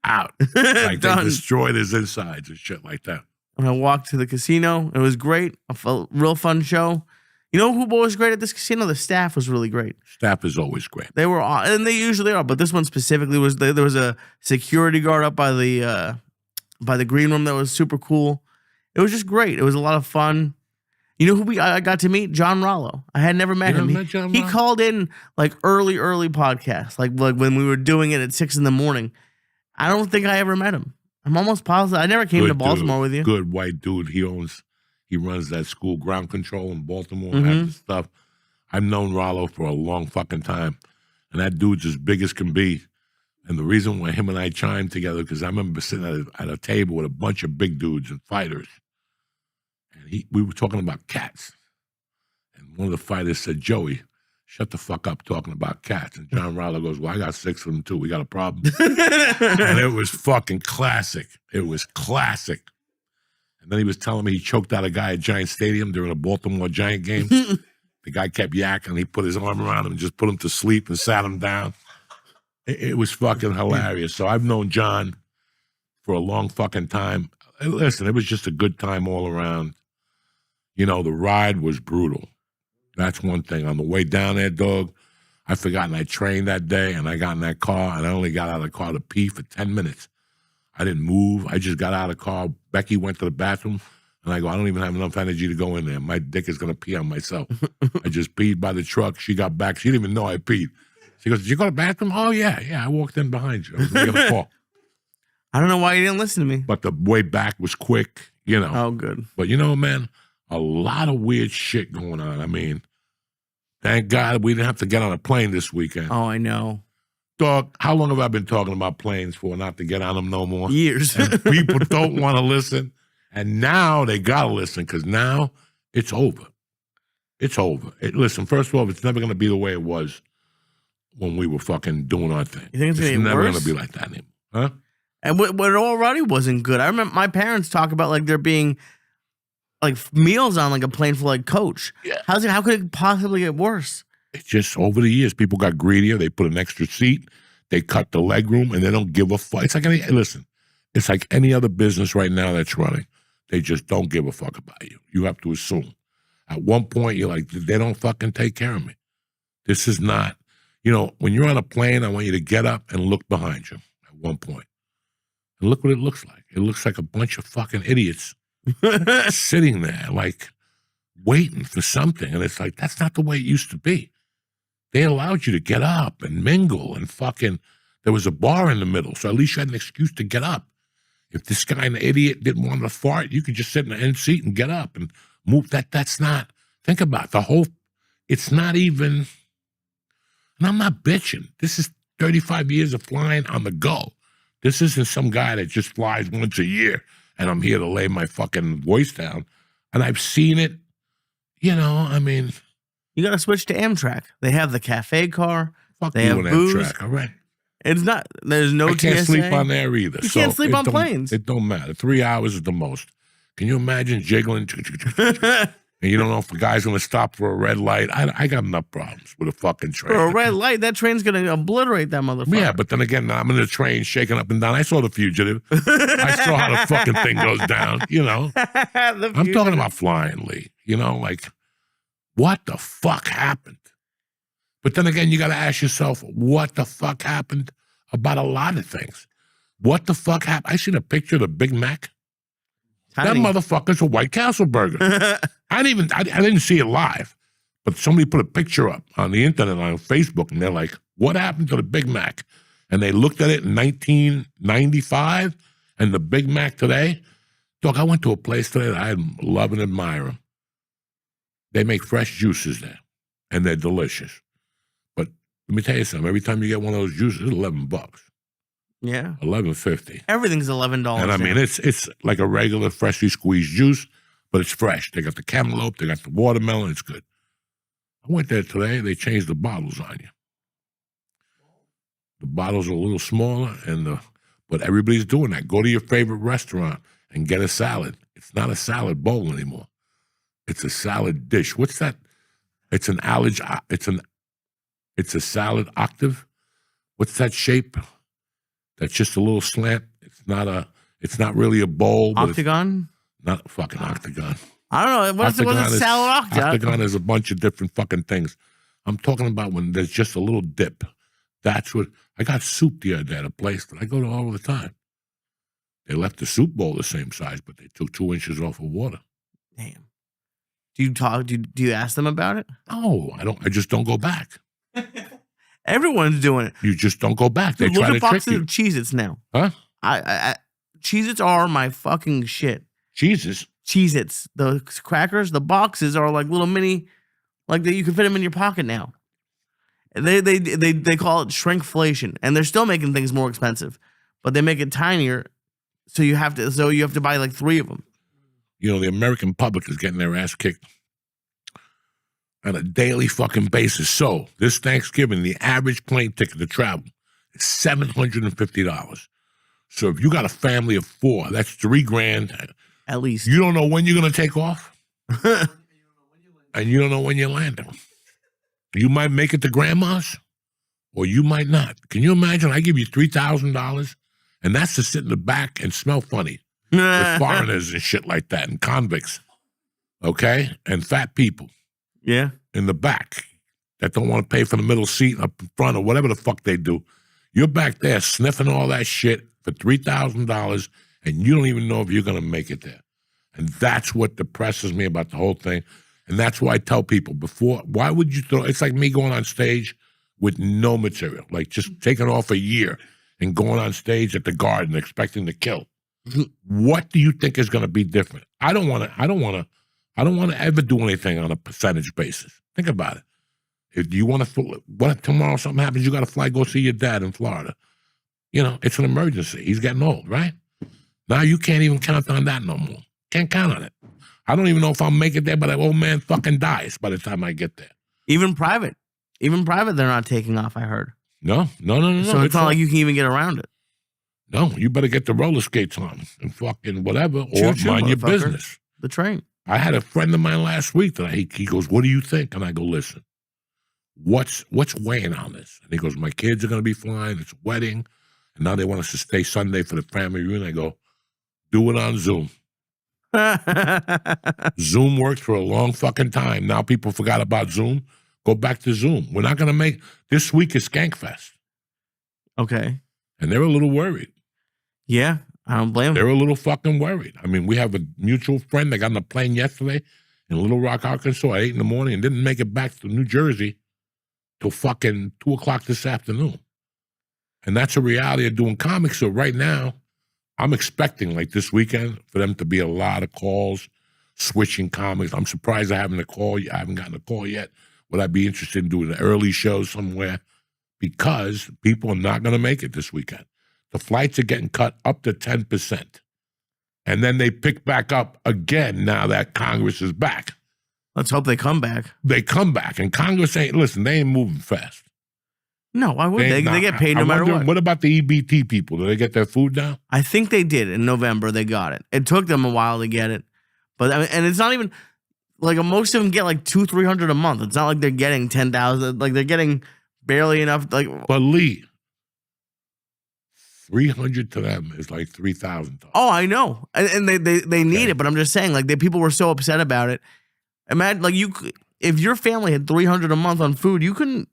Out. Like they Done. destroyed his insides and shit like that. And I walked to the casino. It was great. A real fun show. You know who was great at this casino? The staff was really great. Staff is always great. They were, and they usually are, but this one specifically was. There was a security guard up by the green room that was super cool. It was just great. It was a lot of fun. You know who I got to meet? John Rollo. I had never met You him. never met John He Rollo? called in like early podcasts, like when we were doing it at 6 a.m. I don't think I ever met him. I'm almost positive. I never came to Good Baltimore dude. with you. Good white dude. He runs that school, Ground Control in Baltimore. Mhm. Have the stuff. I've known Rollo for a long fucking time. And that dude's as big as can be. And the reason why him and I chimed together, because I remember sitting at a table with a bunch of big dudes and fighters. And we were talking about cats. And one of the fighters said, Joey, shut the fuck up talking about cats. And John Rollo goes, well, I got 6 of them too. We got a problem. And it was fucking classic. It was classic. And then he was telling me he choked out a guy at Giant Stadium during a Baltimore Giant game. The guy kept yakking. He put his arm around him and just put him to sleep and sat him down. It was fucking hilarious. So I've known John for a long fucking time. Listen, it was just a good time all around. You know, the ride was brutal. That's one thing. On the way down there, dog, I forgotten I trained that day, and I got in that car, and I only got out of the car to pee for 10 minutes. I didn't move. I just got out of the car. Becky went to the bathroom, and I go, I don't even have enough energy to go in there. My dick is going to pee on myself. I just peed by the truck. She got back. She didn't even know I peed. She goes, did you go to the bathroom? Oh, yeah, I walked in behind you. I was making a call. I don't know why you didn't listen to me. But the way back was quick, you know. Oh, good. But you know, man, a lot of weird shit going on. I mean, thank God we didn't have to get on a plane this weekend. Oh, I know. Dog, how long have I been talking about planes for not to get on them no more? Years. And people don't want to listen. And now they got to listen because now it's over. It's over. Listen, first of all, it's never going to be the way it was when we were fucking doing our thing. You think it's going to be never worse? going to be like that anymore. Huh? And what already wasn't good. I remember my parents talk about like there being like meals on like a plane for like coach. Yeah. How could it possibly get worse? It's just over the years, people got greedier. They put an extra seat. They cut the leg room, and they don't give a fuck. It's like it's like any other business right now that's running. They just don't give a fuck about you. You have to assume. At one point, you're like, they don't fucking take care of me. This is not, when you're on a plane, I want you to get up and look behind you at one point. And look what it looks like. It looks like a bunch of fucking idiots sitting there, like, waiting for something. And it's like, that's not the way it used to be. They allowed you to get up and mingle and fucking, there was a bar in the middle, so at least you had an excuse to get up. If this guy, an idiot, didn't want to fart, you could just sit in the end seat and get up and move. That's not, think about it, it's not even, and I'm not bitching. This is 35 years of flying on the go. This isn't some guy that just flies once a year and I'm here to lay my fucking voice down. And I've seen it, I mean. You got to switch to Amtrak. They have the cafe car. Fuck they you have and booze. Amtrak, all right? It's not, there's no I can't TSA. sleep on there either. You can't sleep on planes. It don't matter. 3 hours is the most. Can you imagine jiggling? And you don't know if the guy's going to stop for a red light. I got enough problems with a fucking train. For a red light, that train's going to obliterate that motherfucker. Yeah, but then again, I'm in the train shaking up and down. I saw The Fugitive. I saw how the fucking thing goes down, I'm talking about flying, Lee. Like, what the fuck happened? But then again, you got to ask yourself, what the fuck happened about a lot of things? What the fuck happened? I seen a picture of the Big Mac. Tiny. That motherfucker's a White Castle burger. I didn't see it live, but somebody put a picture up on the internet on Facebook, and they're like, what happened to the Big Mac? And they looked at it in 1995, and the Big Mac today. Dog, I went to a place today that I love and admire. They make fresh juices there, and they're delicious. But let me tell you something. Every time you get one of those juices, it's $11. Yeah. $11.50. Everything's $11. And I mean, it's like a regular freshly squeezed juice, but it's fresh. They got the cantaloupe, they got the watermelon. It's good. I went there today. They changed the bottles on you. The bottles are a little smaller, but everybody's doing that. Go to your favorite restaurant and get a salad. It's not a salad bowl anymore. It's a salad dish. What's that? It's an it's a salad octave. What's that shape? That's just a little slant. It's not really a bowl. Octagon? But not a fucking octagon. I don't know. What's a salad octagon? Octagon is a bunch of different fucking things. I'm talking about when there's just a little dip. That's what, I got soup the other day at a place that I go to all the time. They left the soup bowl the same size, but they took 2 inches off of water. Damn. Do you ask them about it? No, I don't. I just don't go back. Everyone's doing it. You just don't go back. They Dude, try look to at trick boxes you. of Cheez-Its now. Huh? Cheez-Its are my fucking shit. Jesus. Cheez-Its, the crackers, the boxes are like little mini, like that you can fit them in your pocket now. They call it shrinkflation, and they're still making things more expensive, but they make it tinier, so you have to buy like 3 of them. The American public is getting their ass kicked on a daily fucking basis. So this Thanksgiving, the average plane ticket to travel is $750. So if you got a family of 4, that's $3,000 at least. You don't know when you're going to take off, and you don't know when you're landing. You might make it to grandma's, or you might not. Can you imagine? I give you $3,000, and that's to sit in the back and smell funny with foreigners and shit like that, and convicts, okay, and fat people. Yeah. In the back that don't want to pay for the middle seat up in front or whatever the fuck they do. You're back there sniffing all that shit for $3,000, and you don't even know if you're going to make it there. And that's what depresses me about the whole thing. And that's why I tell people why would you it's like me going on stage with no material, like just taking off a year and going on stage at the Garden expecting to kill. What do you think is going to be different? I don't want to ever do anything on a percentage basis. Think about it. If you want to, what if tomorrow something happens, you got to fly, go see your dad in Florida. You know, it's an emergency. He's getting old, right? Now you can't even count on that no more. Can't count on it. I don't even know if I'll make it there, but that old man fucking dies by the time I get there. Even private, they're not taking off, I heard. No. So it's not like you can even get around it. No, you better get the roller skates on and fucking whatever, or mind your business. The train. I had a friend of mine last week that he goes, "What do you think?" And I go, "Listen, what's weighing on this?" And he goes, "My kids are going to be flying. It's a wedding. And now they want us to stay Sunday for the family reunion." I go, "Do it on Zoom." Zoom worked for a long fucking time. Now people forgot about Zoom. Go back to Zoom. We're not going to make, this week is Skankfest. Okay. And they're a little worried. Yeah, I don't blame them. They're a little fucking worried. I mean, we have a mutual friend that got on a plane yesterday in Little Rock, Arkansas at 8 in the morning and didn't make it back to New Jersey till fucking 2 o'clock this afternoon. And that's a reality of doing comics. So right now, I'm expecting, like this weekend, for them to be a lot of calls, switching comics. I'm surprised I haven't gotten a call yet. Would I be interested in doing an early show somewhere? Because people are not going to make it this weekend. The flights are getting cut up to 10%. And then they pick back up again now that Congress is back. Let's hope they come back. They come back. And Congress they ain't moving fast. No, why would they? They get paid no matter what. What about the EBT people? Do they get their food now? I think they did in November. They got it. It took them a while to get it, but I mean, and it's not even like most of them get like $200-300 a month. It's not like they're getting 10,000. Like they're getting barely enough. Like, but Lee, 300 to them is like 3,000. Oh, I know, and they need it. But I'm just saying, like, people were so upset about it. Imagine, like, if your family had $300 a month on food, you couldn't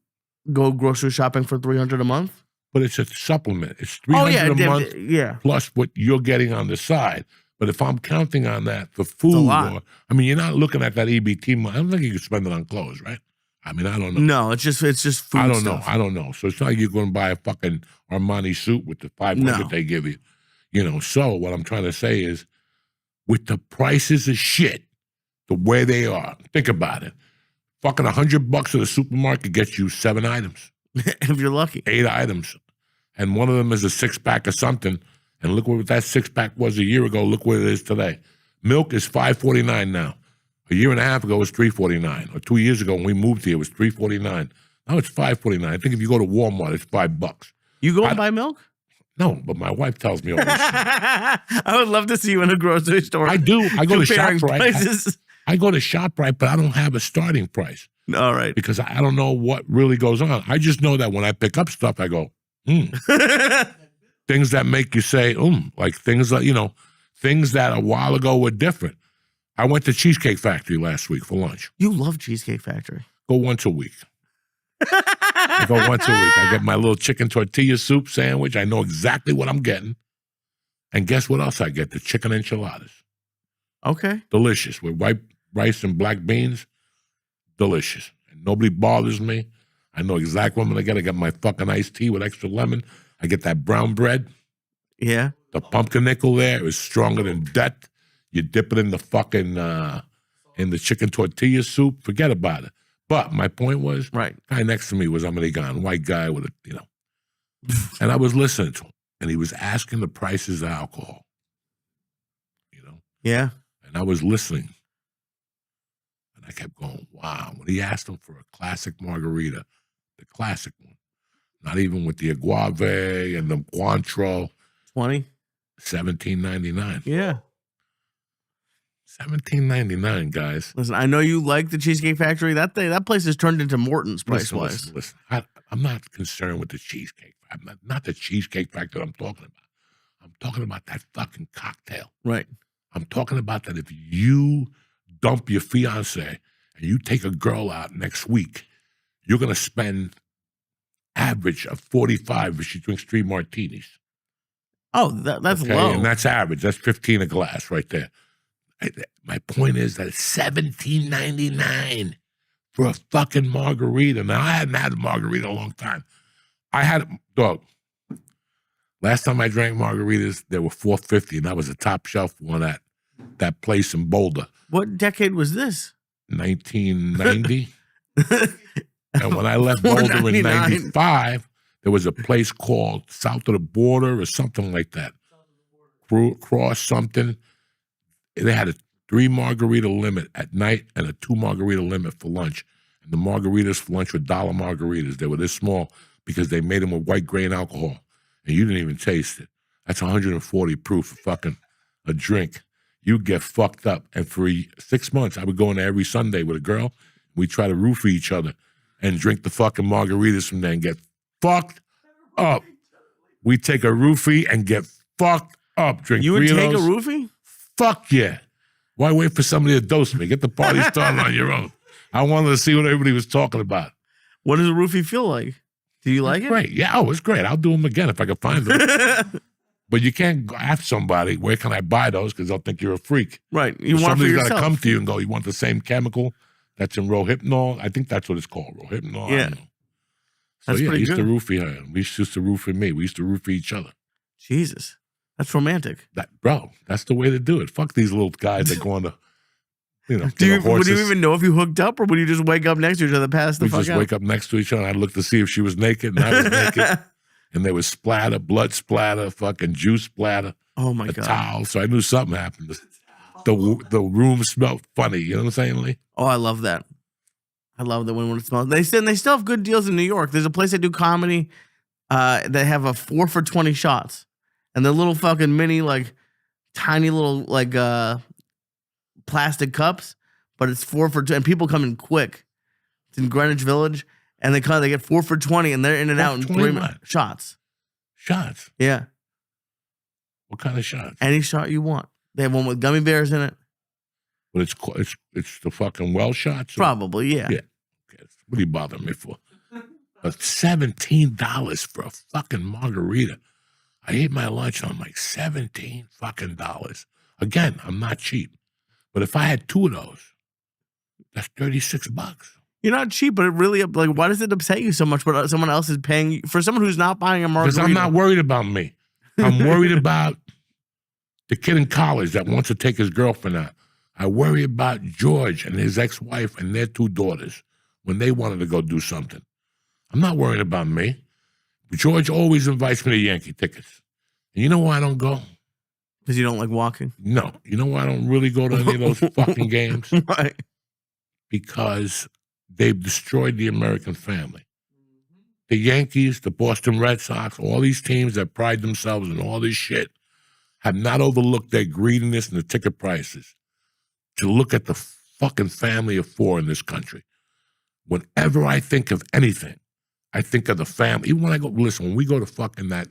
go grocery shopping for $300 a month. But it's a supplement. It's $300 a month plus what you're getting on the side. But if I'm counting on that for food, you're not looking at that EBT money. I don't think you can spend it on clothes, right? I mean, I don't know. No, it's just food. I don't stuff. know. I don't know. So it's not like you're going to buy a fucking Armani suit with the $500 they give you. You know. So what I'm trying to say is, with the prices of shit, the way they are, think about it. Fucking $100 at the supermarket gets you 7 items. If you're lucky. 8 items. And one of them is a 6-pack of something. And look what that 6-pack was a year ago. Look what it is today. Milk is $5.49 now. A year and a half ago, it was $3.49. Or 2 years ago, when we moved here, it was $3.49. Now it's $5.49. I think if you go to Walmart, it's $5. You go and buy milk? No, but my wife tells me all this shit. I would love to see you in a grocery store. I do. I go to ShopRite. I go to ShopRite, but I don't have a starting price. All right. Because I don't know what really goes on. I just know that when I pick up stuff, I go, things that make you say, like things that, things that a while ago were different. I went to Cheesecake Factory last week for lunch. You love Cheesecake Factory. Go once a week. I go once a week. I get my little chicken tortilla soup sandwich. I know exactly what I'm getting. And guess what else I get? The chicken enchiladas. Okay. Delicious. With white rice and black beans. Delicious. And nobody bothers me. I know exactly what I'm going to get. I get my fucking iced tea with extra lemon. I get that brown bread. Yeah. The pumpernickel there is stronger than death. You dip it in the fucking, in the chicken tortilla soup. Forget about it. But my point was, right. Guy next to me was American, white guy with a, and I was listening to him. And he was asking the prices of alcohol. Yeah. And I was listening. And I kept going, wow. When he asked him for a classic margarita, the classic one, not even with the agave and the Cointreau. 20? $17.99. Yeah. $17.99, guys. Listen, I know you like the Cheesecake Factory. That place has turned into Morton's price-wise. Listen. I'm not concerned with the cheesecake. I'm not the Cheesecake Factory I'm talking about. I'm talking about that fucking cocktail. Right. I'm talking about that if you dump your fiance and you take a girl out next week, you're going to spend average of $45 if she drinks 3 martinis. Oh, that's okay? low. And that's average. That's $15 a glass right there. My point is that it's $17.99 for a fucking margarita. Now, I hadn't had a margarita in a long time. I had, dog, last time I drank margaritas, they were $4.50, and that was a top shelf one at that place in Boulder. What decade was this? 1990. And when I left Boulder in 95, there was a place called South of the Border or something like that. Cross something. They had a 3 margarita limit at night and a 2 margarita limit for lunch. And the margaritas for lunch were $1 margaritas. They were this small because they made them with white grain alcohol. And you didn't even taste it. That's 140 proof for fucking a drink. You get fucked up. And for 6 months, I would go in there every Sunday with a girl. We'd try to roofie each other and drink the fucking margaritas from there and get fucked up. We take a roofie and get fucked up. Drink. You would take a roofie? Fuck yeah. Why wait for somebody to dose me? Get the party started on your own. I wanted to see what everybody was talking about. What does a roofie feel like? Do you like it? Great. Yeah, oh, it's great. I'll do them again if I can find them. But you can't ask somebody, where can I buy those? Because they'll think you're a freak. Right. You want somebody's for got yourself. to come to you and go, you want the same chemical that's in Rohypnol? I think that's what it's called, Rohypnol. Yeah. I don't know. So That's yeah, I pretty used good. to roofie her. We used to roofie me. We used to roofie each other. Jesus. That's romantic. Bro, that's the way to do it. Fuck these little guys that go on the, to Would the you horses. even know if you hooked up, or would you just wake up next to each other, pass the We fuck just out? wake up next to each other, and I'd look to see if she was naked, and I was naked. And there was splatter, blood splatter, fucking juice splatter, Oh my a God. towel. So I knew something happened. The room smelled funny. You know what I'm saying, Lee? Oh, I love that. I love that when it smells. They still have good deals in New York. There's a place that do comedy. They have a 4 for $20 shots, and they're little fucking mini, like tiny little like plastic cups, but it's 4 for 20, and people come in quick. It's in Greenwich Village, and they get 4 for $20, and they're in and out in 4 for 3 $20 minutes. Shots. Shots. Yeah, What kind of shots? any shot you want. They have one with gummy bears in it. But it's the fucking well shots. Probably, yeah. Yeah. Okay. What are you bothering me for? But $17 for a fucking margarita. I ate my lunch on like $17 fucking dollars. Again, I'm not cheap, but if I had 2 of those, that's $36. You're not cheap, but it really, like, why does it upset you so much when someone else is paying you, for someone who's not buying a margarita? Because I'm not worried about me. I'm worried about the kid in college that wants to take his girlfriend out. I worry about George and his ex-wife and their 2 daughters when they wanted to go do something. I'm not worried about me. George always invites me to Yankee tickets. And you know why I don't go? Because you don't like walking? No. You know why I don't really go to any of those fucking games? Right. Because they've destroyed the American family. The Yankees, the Boston Red Sox, all these teams that pride themselves in all this shit have not overlooked their greediness and the ticket prices to look at the fucking family of 4 in this country. Whenever I think of anything, I think of the family. Even when I go, listen, when we go to fucking that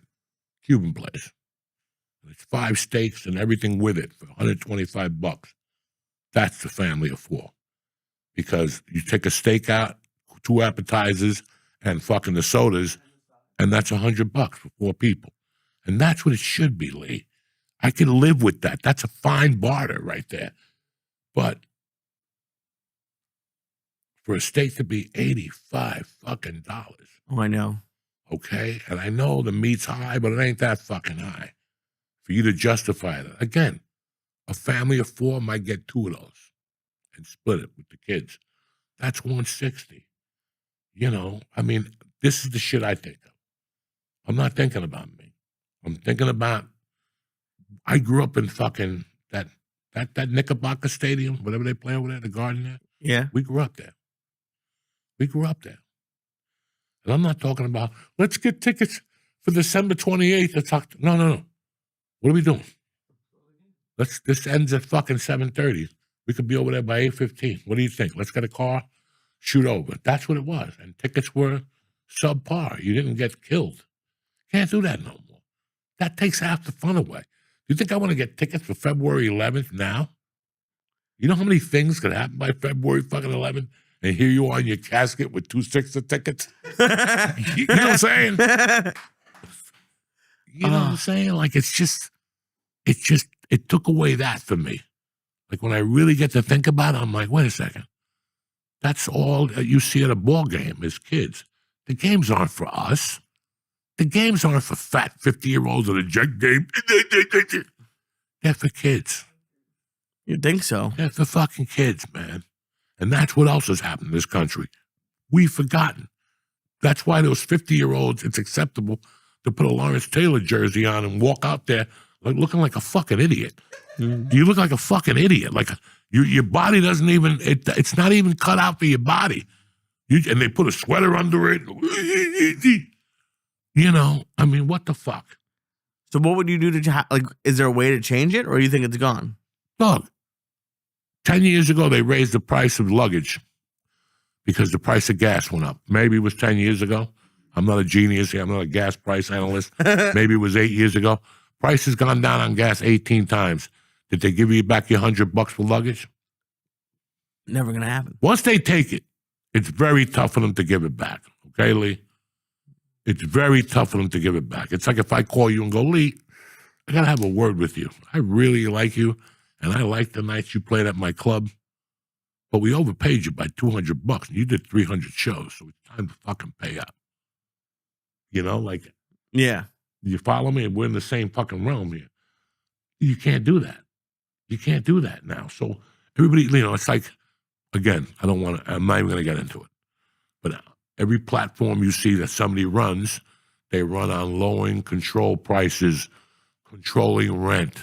Cuban place, it's 5 steaks and everything with it for $125. That's the family of 4. Because you take a steak out, 2 appetizers, and fucking the sodas, and that's $100 for 4 people. And that's what it should be, Lee. I can live with that. That's a fine barter right there. But for a steak to be $85 fucking dollars, Oh, I know. okay? And I know the meat's high, but it ain't that fucking high for you to justify that. Again, a family of 4 might get 2 of those and split it with the kids. That's $160. You know, I mean, this is the shit I think of. I'm not thinking about me. I'm thinking about, I grew up in fucking that Knickerbocker Stadium, whatever they play over there, the Garden there. Yeah. We grew up there. We grew up there. And I'm not talking about, let's get tickets for December 28th. No. What are we doing? This ends at fucking 7:30. We could be over there by 8:15. What do you think? Let's get a car, shoot over. That's what it was. And tickets were subpar. You didn't get killed. Can't do that no more. That takes half the fun away. Do you think I want to get tickets for February 11th now? You know how many things could happen by February fucking 11th? And here you are in your casket with 2 sticks of tickets? You know what I'm saying? You know what I'm saying? Like, it took away that for me. Like, when I really get to think about it, I'm like, wait a second. That's all that you see at a ball game as kids. The games aren't for us. The games aren't for fat 50-year-olds at a jet game. They're for kids. You think so? They're for fucking kids, man. And that's what else has happened in this country. We've forgotten. That's why those 50-year-olds, it's acceptable to put a Lawrence Taylor jersey on and walk out there looking like a fucking idiot. Mm. You look like a fucking idiot. Like your body doesn't even, it's not even cut out for your body. And they put a sweater under it. You know, I mean, what the fuck? So what would you do to, like, is there a way to change it, or you think it's gone? Dog, 10 years ago, they raised the price of luggage because the price of gas went up. Maybe it was 10 years ago. I'm not a genius here. I'm not a gas price analyst. Maybe it was 8 years ago. Price has gone down on gas 18 times. Did they give you back your $100 for luggage? Never going to happen. Once they take it, it's very tough for them to give it back. Okay, Lee? It's very tough for them to give it back. It's like if I call you and go, Lee, I got to have a word with you. I really like you, and I like the nights you played at my club, but we overpaid you by $200, and you did 300 shows, so it's time to fucking pay up. You know, like, yeah. You follow me? We're in the same fucking realm here. You can't do that. You can't do that now. So everybody, you know, it's like, again, I'm not even going to get into it, but every platform you see that somebody runs, they run on lowering control prices, controlling rent.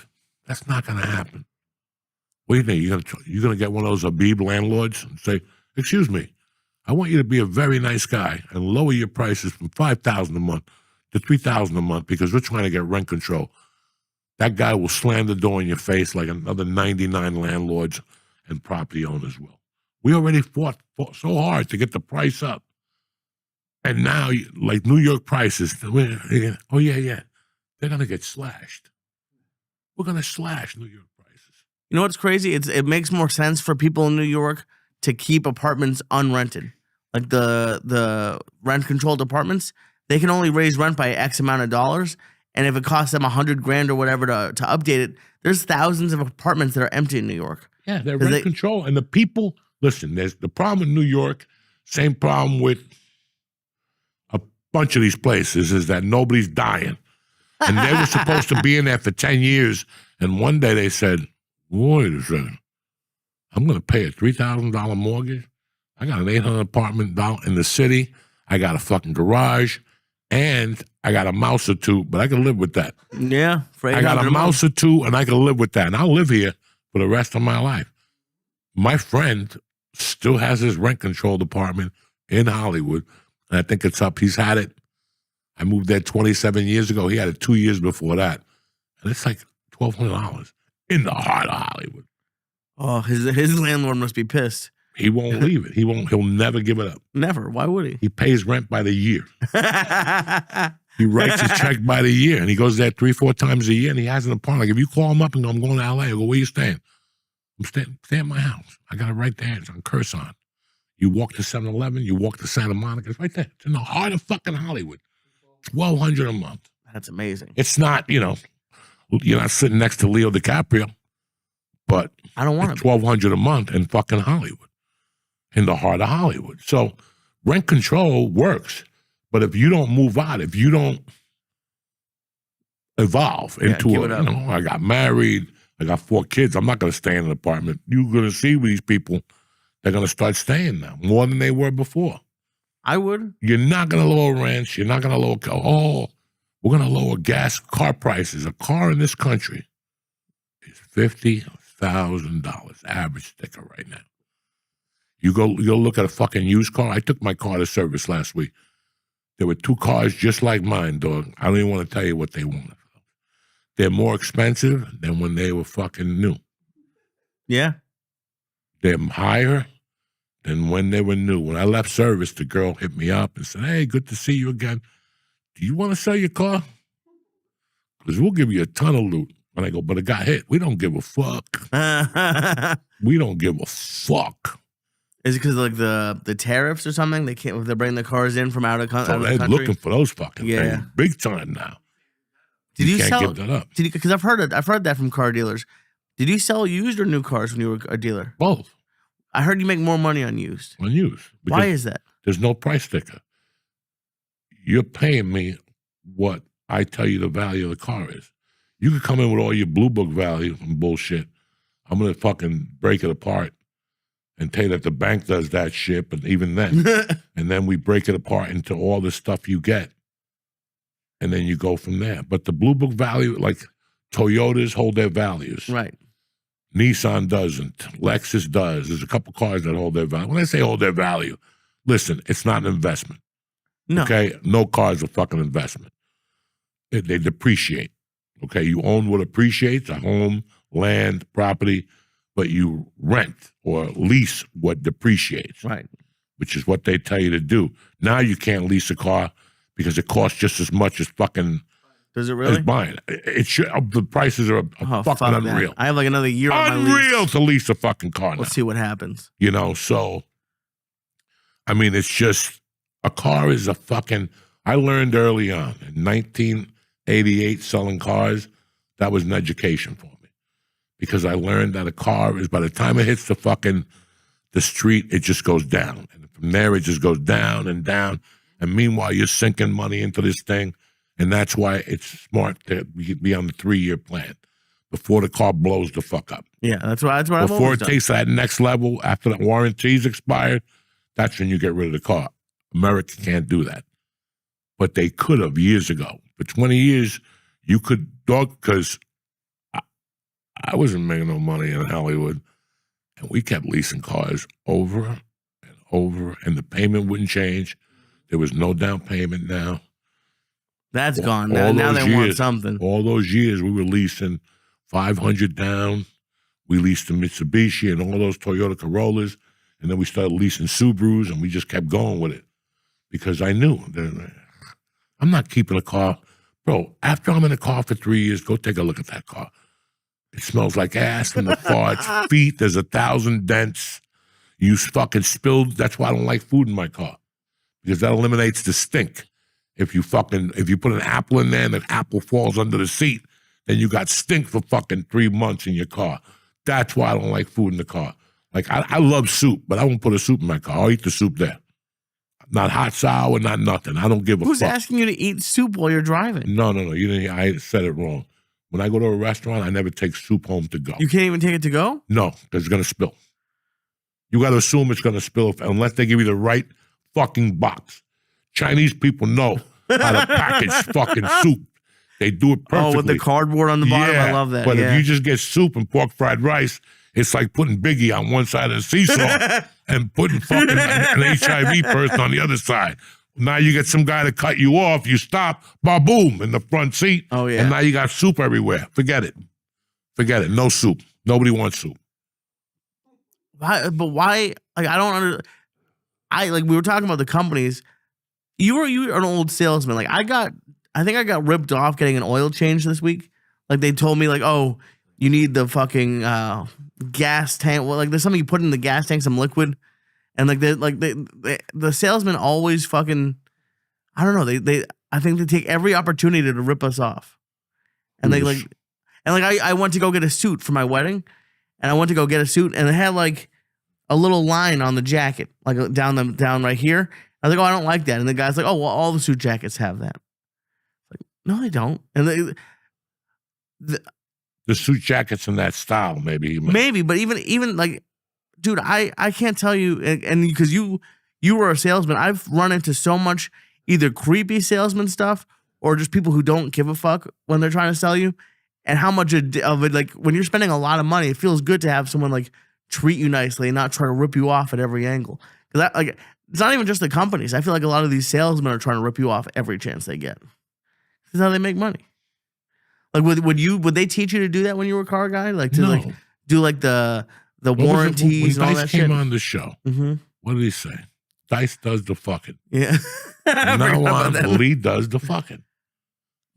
That's not going to happen. What do you think? You're going to get one of those Habib landlords and say, excuse me, I want you to be a very nice guy and lower your prices from $5,000 a month to $3,000 a month because we're trying to get rent control. That guy will slam the door in your face like another 99 landlords and property owners will. We already fought so hard to get the price up. And now, like New York prices, oh, yeah, they're going to get slashed. We're going to slash New York prices. You know what's crazy? It makes more sense for people in New York to keep apartments unrented. Like the rent-controlled apartments, they can only raise rent by X amount of dollars. And if it costs them $100,000 or whatever to update it, there's thousands of apartments that are empty in New York. Yeah, they're rent control. And the people, listen, there's the problem in New York, same problem with a bunch of these places, is that nobody's dying. And they were supposed to be in there for 10 years. And one day they said, wait a second, I'm going to pay a $3,000 mortgage. I got an $800 apartment down in the city. I got a fucking garage. And I got a mouse or two, but I can live with that. Yeah. I got a mouse or two, and I can live with that. And I'll live here for the rest of my life. My friend still has his rent-controlled apartment in Hollywood, and I think it's up. He's had it. I moved there 27 years ago. He had it 2 years before that. And it's like $1,200 in the heart of Hollywood. Oh, his landlord must be pissed. He won't leave it. He'll never give it up. Never. Why would he? He pays rent by the year. He writes his check by the year, and he goes there 3-4 times a year, and he has an apartment. Like, if you call him up and go, I'm going to L.A., I go, where you staying? I'm staying at my house. I got it right there. It's on Curzon. You walk to 7-Eleven, you walk to Santa Monica. It's right there. It's in the heart of fucking Hollywood. $1,200 a month. That's amazing. It's not, you're not sitting next to Leo DiCaprio, but I don't want it's $1,200 a month in fucking Hollywood, in the heart of Hollywood. So rent control works, but if you don't move out, if you don't evolve into it, I got married, I got 4 kids. I'm not going to stay in an apartment. You're going to see with these people, they're going to start staying now more than they were before. I would. You're not going to lower rents. You're not going to lower, we're going to lower car prices. A car in this country is $50,000 average sticker right now. You go look at a fucking used car. I took my car to service last week. There were 2 cars just like mine, dog. I don't even want to tell you what they wanted. They're more expensive than when they were fucking new. Yeah. They're higher than when they were new. When I left service, the girl hit me up and said, hey, good to see you again. Do you want to sell your car? Because we'll give you a ton of loot. And I go, but it got hit. We don't give a fuck. We don't give a fuck. Is it because of like the tariffs or something? They're bringing the cars in from out of the country. They're looking for those fucking things big time now. Did you can't sell? Give that up. Because I've heard that from car dealers. Did you sell used or new cars when you were a dealer? Both. I heard you make more money on used. On used. Why is that? There's no price sticker. You're paying me what I tell you the value of the car is. You could come in with all your blue book value and bullshit. I'm going to fucking break it apart and tell you that the bank does that shit, but even then. And then we break it apart into all the stuff you get. And then you go from there. But the blue book value, like Toyotas hold their values. Right. Nissan doesn't. Lexus does. There's a couple cars that hold their value. When I say hold their value, listen, it's not an investment. No. Okay? No car is a fucking investment. They depreciate. Okay? You own what appreciates, a home, land, property, but you rent or lease what depreciates. Right. Which is what they tell you to do. Now you can't lease a car because it costs just as much as fucking Does it really? as buying. It should, the prices are fucking fuck unreal. That. I have like another year on my Unreal lease. to lease a fucking car now. Let's see what happens. You know, so, I mean, it's just, a car is a fucking, I learned early on, in 1988, selling cars, that was an education for me. Because I learned that a car is, by the time it hits the street, it just goes down. And from there, it just goes down and down. And meanwhile, you're sinking money into this thing. And that's why it's smart to be on the 3-year plan before the car blows the fuck up. Yeah, that's what I've Before always it done. takes that next level, after the warranty's expired, that's when you get rid of the car. America can't do that. But they could have years ago. For 20 years, you could, because I wasn't making no money in Hollywood. And we kept leasing cars over and over, and the payment wouldn't change. There was no down payment now. That's gone. Now they want something. All those years we were leasing 500 down. We leased the Mitsubishi and all those Toyota Corollas, and then we started leasing Subarus, and we just kept going with it because I knew that I'm not keeping a car. Bro, after I'm in a car for 3 years, go take a look at that car. It smells like ass from the farts, feet. There's 1,000 dents. You fucking spilled. That's why I don't like food in my car, because that eliminates the stink. If you put an apple in there and the apple falls under the seat, then you got stink for fucking 3 months in your car. That's why I don't like food in the car. Like, I love soup, but I won't put a soup in my car. I'll eat the soup there. Not hot, sour, not nothing. I don't give a fuck. Who's asking you to eat soup while you're driving? No. You didn't. I said it wrong. When I go to a restaurant, I never take soup home to go. You can't even take it to go? No, because it's going to spill. You got to assume it's going to spill unless they give you the right fucking box. Chinese people know how to package fucking soup. They do it perfectly. Oh, with the cardboard on the bottom? Yeah, I love that. But yeah. if you just get soup and pork fried rice, it's like putting Biggie on one side of the seesaw and putting fucking an HIV person on the other side. Now you get some guy to cut you off, you stop, ba-boom, in the front seat. Oh, yeah. And now you got soup everywhere. Forget it. Forget it. No soup. Nobody wants soup. Why? But why? Like, I don't understand. We were talking about the companies. You were an old salesman. Like, I think I got ripped off getting an oil change this week. Like, they told me, like, oh, you need the fucking gas tank. Well, like, there's something you put in the gas tank, some liquid. And the salesman always fucking, I don't know. I think they take every opportunity to rip us off. And I went to go get a suit for my wedding, and I went to go get a suit, and it had like a little line on the jacket, like down right here. I was like, oh, I don't like that. And the guy's like, oh, well, all the suit jackets have that. Like, no, they don't. And the suit jackets in that style, maybe. But even like, dude, I can't tell you, and because you were a salesman, I've run into so much either creepy salesman stuff or just people who don't give a fuck when they're trying to sell you, and how much of it, like, when you're spending a lot of money, it feels good to have someone like treat you nicely and not try to rip you off at every angle. Because it's not even just the companies. I feel like a lot of these salesmen are trying to rip you off every chance they get. This is how they make money. Like, would they teach you to do that when you were a car guy? Like, to like do like the warranties and all that shit? When Dice came on the show, what did he say? Dice does the fucking. Yeah. Now on, Lee does the fucking.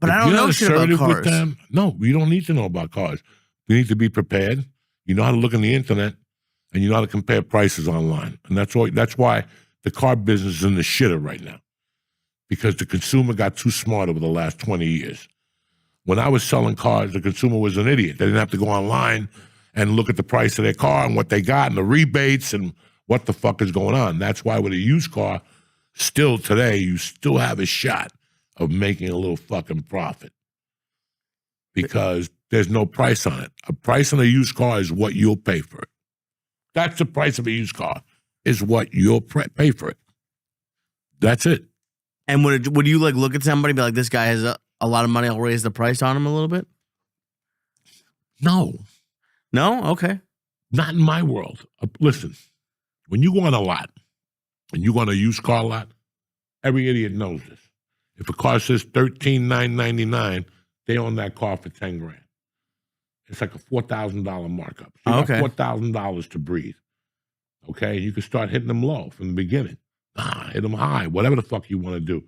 But if I don't know shit about cars. No, you don't need to know about cars. You need to be prepared. You know how to look on the internet, and you know how to compare prices online. And that's why the car business is in the shitter right now, because the consumer got too smart over the last 20 years. When I was selling cars, the consumer was an idiot. They didn't have to go online and look at the price of their car and what they got and the rebates and what the fuck is going on. That's why with a used car, still today, you still have a shot of making a little fucking profit because there's no price on it. A price on a used car is what you'll pay for it. That's the price of a used car, is what you'll pay for it. That's it. And would you like look at somebody and be like, this guy has a lot of money, I'll raise the price on him a little bit? No. No? Okay. Not in my world. Listen, when you go on a lot and you go on a used car lot, every idiot knows this. If a car says $13,999, they own that car for $10,000. It's like a $4,000 markup. So you got $4,000 to breathe. Okay, you can start hitting them low from the beginning. Hit them high, whatever the fuck you want to do.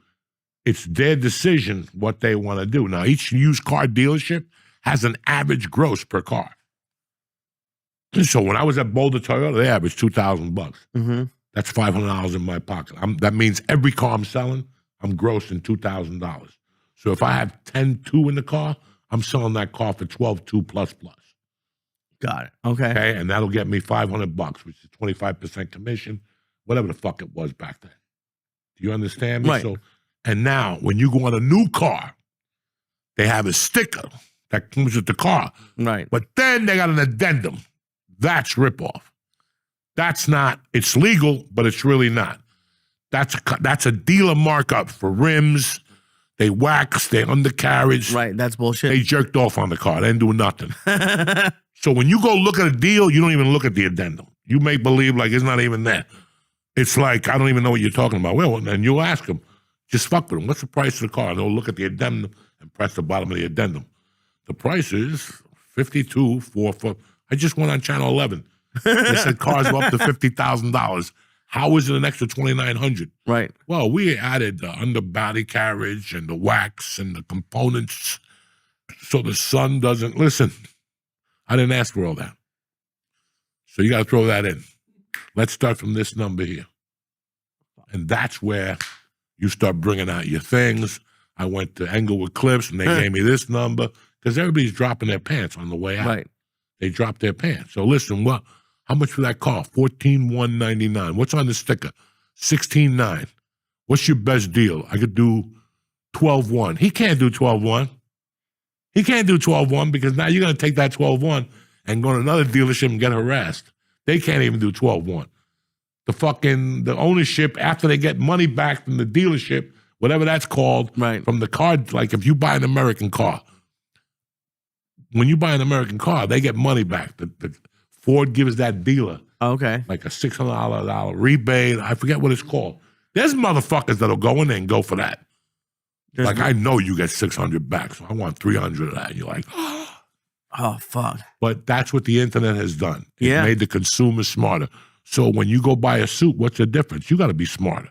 It's their decision what they want to do. Now, each used car dealership has an average gross per car. So when I was at Boulder Toyota, they averaged $2,000. Mm-hmm. That's $500 in my pocket. That means every car I'm selling, I'm grossing $2,000. So if I have 10.2 in the car, I'm selling that car for 12.2 plus. Got it. Okay. And that'll get me $500, which is 25% commission, whatever the fuck it was back then. Do you understand me? Right. So, and now when you go on a new car, they have a sticker that comes with the car. Right. But then they got an addendum. That's ripoff. That's not, it's legal, but it's really not. That's a dealer markup for rims. They wax, they undercarriage. Right, that's bullshit. They jerked off on the car. They didn't do nothing. So when you go look at a deal, you don't even look at the addendum. You make believe like it's not even there. It's like, I don't even know what you're talking about. Well, and you'll ask them, just fuck with them. What's the price of the car? And they'll look at the addendum and press the bottom of the addendum. The price is $52,400. I just went on Channel 11. They said cars go up to $50,000. How is it an extra $2,900? Right. Well, we added the underbody carriage and the wax and the components so the sun doesn't listen. I didn't ask for all that. So you got to throw that in. Let's start from this number here. And that's where you start bringing out your things. I went to Englewood Cliffs and they gave me this number because everybody's dropping their pants on the way out. Right. They dropped their pants. So listen, how much for that car? $14,199. What's on the sticker? $16,900. What's your best deal? I could do $12,100. He can't do $12,100. He can't do $12,100 because now you're going to take that $12,100 and go to another dealership and get harassed. They can't even do $12,100. The ownership, after they get money back from the dealership, whatever that's called, right, from the car, like if you buy an American car, when you buy an American car, they get money back. The Ford gives that dealer like a $600 rebate. I forget what it's called. There's motherfuckers that'll go in there and go for that. Like, I know you get $600 back, so I want $300 of that. And you're like, oh, fuck. But that's what the internet has done. It Yeah. made the consumer smarter. So when you go buy a suit, what's the difference? You got to be smarter.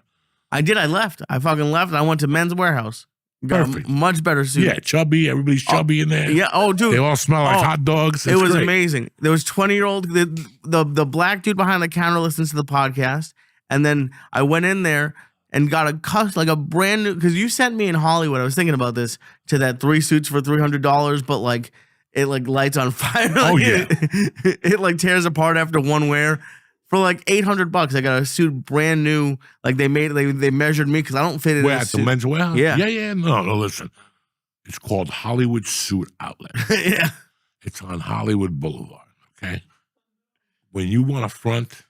I did. I left. I fucking left. And I went to Men's Warehouse. Got Perfect. a much better suit. Yeah, chubby. Everybody's chubby in there. Yeah. Oh, dude. They all smell like hot dogs. It was great. amazing. There was 20-year-old. The black dude behind the counter listens to the podcast. And then I went in there and got a brand new, because you sent me in Hollywood, I was thinking about this, to that 3 suits for $300, but like it like lights on fire. Oh, yeah. It like tears apart after one wear. For like $800, I got a suit brand new. Like they measured me because I don't fit in. Where, at the Men's Warehouse? Yeah. Yeah. No, listen. It's called Hollywood Suit Outlet. Yeah. It's on Hollywood Boulevard, okay? When you want a front,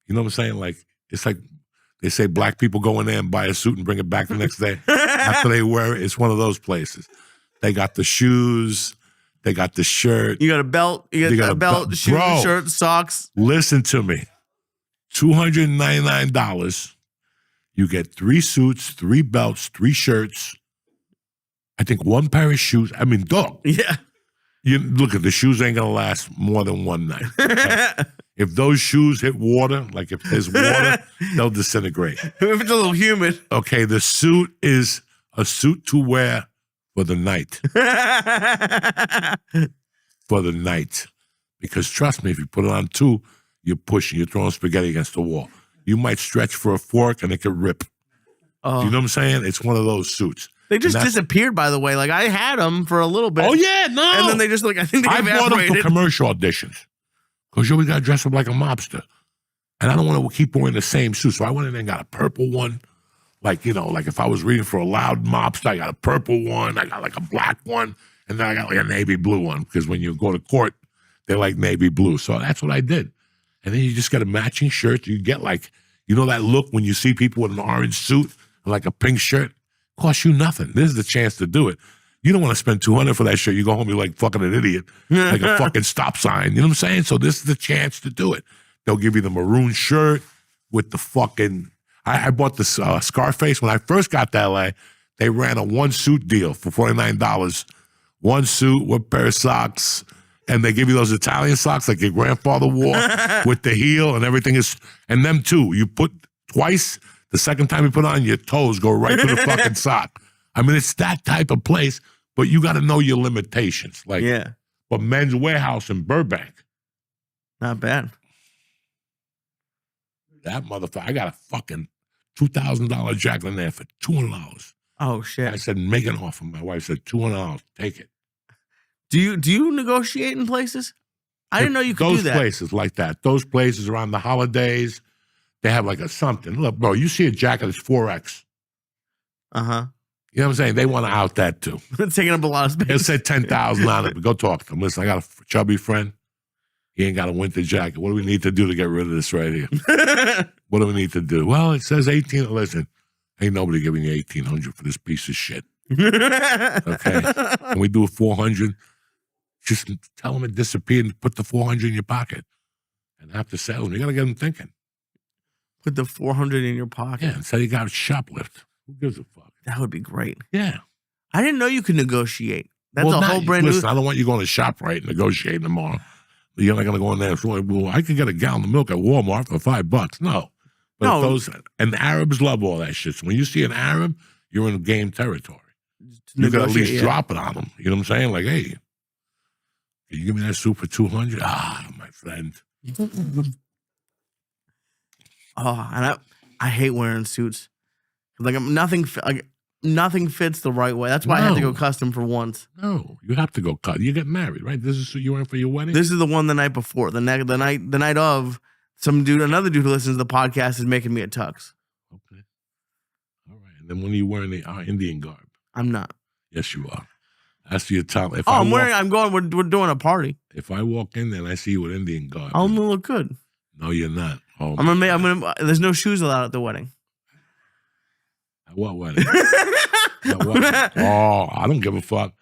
you know what I'm saying? Like, it's like they say black people go in there and buy a suit and bring it back the next day after they wear it. It's one of those places. They got the shoes. They got the shirt. You got a belt. You got a belt, shoes, Bro, shirt, socks. Listen to me. $299. You get 3 suits, 3 belts, 3 shirts. I think 1 pair of shoes. I mean, dog. Yeah. You look at the shoes ain't gonna last more than one night. Okay? If those shoes hit water, like if there's water, they'll disintegrate. If it's a little humid. Okay, the suit is a suit to wear for the night. For the night. Because trust me, if you put it on 2, you're pushing, you're throwing spaghetti against the wall. You might stretch for a fork and it could rip. Oh. You know what I'm saying? It's one of those suits. They just disappeared, by the way. Like, I had them for a little bit. Oh, yeah, no. And then they just, like, I think they I bought them for evaporated. commercial auditions. Because you always got to dress up like a mobster. And I don't want to keep wearing the same suit. So I went in and got a purple one. Like, you know, like if I was reading for a loud mobster, I got a purple one. I got like a black one. And then I got like a navy blue one. Because when you go to court, they like navy blue. So that's what I did. And then you just get a matching shirt. You get like, you know that look when you see people with an orange suit and like a pink shirt? Costs you nothing. This is the chance to do it. You don't want to spend $200 for that shirt. You go home, you're like fucking an idiot, like a fucking stop sign. You know what I'm saying? So this is the chance to do it. They'll give you the maroon shirt with the fucking. I bought this Scarface when I first got to LA. They ran a 1-suit deal for $49. 1 suit, 1 pair of socks, and they give you those Italian socks like your grandfather wore with the heel and everything is. And them too. You put twice. The second time you put on, your toes go right to the fucking sock. I mean, it's that type of place, but you got to know your limitations. Like, Yeah. But Men's Warehouse in Burbank, Not bad. that motherfucker, I got a fucking $2,000 jacket in there for $200. Oh, shit. I said, make an offer. My wife said, $200, take it. Do you negotiate in places? I didn't know you could do Those that. places like that, those places around the holidays, they have like a something. Look, bro, you see a jacket that's 4X. Uh-huh. You know what I'm saying? They want to out that too. It's taking up a lot of space. They'll say 10,000 on it, but go talk to them. Listen, I got a chubby friend. He ain't got a winter jacket. What do we need to do to get rid of this right here? What do we need to do? Well, it says 18. Listen, ain't nobody giving you 1,800 for this piece of shit. Okay? When we do a 400, just tell them it disappeared and put the 400 in your pocket. And after selling, you got to get them thinking. Put the 400 in your pocket. Yeah, and say you got shoplift. Who gives a fuck? That would be great. Yeah. I didn't know you could negotiate. That's Well, a whole brand listen, new. I don't want you going to ShopRite and negotiating tomorrow. You're not going to go in there and say, well, I could get a gallon of milk at Walmart for $5. No. But No. those, and Arabs love all that shit. So when you see an Arab, you're in game territory. You got to at least Negotiate, yeah. drop it on them. You know what I'm saying? Like, hey, can you give me that soup for 200? Ah, my friend. Oh, and I hate wearing suits. Like nothing fits the right way. That's why I had to go No. custom for once. No, you have to go cut. You get married, right? This is what you wearing for your wedding? This is the one the night before. The night of. Another dude who listens to the podcast is making me a tux. Okay. All right. And then when are you wearing the Indian garb? I'm not. Yes, you are. That's your time. We're doing a party. If I walk in there and I see you with Indian garb, I'm gonna look good. no, you're not. Oh, I'm gonna. There's no shoes allowed at the wedding. At what wedding? At what wedding? Oh, I don't give a fuck.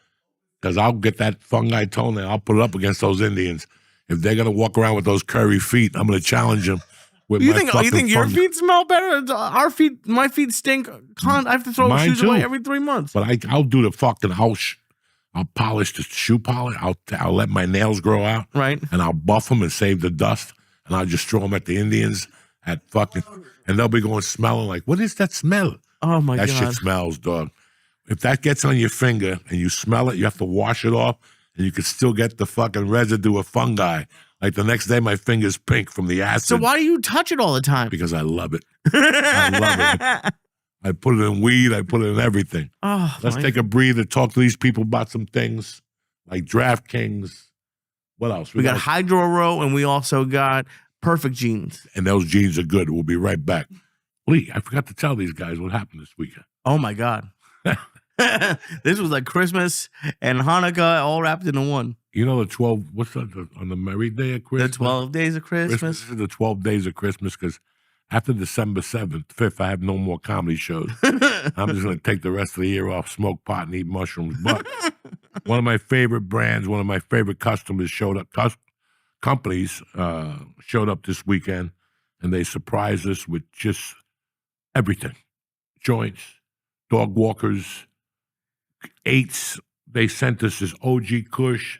Because I'll get that fungi toenail. I'll put it up against those Indians. If they're gonna walk around with those curry feet, I'm gonna challenge them. With You my think fucking your fungi. feet smell better? My feet stink. I have to throw Mine shoes away too. every 3 months. But I'll do the fucking I'll polish the shoe polish. I'll let my nails grow out. Right. And I'll buff them and save the dust. And I'll just throw them at the Indians and they'll be going smelling like, what is that smell? Oh my That god. shit smells, dog. If that gets on your finger and you smell it, you have to wash it off, and you can still get the fucking residue of fungi. Like the next day, my finger's pink from the acid. So why do you touch it all the time? Because I love it. I love it. I put it in weed. I put it in everything. Oh, Let's take a breather, talk to these people about some things like DraftKings. What else? We got Hydro Row, and we also got Perfect Jeans. And those jeans are good. We'll be right back. Lee, I forgot to tell these guys what happened this weekend. Oh my god. This was like Christmas and Hanukkah all wrapped into one. You know the 12, what's that, on the merry day of The Christmas? 12 days of Christmas. This is the 12 days of Christmas because after December 7th, 5th, I have no more comedy shows. I'm just going to take the rest of the year off, smoke pot, and eat mushrooms. But one of my favorite brands, one of my favorite customers showed up, companies showed up this weekend, and they surprised us with just everything. Joints, dog walkers, eights. They sent us this OG Kush.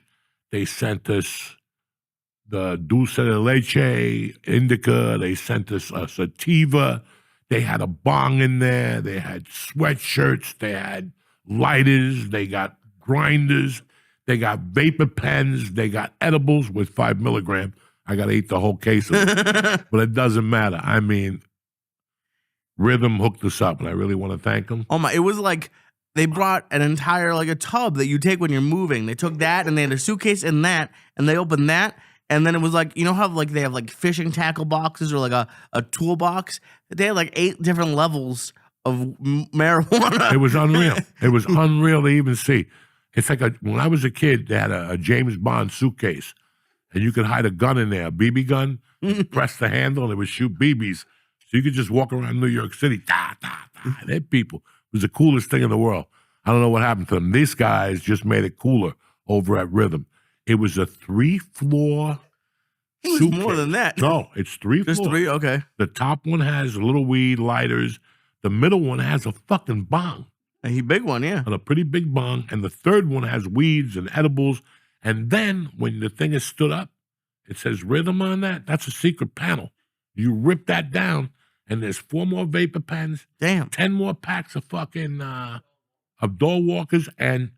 They sent us the Dulce de Leche Indica. They sent us a sativa. They had a bong in there. They had sweatshirts. They had lighters. They got grinders. They got vapor pens. They got edibles with 5 milligram. I got to eat the whole case of it. But it doesn't matter. I mean, Rhythm hooked us up, and I really want to thank them. Oh my! It was like they brought an entire like a tub that you take when you're moving. They took that and they had a suitcase in that, and they opened that, and then it was like, you know how like they have like fishing tackle boxes or like a toolbox? They had like 8 different levels of marijuana. It was unreal. It was unreal to even see. It's like when I was a kid, they had a James Bond suitcase, and you could hide a gun in there, a BB gun, press the handle, and it would shoot BBs. So you could just walk around New York City, and hit people. It was the coolest thing in the world. I don't know what happened to them. These guys just made it cooler over at Rhythm. It was a 3-floor It was more than that. No, it's 3 floors. Just 3, okay. The top one has little weed, lighters. The middle one has a fucking bong. A big one, yeah. And a pretty big bong. And the third one has weeds and edibles. And then when the thing is stood up, it says Rhythm on that. That's a secret panel. You rip that down, and there's 4 more vapor pens. Damn. 10 more packs of fucking of door walkers, and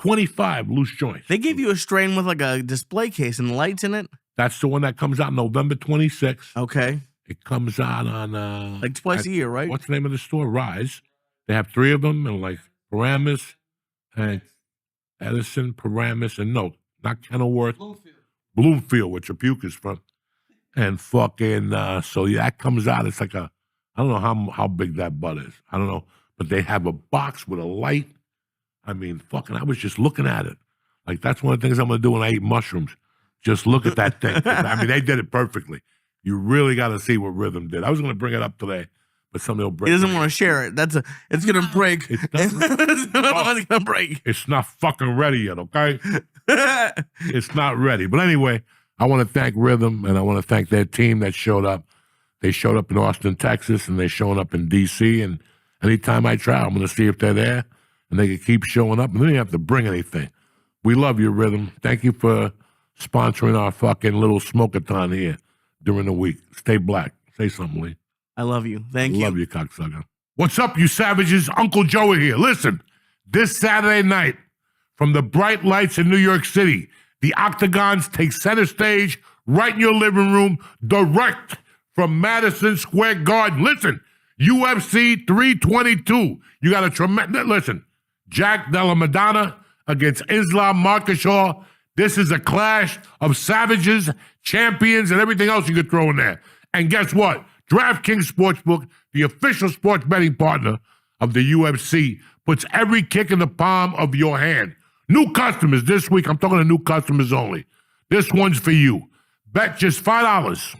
25 loose joints. They gave you a strain with like a display case and lights in it? That's the one that comes out November 26th. Okay. It comes out on like twice a year, right? What's the name of the store? Rise. They have 3 of them, and like Paramus and Edison, Paramus, and no, not Kenilworth. Bloomfield, where Trabuke is from. And fucking so yeah, that comes out. It's like I don't know how big that butt is. I don't know. But they have a box with a light. I mean, fucking I was just looking at it. Like that's one of the things I'm gonna do when I eat mushrooms. Just look at that thing. I mean, they did it perfectly. You really got to see what Rhythm did. I was going to bring it up today, but somebody will break it. He doesn't want to share it. It's going to break. It's going to break. It's not fucking ready yet, okay? It's not ready. But anyway, I want to thank Rhythm, and I want to thank their team that showed up. They showed up in Austin, Texas, and they showing up in D.C., and anytime I travel, I'm going to see if they're there, and they can keep showing up, and they don't have to bring anything. We love you, Rhythm. Thank you for sponsoring our fucking little smoke-a-thon here during the week. Stay black. Say something, Lee. I love you. Thank you. Love you, cocksucker. What's up, you savages? Uncle Joey here. Listen, this Saturday night, from the bright lights in New York City, the Octagons take center stage right in your living room, direct from Madison Square Garden. Listen, UFC 322. You got a tremendous, listen, Jack Della Madonna against Islam Makhachev. This is a clash of savages, champions, and everything else you could throw in there. And guess what? DraftKings Sportsbook, the official sports betting partner of the UFC, puts every kick in the palm of your hand. New customers this week, I'm talking to new customers only. This one's for you. Bet just $5.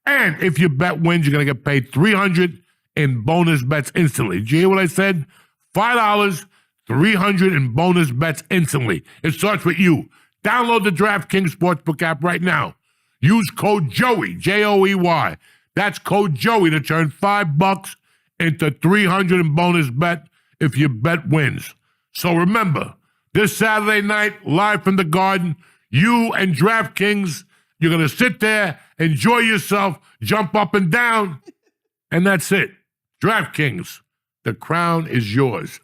And if your bet wins, you're going to get paid $300 in bonus bets instantly. Did you hear what I said? $5, $300 in bonus bets instantly. It starts with you. Download the DraftKings Sportsbook app right now. Use code JOEY, J-O-E-Y. That's code JOEY to turn $5 into $300 in bonus bet if your bet wins. So remember, this Saturday night, live from the Garden, you and DraftKings, you're going to sit there, enjoy yourself, jump up and down, and that's it. DraftKings, the crown is yours.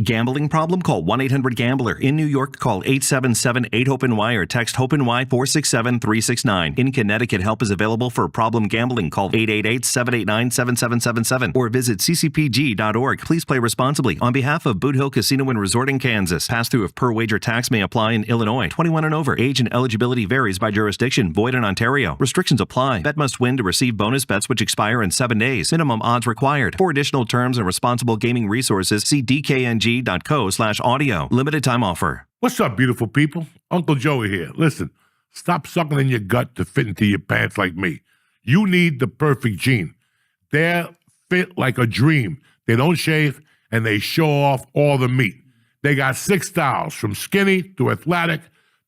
Gambling problem? Call 1-800-GAMBLER. In New York, call 877-8-HOPE-NY or text HOPE-NY 467-369. In Connecticut, help is available for problem gambling. Call 888-789-7777 or visit ccpg.org. Please play responsibly. On behalf of Boot Hill Casino and Resort in Kansas, pass-through of per-wager tax may apply in Illinois. 21 and over. Age and eligibility varies by jurisdiction. Void in Ontario. Restrictions apply. Bet must win to receive bonus bets which expire in 7 days. Minimum odds required. For additional terms and responsible gaming resources, see dkng.co/audio. Limited time offer. What's up, beautiful people? Uncle Joey here. Listen, stop sucking in your gut to fit into your pants like me. You need the perfect gene. They're fit like a dream. They don't shave, and they show off all the meat. They got 6 styles, from skinny to athletic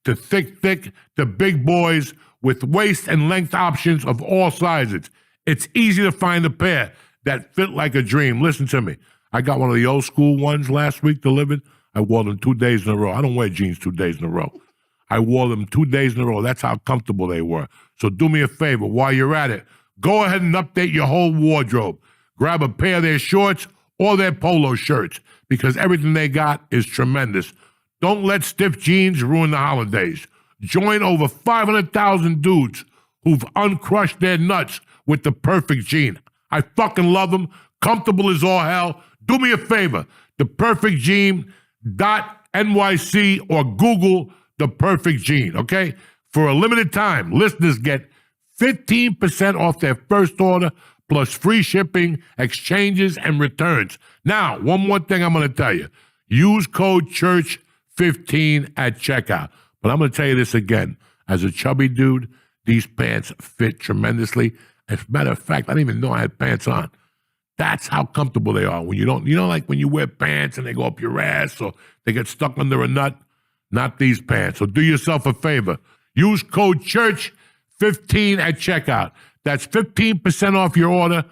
to thick to big boys with waist and length options of all sizes. It's easy to find a pair that fit like a dream. Listen to me. I got one of the old school ones last week delivered. I wore them 2 days in a row. I don't wear jeans 2 days in a row. I wore them 2 days in a row. That's how comfortable they were. So do me a favor. While you're at it, go ahead and update your whole wardrobe. Grab a pair of their shorts or their polo shirts, because everything they got is tremendous. Don't let stiff jeans ruin the holidays. Join over 500,000 dudes who've uncrushed their nuts with the perfect jean. I fucking love them. Comfortable as all hell. Do me a favor, theperfectgene.nyc or Google The Perfect Gene, okay? For a limited time, listeners get 15% off their first order plus free shipping, exchanges, and returns. Now, one more thing I'm going to tell you. Use code CHURCH15 at checkout. But I'm going to tell you this again. As a chubby dude, these pants fit tremendously. As a matter of fact, I didn't even know I had pants on. That's how comfortable they are. When you don't, like when you wear pants and they go up your ass or they get stuck under a nut, not these pants. So do yourself a favor. Use code CHURCH15 at checkout. That's 15% off your order.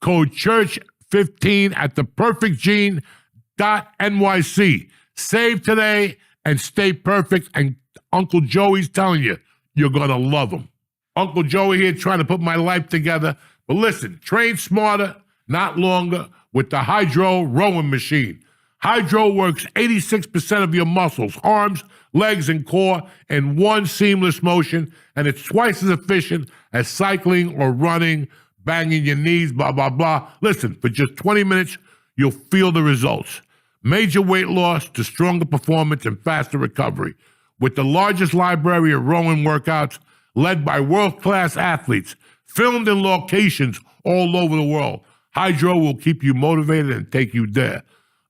Code CHURCH15 at theperfectgene.nyc. Save today and stay perfect. And Uncle Joey's telling you, you're going to love him. Uncle Joey here trying to put my life together. But listen, train smarter, not longer, with the Hydro rowing machine. Hydro works 86% of your muscles, arms, legs, and core in one seamless motion, and it's twice as efficient as cycling or running, banging your knees, blah, blah, blah. Listen, for just 20 minutes, you'll feel the results. Major weight loss to stronger performance and faster recovery. With the largest library of rowing workouts led by world-class athletes, filmed in locations all over the world, Hydro will keep you motivated and take you there.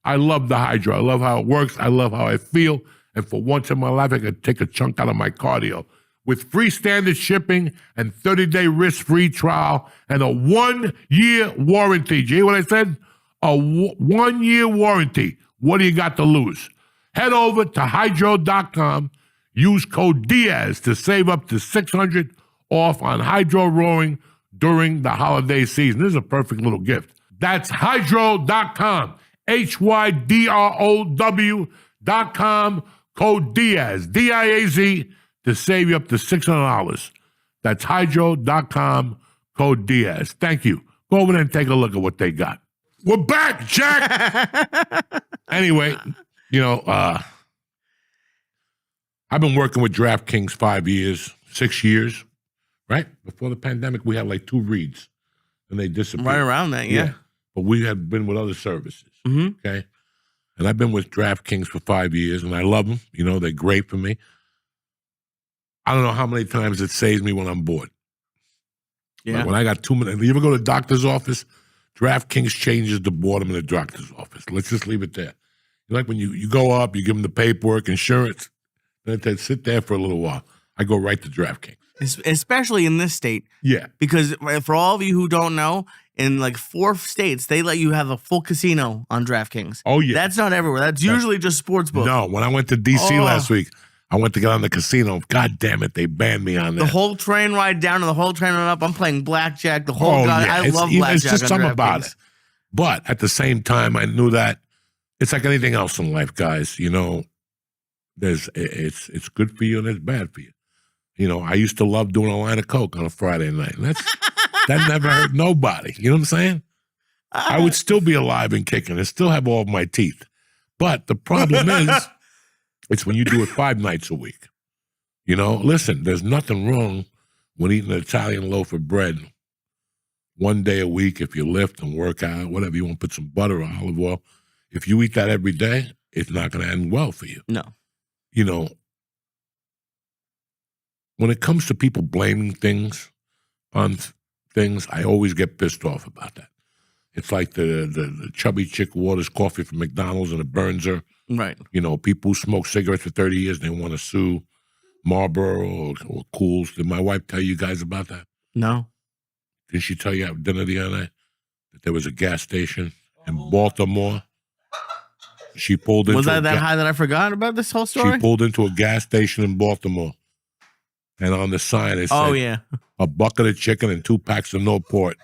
I love the Hydro. I love how it works. I love how I feel. And for once in my life, I could take a chunk out of my cardio. With free standard shipping and 30-day risk-free trial and a 1-year warranty. Do you hear what I said? A 1-year warranty. What do you got to lose? Head over to hydro.com. Use code Diaz to save up to $600 off on Hydro rowing during the holiday season. This is a perfect little gift. That's hydro.com. HYDROW.com. Code Diaz, D-I-A-Z, to save you up to $600. That's hydro.com. Code Diaz. Thank you. Go over there and take a look at what they got. We're back, Jack. Anyway, I've been working with DraftKings 6 years, right? Before the pandemic, we had like 2 reads, and they disappeared. Right around that, yeah. But we have been with other services, okay? And I've been with DraftKings for 5 years, and I love them. They're great for me. I don't know how many times it saves me when I'm bored. Yeah. Like when I got 2 minutes. You ever go to the doctor's office? DraftKings changes the boredom in the doctor's office. Let's just leave it there. Like when you go up, you give them the paperwork, insurance, then they sit there for a little while. I go right to DraftKings. Especially in this state. Yeah. Because for all of you who don't know, in like 4 states, they let you have a full casino on DraftKings. Oh, yeah. That's not everywhere. That's usually just sportsbook. No, when I went to D.C. last week, I went to get on the casino. God damn it, they banned me on that. The whole train ride down and the whole train ride up, I'm playing blackjack. The whole I love blackjack. It's just something about it. But at the same time, I knew that it's like anything else in life, guys. It's good for you and it's bad for you. I used to love doing a line of coke on a Friday night. And that never hurt nobody. You know what I'm saying? I would still be alive and kicking and still have all of my teeth. But the problem is, it's when you do it 5 nights a week. Listen, there's nothing wrong with eating an Italian loaf of bread 1 day a week if you lift and work out, whatever you want, put some butter or olive oil. If you eat that every day, it's not going to end well for you. No. When it comes to people blaming things on things, I always get pissed off about that. It's like the chubby chick who orders coffee from McDonald's and it burns her. Right. People who smoke cigarettes for 30 years, they want to sue Marlboro or Cools. Did my wife tell you guys about that? No. Didn't she tell you at dinner the other night that there was a gas station in Baltimore? She pulled into Was that high that I forgot about this whole story? She pulled into a gas station in Baltimore. And on the sign it said, a bucket of chicken and 2 packs of Newport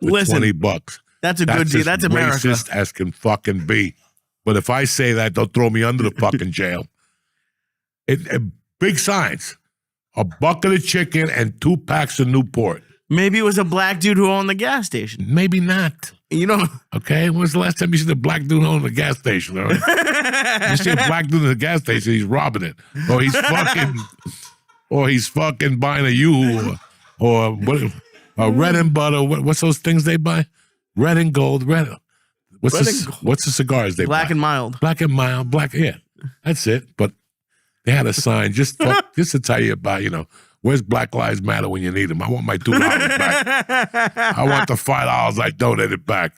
for $20. That's a good deal. That's America. Racist as can fucking be. But if I say that, they'll throw me under the fucking jail. Big signs. A bucket of chicken and 2 packs of Newport. Maybe it was a black dude who owned the gas station. Maybe not. Okay, when was the last time you seen a black dude own the gas station? All right? You see a black dude in the gas station, he's robbing it. Or he's fucking buying a U or what? A red and butter. What's those things they buy? Red and gold. What's Red the, and gold. what's the cigars they Black buy? and mild. Black and mild, black. Yeah, that's it. But they had a sign just to tell you about, where's Black Lives Matter when you need them. I want my $2 back. I want the $5 I donated back.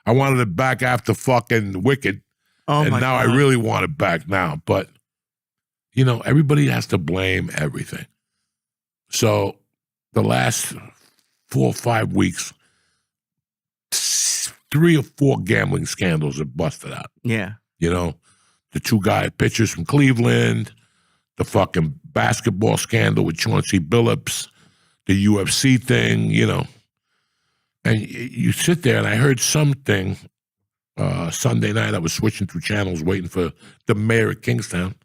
I wanted it back after fucking Wicked. Oh And my now God. I really want it back now. But, everybody has to blame everything. So the last 4 or 5 weeks, 3 or 4 gambling scandals have busted out. Yeah. The 2 pitchers from Cleveland, the fucking basketball scandal with Chauncey Billups, the UFC thing, And you sit there, and I heard something Sunday night. I was switching through channels waiting for the mayor of Kingstown.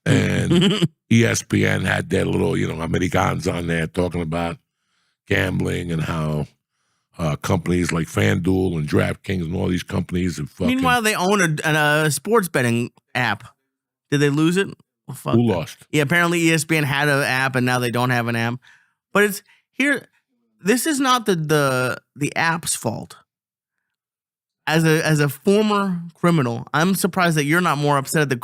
And ESPN had their little, Americans on there talking about gambling and how companies like FanDuel and DraftKings and all these companies have fucking... Meanwhile, they own a sports betting app. Did they lose it? Well, fuck Who them. lost? Yeah, apparently ESPN had an app and now they don't have an app. But it's here. This is not the app's fault. As a former criminal, I'm surprised that you're not more upset at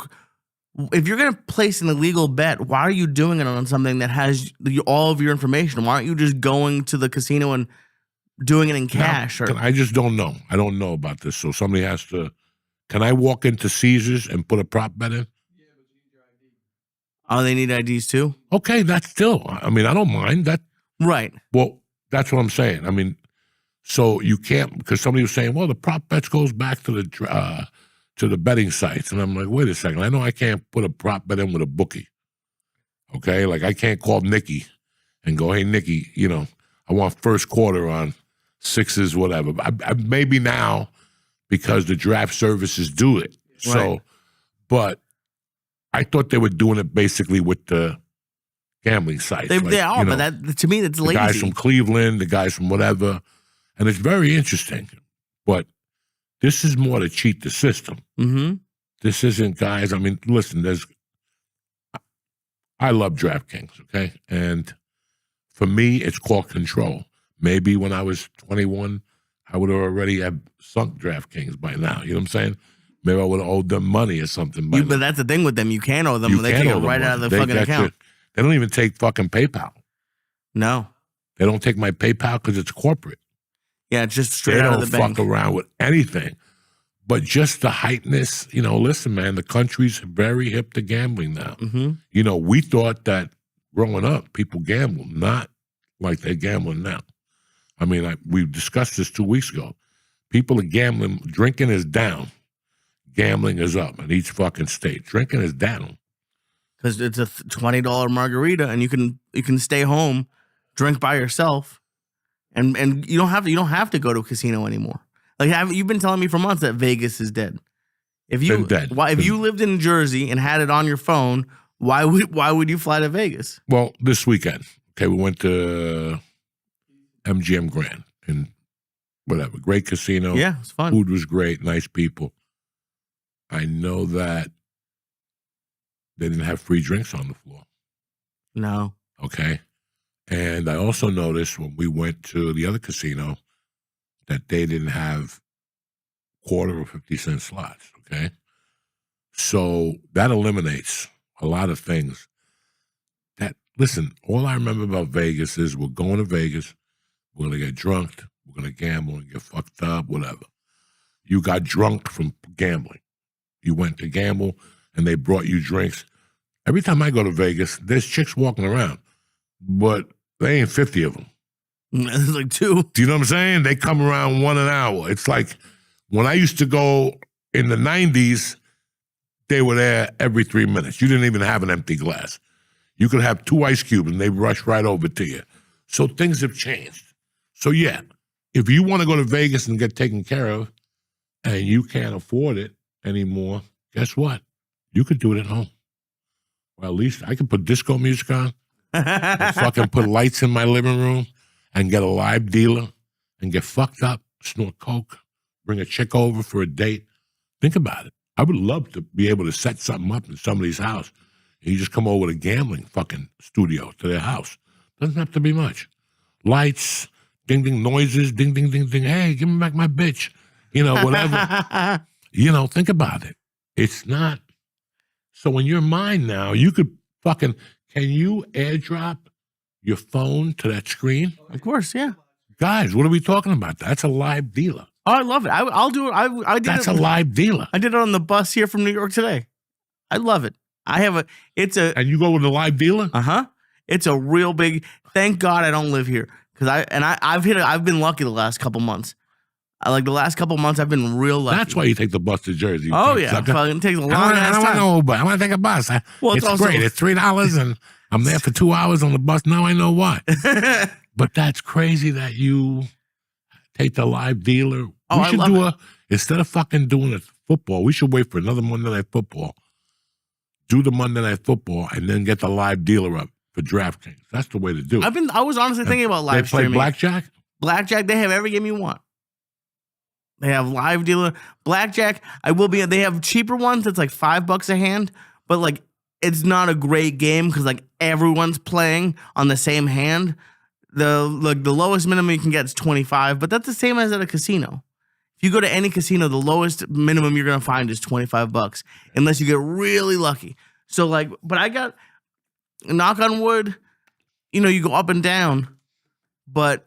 if you're going to place an illegal bet, why are you doing it on something that has all of your information? Why aren't you just going to the casino and doing it in cash? Now, I just don't know. I don't know about this. So somebody has to... Can I walk into Caesars and put a prop bet in? Oh, they need IDs too? Okay, that's still... I mean, I don't mind that. Right. Well, that's what I'm saying. I mean, so you can't... Because somebody was saying, well, the prop bets goes back to the betting sites. And I'm like, wait a second. I know I can't put a prop bet in with a bookie. Okay? Like, I can't call Nikki and go, hey, Nikki, I want first quarter on Sixers, whatever. I maybe now, because the draft services do it. So, Right. But I thought they were doing it basically with the gambling sites. They are, but that to me, that's the lazy. guys from Cleveland, the guys from whatever. And it's very interesting. But this is more to cheat the system. Mm-hmm. This isn't, guys. I mean, listen, I love DraftKings, okay? And for me, it's called control. Maybe when I was 21, I would have already have sunk DraftKings by now. You know what I'm saying? Maybe I would have owed them money or something. But that's the thing with them. You can't owe them. You They can't take owe it them right out of money. the fucking account. They don't even take fucking PayPal. No. They don't take my PayPal because it's corporate. Yeah, it's just straight They out don't of the bank. fuck around with anything. But just the hypeness, listen, man, the country's very hip to gambling now. Mm-hmm. We thought that growing up, people gambled, not like they're gambling now. I mean, we discussed this 2 weeks ago. People are gambling. Drinking is down. Gambling is up in each fucking state. Drinking is down. Because it's a $20 margarita, and you can stay home, drink by yourself, and you don't have to go to a casino anymore. Like you've been telling me for months that Vegas is dead. If you Been dead. if you lived in Jersey and had it on your phone, why would you fly to Vegas? Well, this weekend, okay, we went to MGM Grand and whatever. Great casino. Yeah, it's fun. Food was great. Nice people. I know that they didn't have free drinks on the floor. No. Okay. And I also noticed when we went to the other casino that they didn't have quarter or 50-cent slots. Okay. So that eliminates a lot of things. Listen, all I remember about Vegas is we're going to Vegas, we're going to get drunk, we're going to gamble and get fucked up, whatever. You got drunk from gambling. You went to gamble and they brought you drinks. Every time I go to Vegas, there's chicks walking around, but they ain't 50 of them. It's like 2. Do you know what I'm saying? They come around 1 an hour. It's like when I used to go in the 90s, they were there every 3 minutes. You didn't even have an empty glass. You could have 2 ice cubes and they rush right over to you. So things have changed. So yeah, if you want to go to Vegas and get taken care of and you can't afford it anymore, guess what? You could do it at home. Or at least I could put disco music on and fucking put lights in my living room and get a live dealer and get fucked up, snort coke, bring a chick over for a date. Think about it. I would love to be able to set something up in somebody's house. And you just come over to a gambling fucking studio to their house. Doesn't have to be much. Lights, ding, ding, noises, ding, ding, ding, ding. Hey, give me back my bitch. whatever. Think about it. It's not. So in your mind now, you could can you airdrop your phone to that screen? Of course, yeah. Guys, what are we talking about? That's a live dealer. Oh, I love it. I'll do it. I did That's it. a live dealer. I did it on the bus here from New York today. I love it. And you go with a live dealer? It's a real big, thank God I don't live here. I've been lucky the last couple months. The last couple months, I've been real lucky. That's why you take the bus to Jersey. Oh, yeah. It takes a long I ass don't want time. no Uber. I want to take a bus. It's great. It's $3 and I'm there for 2 hours on the bus. Now I know why. But that's crazy that you take the live dealer. Oh, We should instead of fucking doing it football, we should wait for another Monday Night Football. Do the Monday Night Football and then get the live dealer up for DraftKings. That's the way to do it. I was honestly thinking about live streaming. They play blackjack? Blackjack, they have every game you want. They have live dealer. Blackjack, they have cheaper ones that's like $5 a hand, but it's not a great game because everyone's playing on the same hand. The lowest minimum you can get is 25, but that's the same as at a casino. If you go to any casino, the lowest minimum you're gonna find is $25, unless you get really lucky. So but I got, knock on wood, you go up and down, but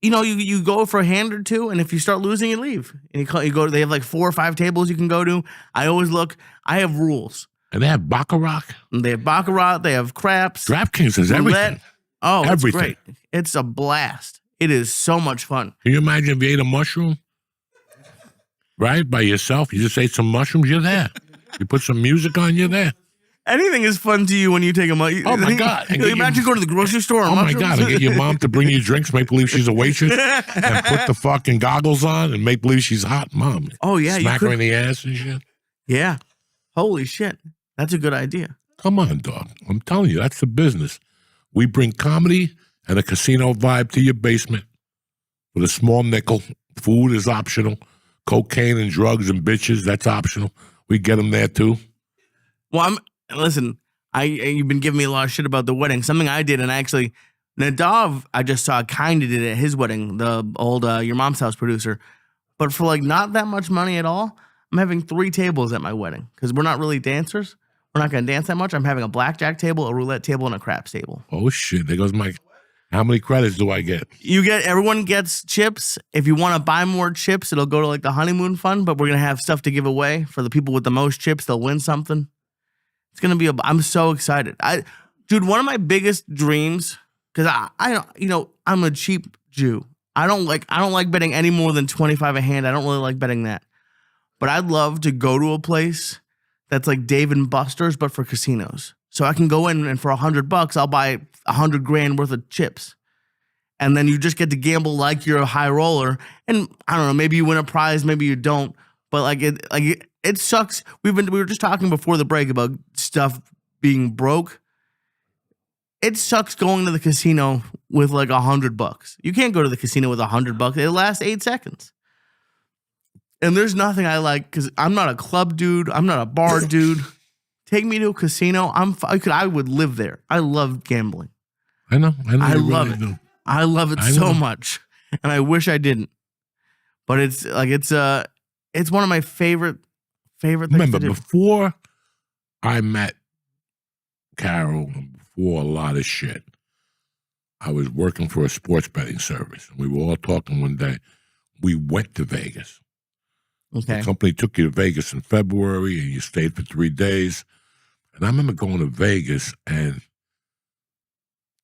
you go for a hand or two, and if you start losing, you leave. And you go. They have 4 or 5 tables you can go to. I always look. I have rules. And they have baccarat. They have craps. DraftKings is everything. Oh, everything. It's great. It's a blast. It is so much fun. Can you imagine if you ate a mushroom? Right? By yourself? You just ate some mushrooms, you're there. You put some music on, you're there. Anything is fun to you when you take a mushrooms. Oh, my God. Imagine going to the grocery store and my God. And get your mom to bring you drinks, make believe she's a waitress, and put the fucking goggles on and make believe she's hot. Mom. Oh, yeah. Smack her in the ass and shit. Yeah. Holy shit. That's a good idea. Come on, dog. I'm telling you, that's the business. We bring comedy and a casino vibe to your basement with a small nickel. Food is optional. Cocaine and drugs and bitches, that's optional. We get them there, too. Well, listen, you've been giving me a lot of shit about the wedding. Something I did, and Nadav, I just saw kind of did it at his wedding, the old Your Mom's House producer. But for not that much money at all, I'm having 3 tables at my wedding because we're not really dancers. We're not going to dance that much. I'm having a blackjack table, a roulette table, and a craps table. Oh, shit. There goes my... How many credits do I get? Everyone gets chips. If you want to buy more chips, it'll go to the honeymoon fund, but we're going to have stuff to give away for the people with the most chips. They'll win something. It's going to be I'm so excited. Dude, one of my biggest dreams, because I'm a cheap Jew. I don't like betting any more than 25 a hand. I don't really like betting that. But I'd love to go to a place that's like Dave and Buster's, but for casinos. So I can go in and for $100, I'll buy $100,000 worth of chips. And then you just get to gamble like you're a high roller. And I don't know, maybe you win a prize, maybe you don't. But it sucks. We were just talking before the break about stuff being broke. It sucks going to the casino with $100. You can't go to the casino with $100. It lasts 8 seconds. And there's nothing I like because I'm not a club dude. I'm not a bar dude. Take me to a casino. I would live there. I love gambling. I know. I love it. I love it so much, and I wish I didn't. But it's one of my favorite things Remember, to do. before I met Carol, before a lot of shit, I was working for a sports betting service. We were all talking one day. We went to Vegas. Okay. The company took you to Vegas in February, and you stayed for 3 days. And I remember going to Vegas, and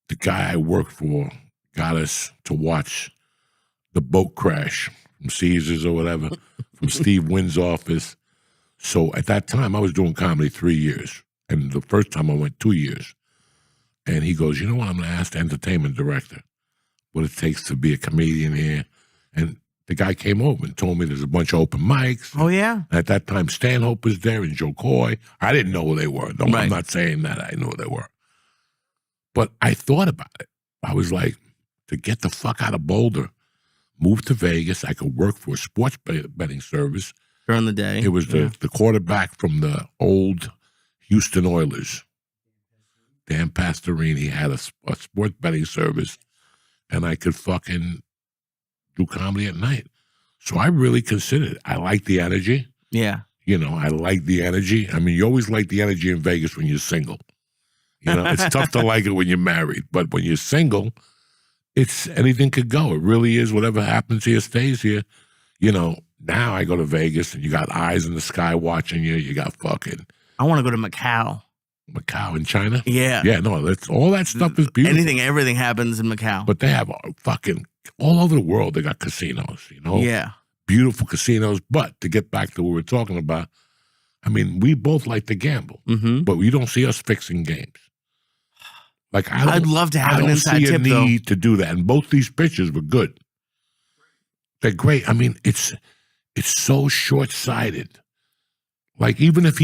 the guy I worked for got us to watch the boat crash from Caesars or whatever, from Steve Wynn's office. So at that time, I was doing comedy 3 years. And the first time I went 2 years. And he goes, you know what? I'm going to ask the entertainment director what it takes to be a comedian here. And the guy came over and told me there's a bunch of open mics. Oh, yeah? At that time, Stanhope was there and Joe Coy. I didn't know who they were. No, Right. I'm not saying that. I know who they were. But I thought about it. I was like, to get the fuck out of Boulder, move to Vegas. I could work for a sports betting service. During the day. It was the quarterback from the old Houston Oilers. Dan Pastorini had a sports betting service, and I could fucking do comedy at night. So I really considered it. I like the energy. Yeah. I like the energy. I mean, you always like the energy in Vegas when you're single. It's tough to like it when you're married, but when you're single, it's anything could go. It really is. Whatever happens here stays here. Now I go to Vegas and you got eyes in the sky watching you. You got fucking I want to go to Macau. Macau in China. Yeah. Yeah, no, that's all that stuff is beautiful. Everything happens in Macau. But they have fucking all over the world. They got casinos. Yeah. Beautiful casinos. But to get back to what we're talking about, I mean, we both like to gamble, but we don't see us fixing games. Like I'd love to have an inside tip, though. I don't see a need to do that. And both these pictures were good. They're great. I mean, it's so short-sighted. Like even if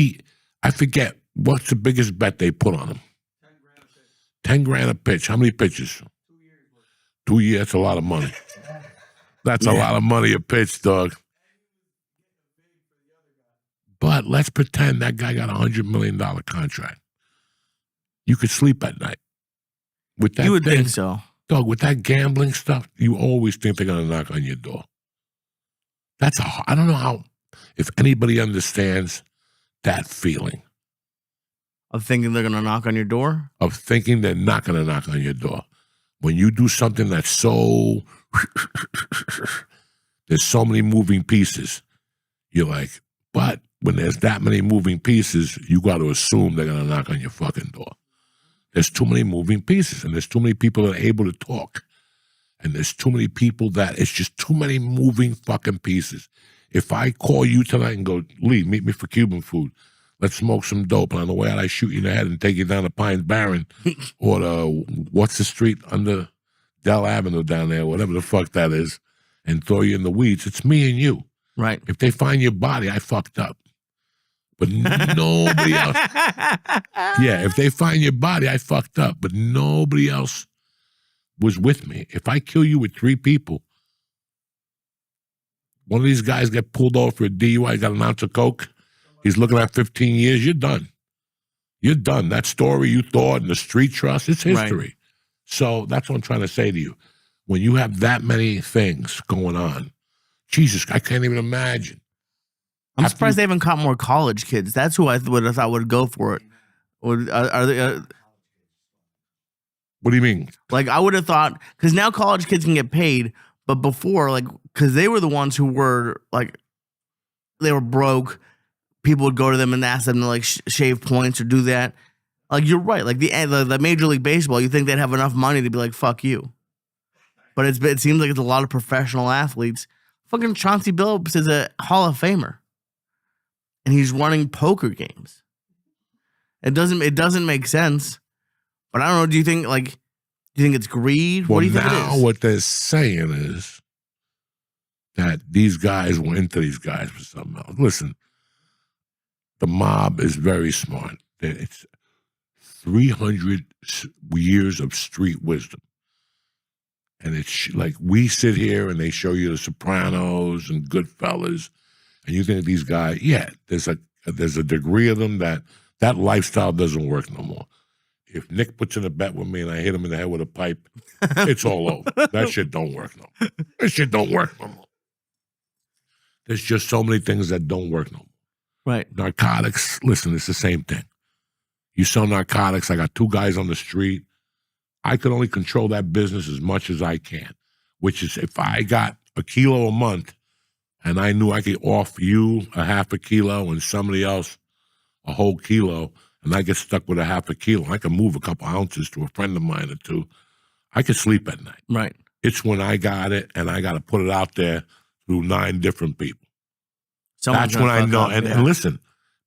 I forget what's the biggest bet they put on him. 10 grand a pitch. How many pitches? 2 years. That's a lot of money. That's a lot of money a pitch, dog. But let's pretend that guy got $100 million contract. You could sleep at night. With that, you would think so. Dog, with that gambling stuff, you always think they're going to knock on your door. I don't know if anybody understands that feeling. Of thinking they're going to knock on your door? Of thinking they're not going to knock on your door. When you do something that's so, there's so many moving pieces, you're like, but when there's that many moving pieces, you got to assume they're going to knock on your fucking door. There's too many moving pieces, and there's too many people that are able to talk. And there's too many people that it's just too many moving fucking pieces. If I call you tonight and go, Lee, meet me for Cuban food. Let's smoke some dope. And on the way out, I shoot you in the head and take you down to Pines Barren or what's the street under Dell Avenue down there, whatever the fuck that is, and throw you in the weeds. It's me and you. Right. If they find your body, I fucked up. But nobody else. Yeah, if they find your body, I fucked up. But nobody else was with me. If I kill you with 3 people, one of these guys get pulled over for a DUI, got an ounce of coke, he's looking at 15 years, you're done. You're done. That story you thought and the street trust, it's history. Right. So that's what I'm trying to say to you. When you have that many things going on, Jesus, I can't even imagine. I'm surprised they haven't caught more college kids. That's who I would have thought would go for it. Are they? What do you mean? Like I would have thought, because now college kids can get paid, but before, like, because they were the ones who were like, they were broke. People would go to them and ask them to like shave points or do that. Like you're right. Like the Major League Baseball, you think they'd have enough money to be like, fuck you. But it seems like it's a lot of professional athletes. Fucking Chauncey Billups is a Hall of Famer. And he's running poker games. It doesn't make sense. But I don't know, do you think it's greed? Well, what do you think it now is? What they're saying is that these guys went into these guys for something else. Listen, the mob is very smart. It's 300 years of street wisdom. And it's like we sit here and they show you The Sopranos and Goodfellas, and you think these guys, yeah, there's a degree of them that lifestyle doesn't work no more. If Nick puts in a bet with me and I hit him in the head with a pipe, it's all over. That shit don't work no more. That shit don't work no more. There's just so many things that don't work no more. Right. Narcotics, listen, it's the same thing. You sell narcotics, I got 2 guys on the street. I could only control that business as much as I can, which is if I got a kilo a month and I knew I could offer you a half a kilo and somebody else a whole kilo, and I get stuck with a half a kilo, I can move a couple ounces to a friend of mine or 2, I could sleep at night. Right. It's when I got it and I got to put it out there through 9 different people. That's when I know. And listen,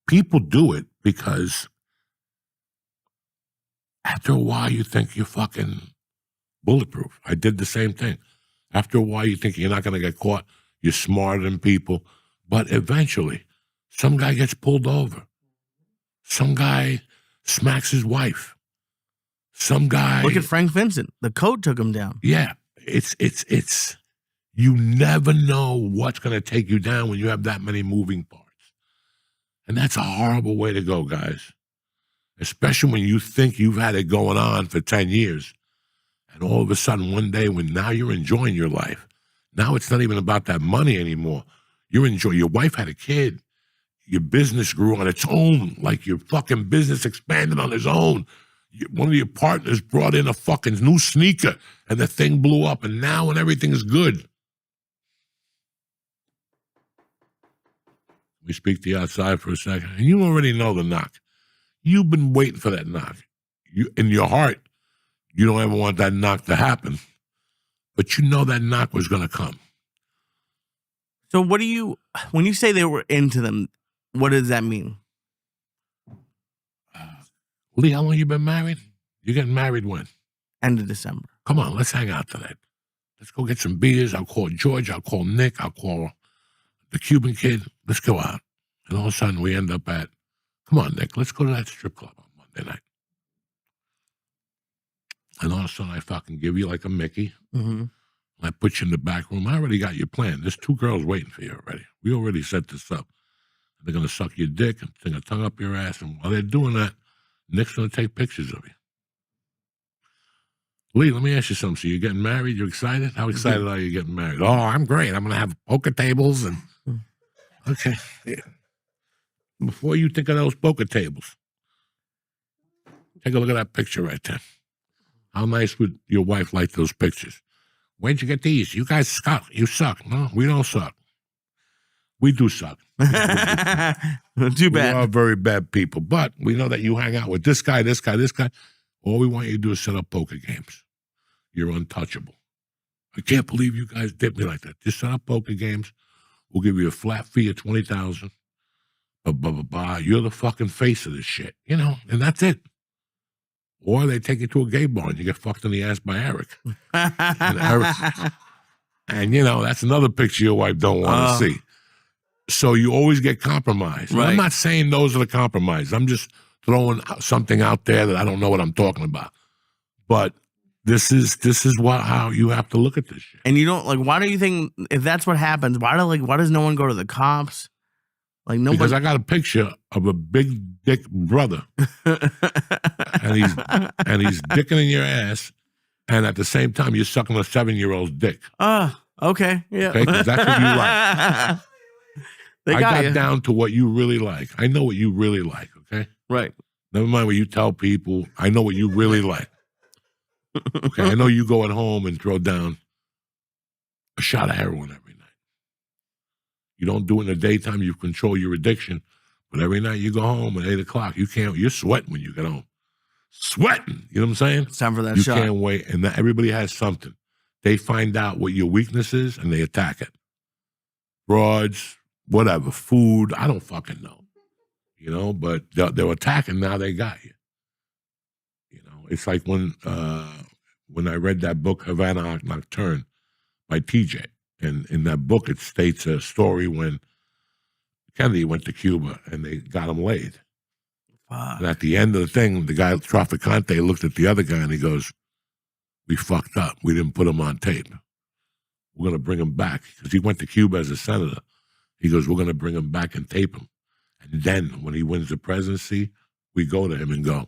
people do it because after a while you think you're fucking bulletproof. I did the same thing. After a while you think you're not going to get caught. You're smarter than people. But eventually, some guy gets pulled over. Some guy smacks his wife. Some guy... Look at Frank Vincent. The coat took him down. Yeah. It's you never know what's going to take you down when you have that many moving parts. And that's a horrible way to go, guys. Especially when you think you've had it going on for 10 years. And all of a sudden, one day, when now you're enjoying your life, Now it's not even about that money anymore. You're enjoying. Your wife had a kid. Your business grew on its own. Like your fucking business expanded on its own. One of your partners brought in a fucking new sneaker and the thing blew up. And now when everything's good, we speak to you outside for a second. And you already know the knock. You've been waiting for that knock. You, in your heart, you don't ever want that knock to happen. But you know that knock was going to come. So what do you, when you say they were into them, what does that mean? Lee, how long you been married? You getting married when? End of December. Come on, let's hang out tonight. Let's go get some beers. I'll call George. I'll call Nick. I'll call the Cuban kid. Let's go out. And all of a sudden we end up at, come on, Nick, let's go to that strip club on Monday night. And all of a sudden I fucking give you like a Mickey. Mm-hmm. I put you in the back room. I already got your plan. There's 2 girls waiting for you already. We already set this up. They're going to suck your dick and stick a tongue up your ass. And while they're doing that, Nick's going to take pictures of you. Lee, let me ask you something. So you're getting married? You're excited? How excited are you getting married? Oh, I'm great. I'm going to have poker tables and... Okay. Yeah. Before you think of those poker tables, take a look at that picture right there. How nice would your wife like those pictures? Where'd you get these? You guys suck. You suck. No, we don't suck. We do suck. Too We bad. are very bad people. But we know that you hang out with this guy, this guy, this guy. All we want you to do is set up poker games. You're untouchable. I can't believe you guys did me like that. Just set up poker games. We'll give you a flat fee of $20,000. You're the fucking face of this shit, you know, and that's it. Or they take you to a gay bar and you get fucked in the ass by Eric. And you know, that's another picture your wife don't want to see. So you always get compromised. Right. I'm not saying those are the compromises. I'm just throwing something out there that I don't know what I'm talking about. But this is how you have to look at this shit. And you don't like. Why do you think if that's what happens? Why does no one go to the cops? Like nobody. Because I got a picture of a big dick brother, and he's dicking in your ass, and at the same time you're sucking a 7-year-old's dick. Okay, yeah. Okay, 'cause that's what you like. I got you down to what you really like. I know what you really like. Okay, right. never mind what you tell people. I know what you really like. Okay, I know you go at home and throw down a shot of heroin every night. You don't do it in the daytime. You control your addiction. But every night you go home at 8 o'clock, you're sweating when you get home. Sweating. You know what I'm saying? It's time for that you shot. You can't wait. And everybody has something. They find out what your weakness is and they attack it. Broads, whatever, food, I don't fucking know. You know, but they're attacking, now they got you. You know, it's like when I read that book, Havana Nocturne by TJ. And in that book, it states a story when Kennedy went to Cuba and they got him laid. And at the end of the thing, the guy, Traficante, looked at the other guy and he goes, "We fucked up. We didn't put him on tape. We're going to bring him back." Because he went to Cuba as a senator. He goes, "We're going to bring him back and tape him. And then when he wins the presidency, we go to him and go,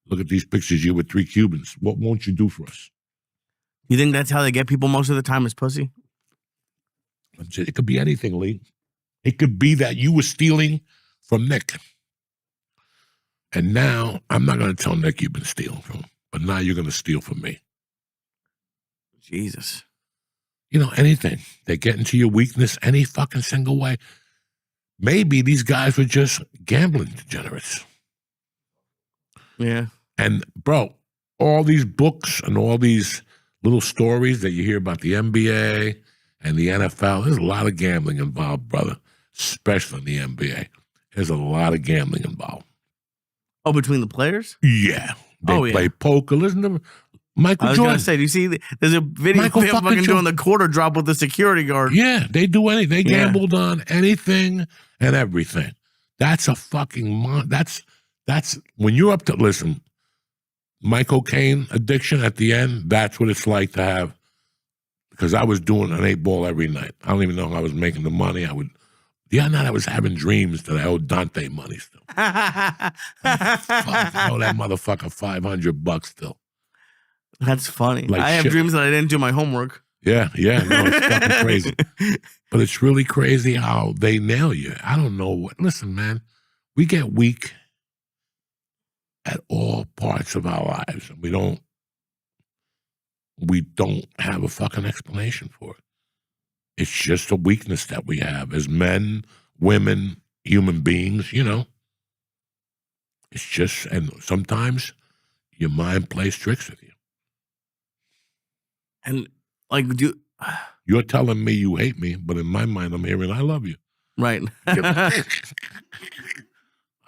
look at these pictures, you with 3 Cubans. What won't you do for us?" You think that's how they get people most of the time is pussy? It could be anything, Lee. It could be that you were stealing from Nick. And now, I'm not going to tell Nick you've been stealing from him, but now you're going to steal from me. Jesus. You know, anything. They get into your weakness any fucking single way. Maybe these guys were just gambling degenerates. Yeah. And, bro, all these books and all these little stories that you hear about the NBA and the NFL, there's a lot of gambling involved, brother, especially in the NBA. There's a lot of gambling involved. Oh, between the players? Yeah. They play poker. Listen to Michael Jordan. I was going to say, do you see, there's a video of him fucking doing the quarter drop with the security guard. Yeah, they do anything. They gambled on anything and everything. That's a fucking, that's when you're up to, listen, my cocaine addiction at the end, that's what it's like to have, because I was doing an 8-ball every night. I don't even know how I was making the money. The other night I was having dreams that I owed Dante money still. Fuck, I owe that motherfucker $500 still. That's funny. Like I have shit. dreams that I didn't do my homework. Yeah, no, it's fucking crazy. But it's really crazy how they nail you. I don't know what. Listen, man, we get weak at all parts of our lives. We don't have a fucking explanation for it. It's just a weakness that we have as men, women, human beings, you know. It's just, and sometimes your mind plays tricks with you. And like, You're telling me you hate me, but in my mind, I'm hearing I love you. right.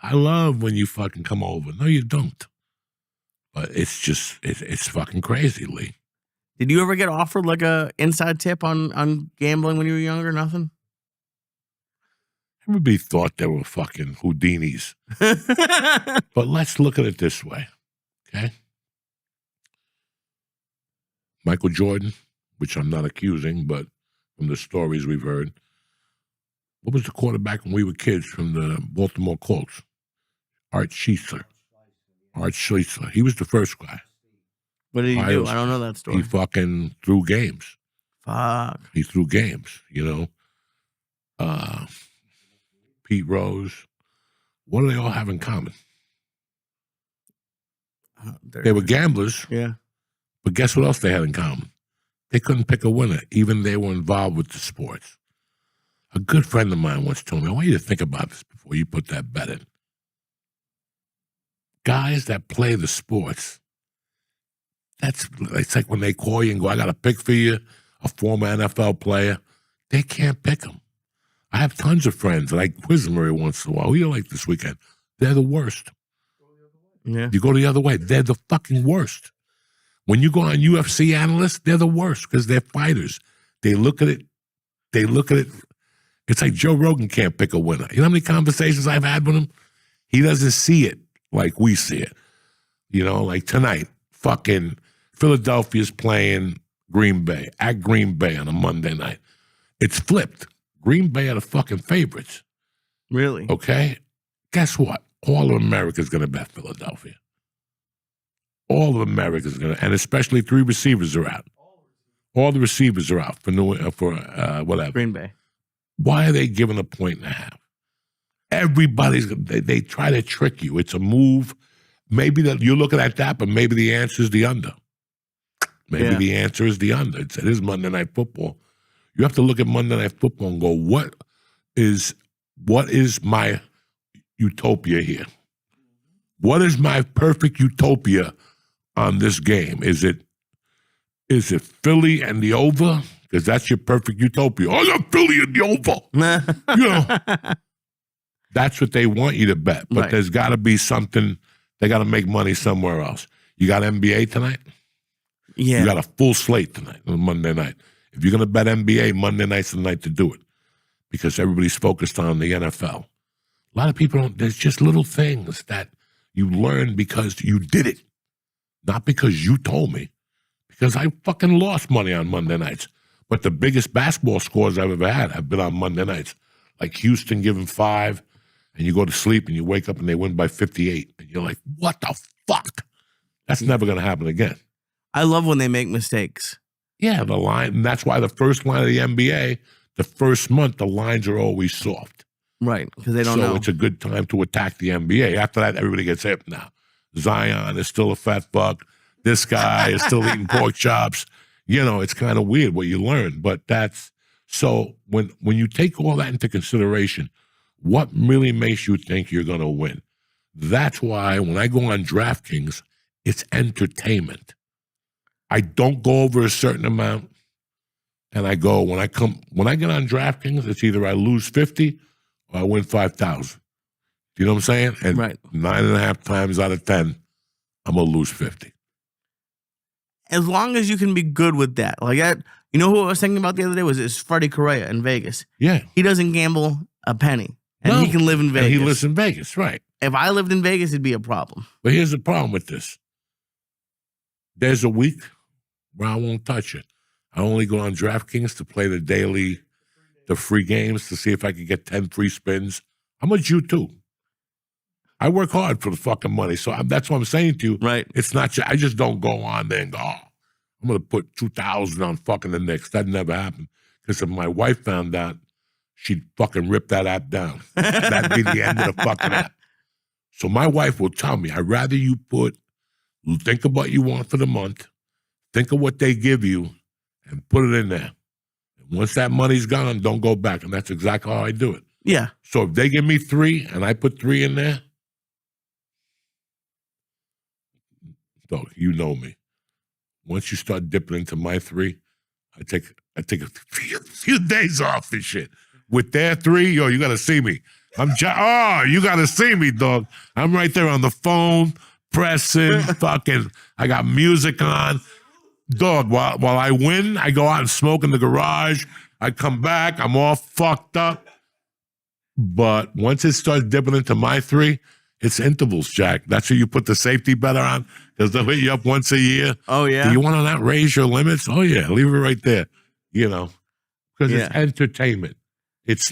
I love when you fucking come over. No, you don't. But it's just, it's fucking crazy, Lee. Did you ever get offered like a inside tip on gambling when you were younger? Nothing? Everybody thought they were fucking Houdinis. But let's look at it this way, okay? Michael Jordan, which I'm not accusing, but from the stories we've heard, what was the quarterback when we were kids from the Baltimore Colts? Art Schliessler. He was the first guy. What did he do? I don't know that story. He fucking threw games. Fuck. He threw games, you know. Pete Rose. What do they all have in common? They were gamblers. Yeah. But guess what else they had in common? They couldn't pick a winner, even they were involved with the sports. A good friend of mine once told me, I want you to think about this before you put that bet in. Guys that play the sports, it's like when they call you and go, I got a pick for you, a former NFL player. They can't pick them. I have tons of friends that I quiz them every once in a while. Who you like this weekend? They're the worst. Yeah. You go the other way. They're the fucking worst. When you go on UFC analysts, they're the worst because they're fighters. They look at it. It's like Joe Rogan can't pick a winner. You know how many conversations I've had with him? He doesn't see it like we see it. You know, like tonight, fucking Philadelphia's playing Green Bay at Green Bay on a Monday night. It's flipped. Green Bay are the fucking favorites. Really? Okay? Guess what? All of America's going to bet Philadelphia. All of America's going to, and especially 3 receivers are out. All the receivers are out for whatever. Green Bay. Why are they giving a point and a half? Everybody's, they try to trick you. It's a move. Maybe that you're looking at that, but maybe the answer is the under. Maybe the answer is the under. It is Monday Night Football. You have to look at Monday Night Football and go, what is my utopia here? What is my perfect utopia on this game? Is it Philly and the over? Because that's your perfect utopia. Oh, I got Philly and the over. You know, that's what they want you to bet. But there's got to be something. They got to make money somewhere else. You got NBA tonight? Yeah. You got a full slate tonight on Monday night. If you're going to bet NBA, Monday night's the night to do it because everybody's focused on the NFL. A lot of people don't. There's just little things that you learn because you did it, not because you told me. Because I fucking lost money on Monday nights. But the biggest basketball scores I've ever had have been on Monday nights. Like Houston giving 5, and you go to sleep and you wake up and they win by 58. And you're like, what the fuck? That's never going to happen again. I love when they make mistakes. Yeah, the line, and that's why the first line of the NBA, the first month, the lines are always soft. Right, because they don't know. So it's a good time to attack the NBA. After that, everybody gets hip now. Zion is still a fat fuck. This guy is still eating pork chops. You know, it's kind of weird what you learn, but that's, so when you take all that into consideration, what really makes you think you're going to win? That's why when I go on DraftKings, it's entertainment. I don't go over a certain amount, and I go, when I get on DraftKings, it's either I lose 50 or I win 5,000. Do you know what I'm saying? And 9.5 times out of 10, I'm going to lose 50. As long as you can be good with that. Like that, you know who I was thinking about the other day is Freddie Correa in Vegas. Yeah. He doesn't gamble a penny. And he can live in Vegas. And he lives in Vegas, right. If I lived in Vegas, it'd be a problem. But here's the problem with this. There's a week where I won't touch it. I only go on DraftKings to play the free games to see if I can get 10 free spins. I'm a Jew too. I work hard for the fucking money. So that's what I'm saying to you. Right. It's not, I just don't go on there and go, oh, I'm going to put 2,000 on fucking the Knicks. That never happened. Because if my wife found out, she'd fucking rip that app down. That'd be the end of the fucking app. So my wife will tell me, I'd rather you think of what you want for the month, think of what they give you, and put it in there. And once that money's gone, don't go back. And that's exactly how I do it. Yeah. So if they give me 3 and I put 3 in there, dog, you know me. Once you start dipping into my 3, I take a few days off and shit. With their 3, yo, you gotta see me. You gotta see me, dog. I'm right there on the phone, pressing, fucking. I got music on, dog. While I win, I go out and smoke in the garage. I come back, I'm all fucked up. But once it starts dipping into my 3, it's intervals, Jack. That's where you put the safety bet on, because they'll hit you up once a year. Oh, yeah. Do you want to not raise your limits? Oh, yeah, leave it right there. Because it's entertainment. It's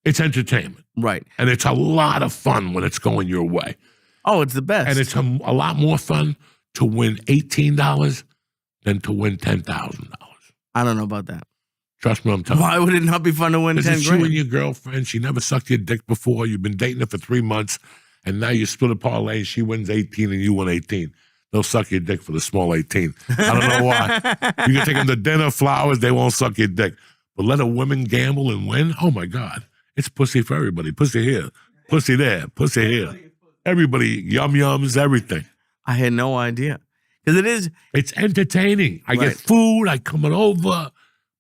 entertainment. Right. And it's a lot of fun when it's going your way. Oh, it's the best. And it's a lot more fun to win $18 than to win $10,000. I don't know about that. Trust me, I'm telling you. Why would it not be fun to win 10 It's grand? you and your girlfriend. She never sucked your dick before. You've been dating her for 3 months, and now you split a parlay, and she wins 18 and you win 18. They'll suck your dick for the small 18. I don't know why. You can take them to dinner, flowers, they won't suck your dick. But let a woman gamble and win? Oh, my God. It's pussy for everybody. Pussy here, pussy there, pussy here. Everybody, yum-yums, everything. I had no idea. Because it's entertaining. I get food, I coming over.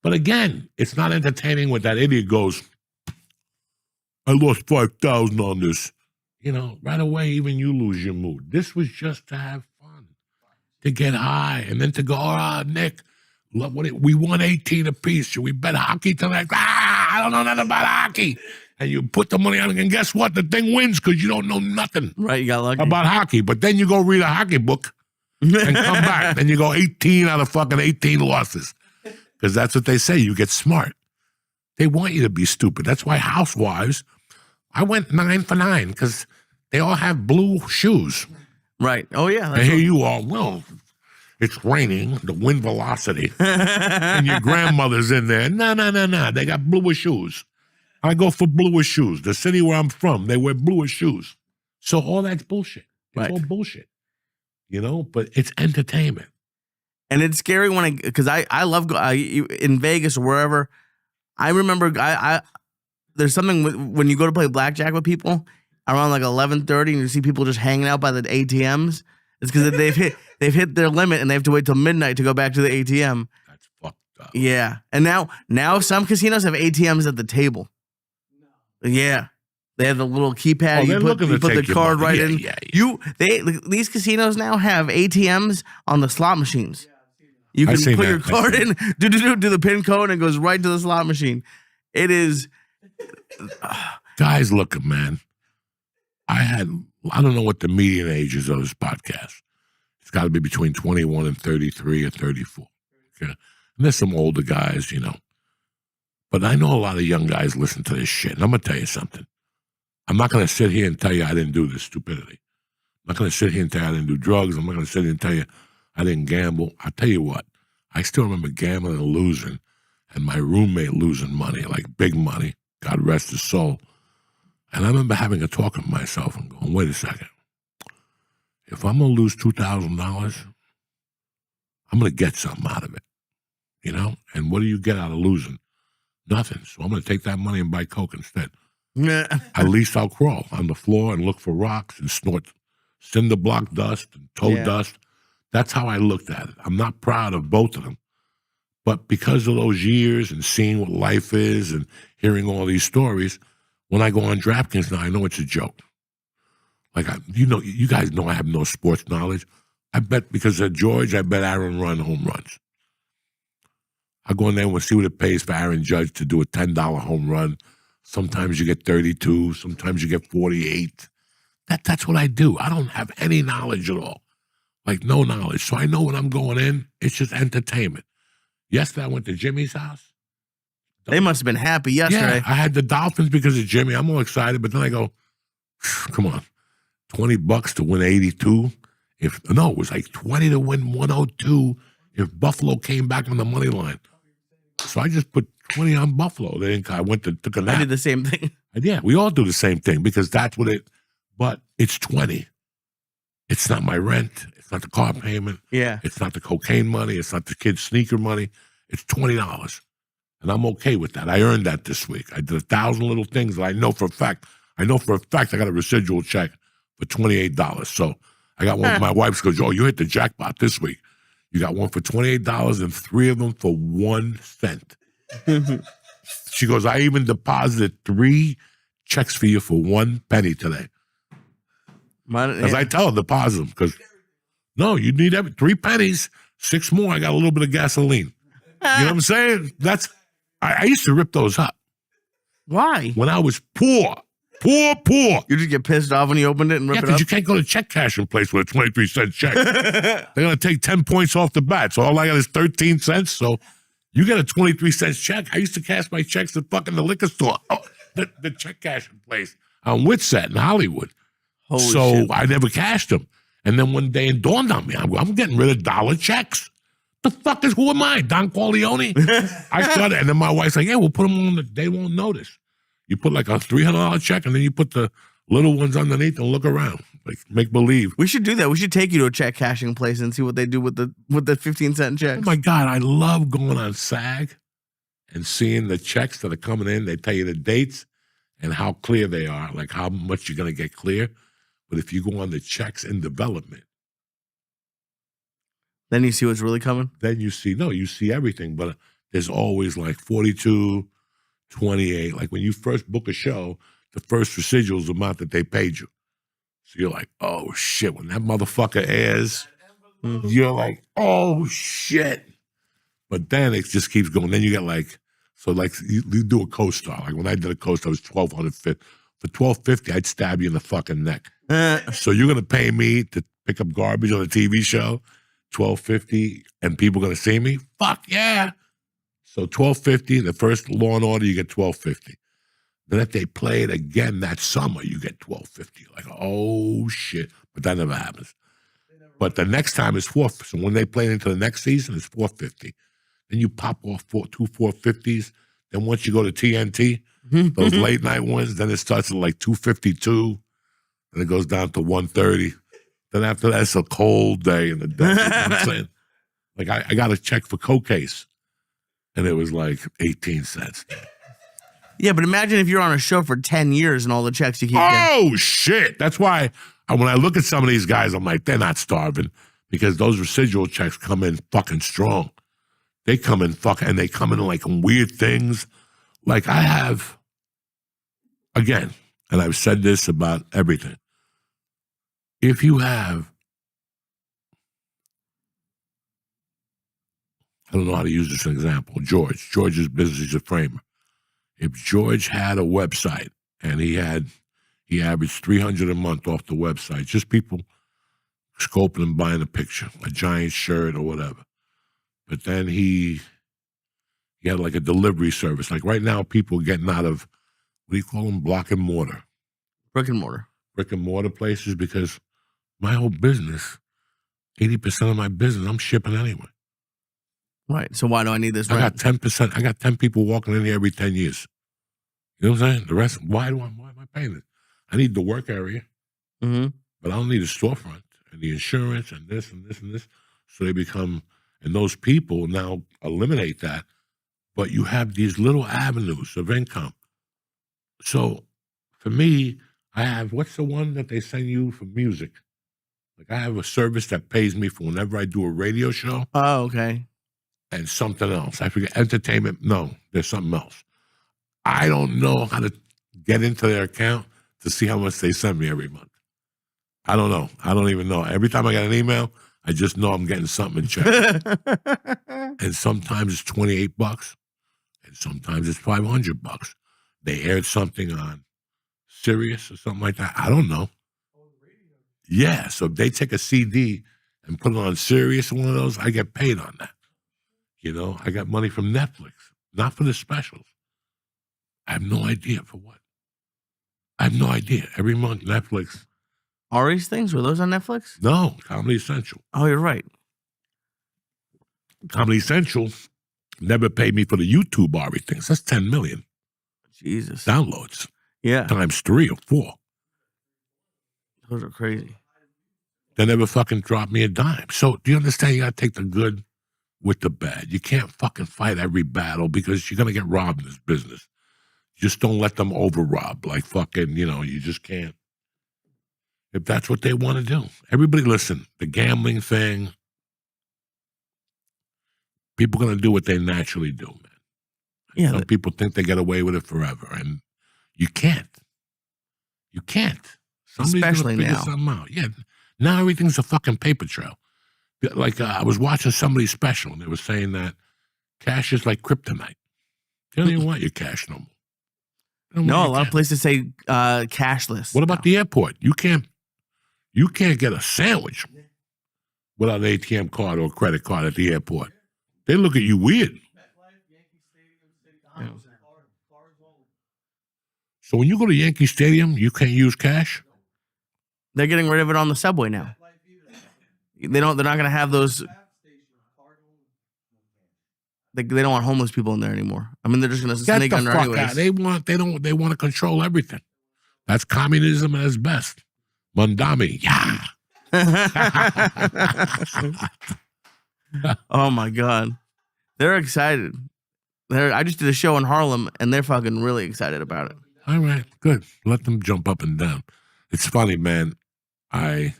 But again, it's not entertaining when that idiot goes, I lost 5,000 on this. Right away, even you lose your mood. This was just to have fun, to get high, and then to go, Nick, we won 18 apiece. Should we bet hockey tonight? I don't know nothing about hockey. And you put the money on it, and guess what? The thing wins because you don't know nothing you got lucky. about hockey. But then you go read a hockey book and come back. Then you go 18 out of fucking 18 losses. Because that's what they say. You get smart. They want you to be stupid. That's why Housewives, I went 9 for 9 because they all have blue shoes. Right. Oh, yeah. And here you are. Well, it's raining, the wind velocity. And your grandmother's in there. No. They got bluer shoes. I go for bluer shoes. The city where I'm from, they wear bluer shoes. So all that's bullshit. It's all bullshit. But it's entertainment. And it's scary because I love in Vegas or wherever. I remember there's something when you go to play blackjack with people around like 11:30 and you see people just hanging out by the ATMs. It's because they've hit their limit and they have to wait till midnight to go back to the ATM. That's fucked up. Yeah, and now some casinos have ATMs at the table. Yeah. They have the little keypad. You put the card right in. These casinos now have ATMs on the slot machines. You can put your card in, do the PIN code, and it goes right to the slot machine. It is. Guys, look, man. I don't know what the median age is of this podcast. It's got to be between 21 and 33 or 34. Okay? And there's some older guys, But I know a lot of young guys listen to this shit. And I'm going to tell you something. I'm not going to sit here and tell you I didn't do this stupidity. I'm not going to sit here and tell you I didn't do drugs. I'm not going to sit here and tell you I didn't gamble. I'll tell you what. I still remember gambling and losing, and my roommate losing money, like big money. God rest his soul. And I remember having a talk with myself and going, wait a second. If I'm going to lose $2,000, I'm going to get something out of it. And what do you get out of losing? Nothing. So I'm going to take that money and buy Coke instead. At least I'll crawl on the floor and look for rocks and snort cinder block dust and toe dust. That's how I looked at it. I'm not proud of both of them. But because of those years and seeing what life is and hearing all these stories, when I go on DraftKings now, I know it's a joke. Like, you guys know I have no sports knowledge. I bet because of George, I bet Aaron run home runs. I go in there and we'll see what it pays for Aaron Judge to do a $10 home run. Sometimes you get 32. Sometimes you get 48. That's what I do. I don't have any knowledge at all. Like, no knowledge. So I know when I'm going in, it's just entertainment. Yesterday, I went to Jimmy's house. They must have been happy yesterday. Yeah, I had the Dolphins because of Jimmy. I'm all excited, but then I go, come on, $20 to win 82. It was like 20 to win 102 if Buffalo came back on the money line. So I just put 20 on Buffalo. Then I took a nap. I did the same thing. And yeah, we all do the same thing because that's what but it's 20. It's not my rent. It's not the car payment. Yeah. It's not the cocaine money. It's not the kids' sneaker money. It's $20. And I'm okay with that. I earned that this week. I did 1,000 little things that I know for a fact. I got a residual check for $28. So I got one. My wife goes, "Oh, you hit the jackpot this week. You got one for $28 and 3 of them for 1 cent." She goes, "I even deposited 3 checks for you for 1 penny today." As I tell her, deposit them because no, you need 3 pennies, 6 more. I got a little bit of gasoline. You know what I'm saying? I used to rip those up. Why? When I was poor. You just get pissed off when you opened it and rip it because up? you can't go to check cashing place with a 23-cent check. They're going to take 10 points off the bat. So all I got is 13 cents. So you get a 23-cent check. I used to cash my checks at fucking the liquor store. Oh, the check cashing place on Whitsett in Hollywood. Holy so shit. I never cashed them. And then one day it dawned on me, I'm getting rid of dollar checks. Who am I, Don Corleone? I started, and then my wife's like, "Yeah, we'll put them on they won't notice. You put like a $300 check, and then you put the little ones underneath and look around, like make believe." We should do that. We should take you to a check cashing place and see what they do with the 15-cent checks. Oh my God, I love going on SAG and seeing the checks that are coming in. They tell you the dates and how clear they are, like how much you're going to get clear. But if you go on the checks in development, then you see what's really coming? Then you see everything. But there's always like 42, 28. Like when you first book a show, the first residual is the amount that they paid you. So you're like, oh shit. When that motherfucker airs, you're like, oh shit. But then it just keeps going. Then you get like, so like you do a co-star. Like when I did a co-star, it was $1,250. For $1,250, I'd stab you in the fucking neck. So you're gonna pay me to pick up garbage on a TV show, $1,250, and people gonna see me? Fuck yeah! So $1,250. The first Law and Order, you get $1,250. Then if they play it again that summer, you get $1,250. Like, oh shit! But that never happens. But the next time is $450. So when they play it into the next season, it's $450. Then you pop off 2 $450s. Then once you go to TNT, those late night ones, then it starts at like $252. And it goes down to $130. Then after that, it's a cold day in the desert. You know what I'm saying? Like I got a check for coke case, and it was like 18 cents. Yeah, but imagine if you're on a show for 10 years and all the checks you keep getting. Oh, shit. That's why when I look at some of these guys, I'm like, they're not starving because those residual checks come in fucking strong. They come in and they come in like weird things. Like I have, again, and I've said this about everything. If you have, I don't know how to use this as an example, George's business is a framer. If George had a website and he averaged $300 a month off the website, just people scoping and buying a picture, a giant shirt or whatever. But then he had like a delivery service. Like right now, people are getting out of, what do you call them? Block and mortar. Brick and mortar. Brick and mortar places because my whole business, 80% of my business, I'm shipping anyway. Right. So why do I need this I rent? got 10%. I got 10 people walking in here every 10 years. You know what I'm saying? The rest, why am I paying it? I need the work area, but I don't need a storefront and the insurance and this and this and this. So they become, and those people now eliminate that, but you have these little avenues of income. So for me, I have, what's the one that they send you for music? Like I have a service that pays me for whenever I do a radio show. Oh, okay. And something else. I forget, entertainment. No, there's something else. I don't know how to get into their account to see how much they send me every month. I don't know. I don't even know. Every time I get an email, I just know I'm getting something in check. And sometimes it's $28, and sometimes it's $500. They aired something on Sirius or something like that. I don't know. Yeah, so if they take a CD and put it on Sirius or one of those, I get paid on that. You know, I got money from Netflix, not for the specials. I have no idea for what. I have no idea. Every month, Netflix Ari's things, were those on Netflix? No, Comedy Central. Oh, you're right. Comedy Central never paid me for the YouTube Ari things. That's 10 million Jesus. downloads. Yeah. Times 3 or 4. Those are crazy. They never fucking dropped me a dime. So do you understand? You got to take the good with the bad. You can't fucking fight every battle because you're going to get robbed in this business. Just don't let them over-rob. Like fucking, you just can't. If that's what they want to do. Everybody listen, the gambling thing, people going to do what they naturally do, man. Yeah. Some people think they get away with it forever, and you can't. You can't. Somebody's Especially gonna figure now. something out. Yeah. Now everything's a fucking paper trail. Like I was watching somebody's special, and they were saying that cash is like kryptonite. They don't even want your cash no more. No, a lot of places say cashless. What about the airport? You can't get a sandwich without an ATM card or a credit card at the airport. They look at you weird. Yeah. So when you go to Yankee Stadium, you can't use cash? They're getting rid of it on the subway now. They're not going to have those. They don't want homeless people in there anymore. I mean, they're just going to Get sneak the under fuck anyways. out. They want to control everything. That's communism at its best. Mandami. Yeah. Oh my God. They're excited. I just did a show in Harlem and they're fucking really excited about it. All right, good. Let them jump up and down. It's funny, man. I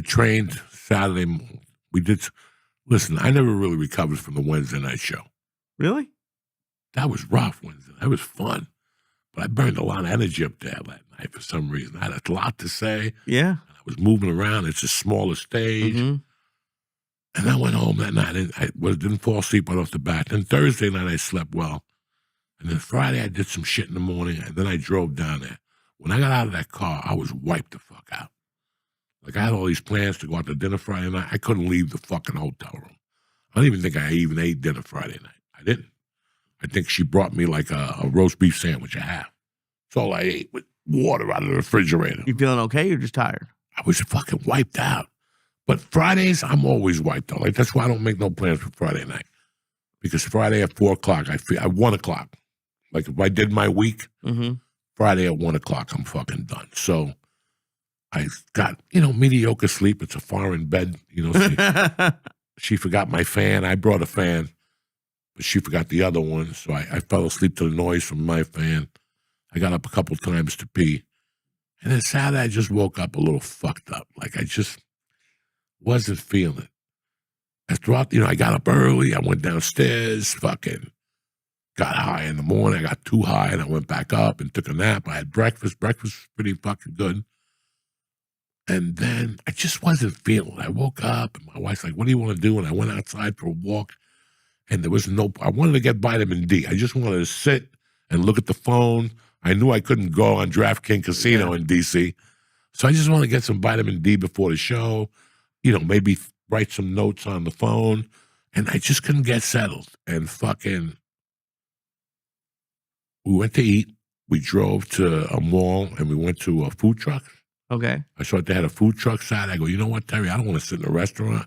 trained Saturday. Listen, I never really recovered from the Wednesday night show. Really? That was rough Wednesday. That was fun. But I burned a lot of energy up there that night for some reason. I had a lot to say. Yeah. I was moving around. It's a smaller stage. Mm-hmm. And I went home that night. I didn't fall asleep right off the bat. Then Thursday night, I slept well. And then Friday, I did some shit in the morning. And then I drove down there. When I got out of that car, I was wiped the fuck out. Like, I had all these plans to go out to dinner Friday night. I couldn't leave the fucking hotel room. I don't even think I even ate dinner Friday night. I didn't. I think she brought me like a roast beef sandwich, a half. That's all I ate with water out of the refrigerator. You feeling okay? You're just tired. I was fucking wiped out. But Fridays, I'm always wiped out. Like, that's why I don't make no plans for Friday night. Because Friday at 4 o'clock, at 1 o'clock. Like, if I did my week, Friday at 1 o'clock, I'm fucking done. So I got, mediocre sleep. It's a foreign bed. She forgot my fan. I brought a fan, but she forgot the other one. So I fell asleep to the noise from my fan. I got up a couple times to pee. And then Saturday, I just woke up a little fucked up. Like, I just wasn't feeling it. And throughout, I got up early. I went downstairs, fucking got high in the morning. I got too high, and I went back up and took a nap. I had breakfast. Breakfast was pretty fucking good. And then I just wasn't feeling it. I woke up, and my wife's like, what do you want to do? And I went outside for a walk, and there was I wanted to get vitamin D. I just wanted to sit and look at the phone. I knew I couldn't go on DraftKings Casino in D.C., so I just wanted to get some vitamin D before the show, maybe write some notes on the phone, and I just couldn't get settled. And fucking, we went to eat. We drove to a mall, and we went to a food truck. Okay. I saw they had a food truck side. I go, you know what, Terry? I don't want to sit in a restaurant,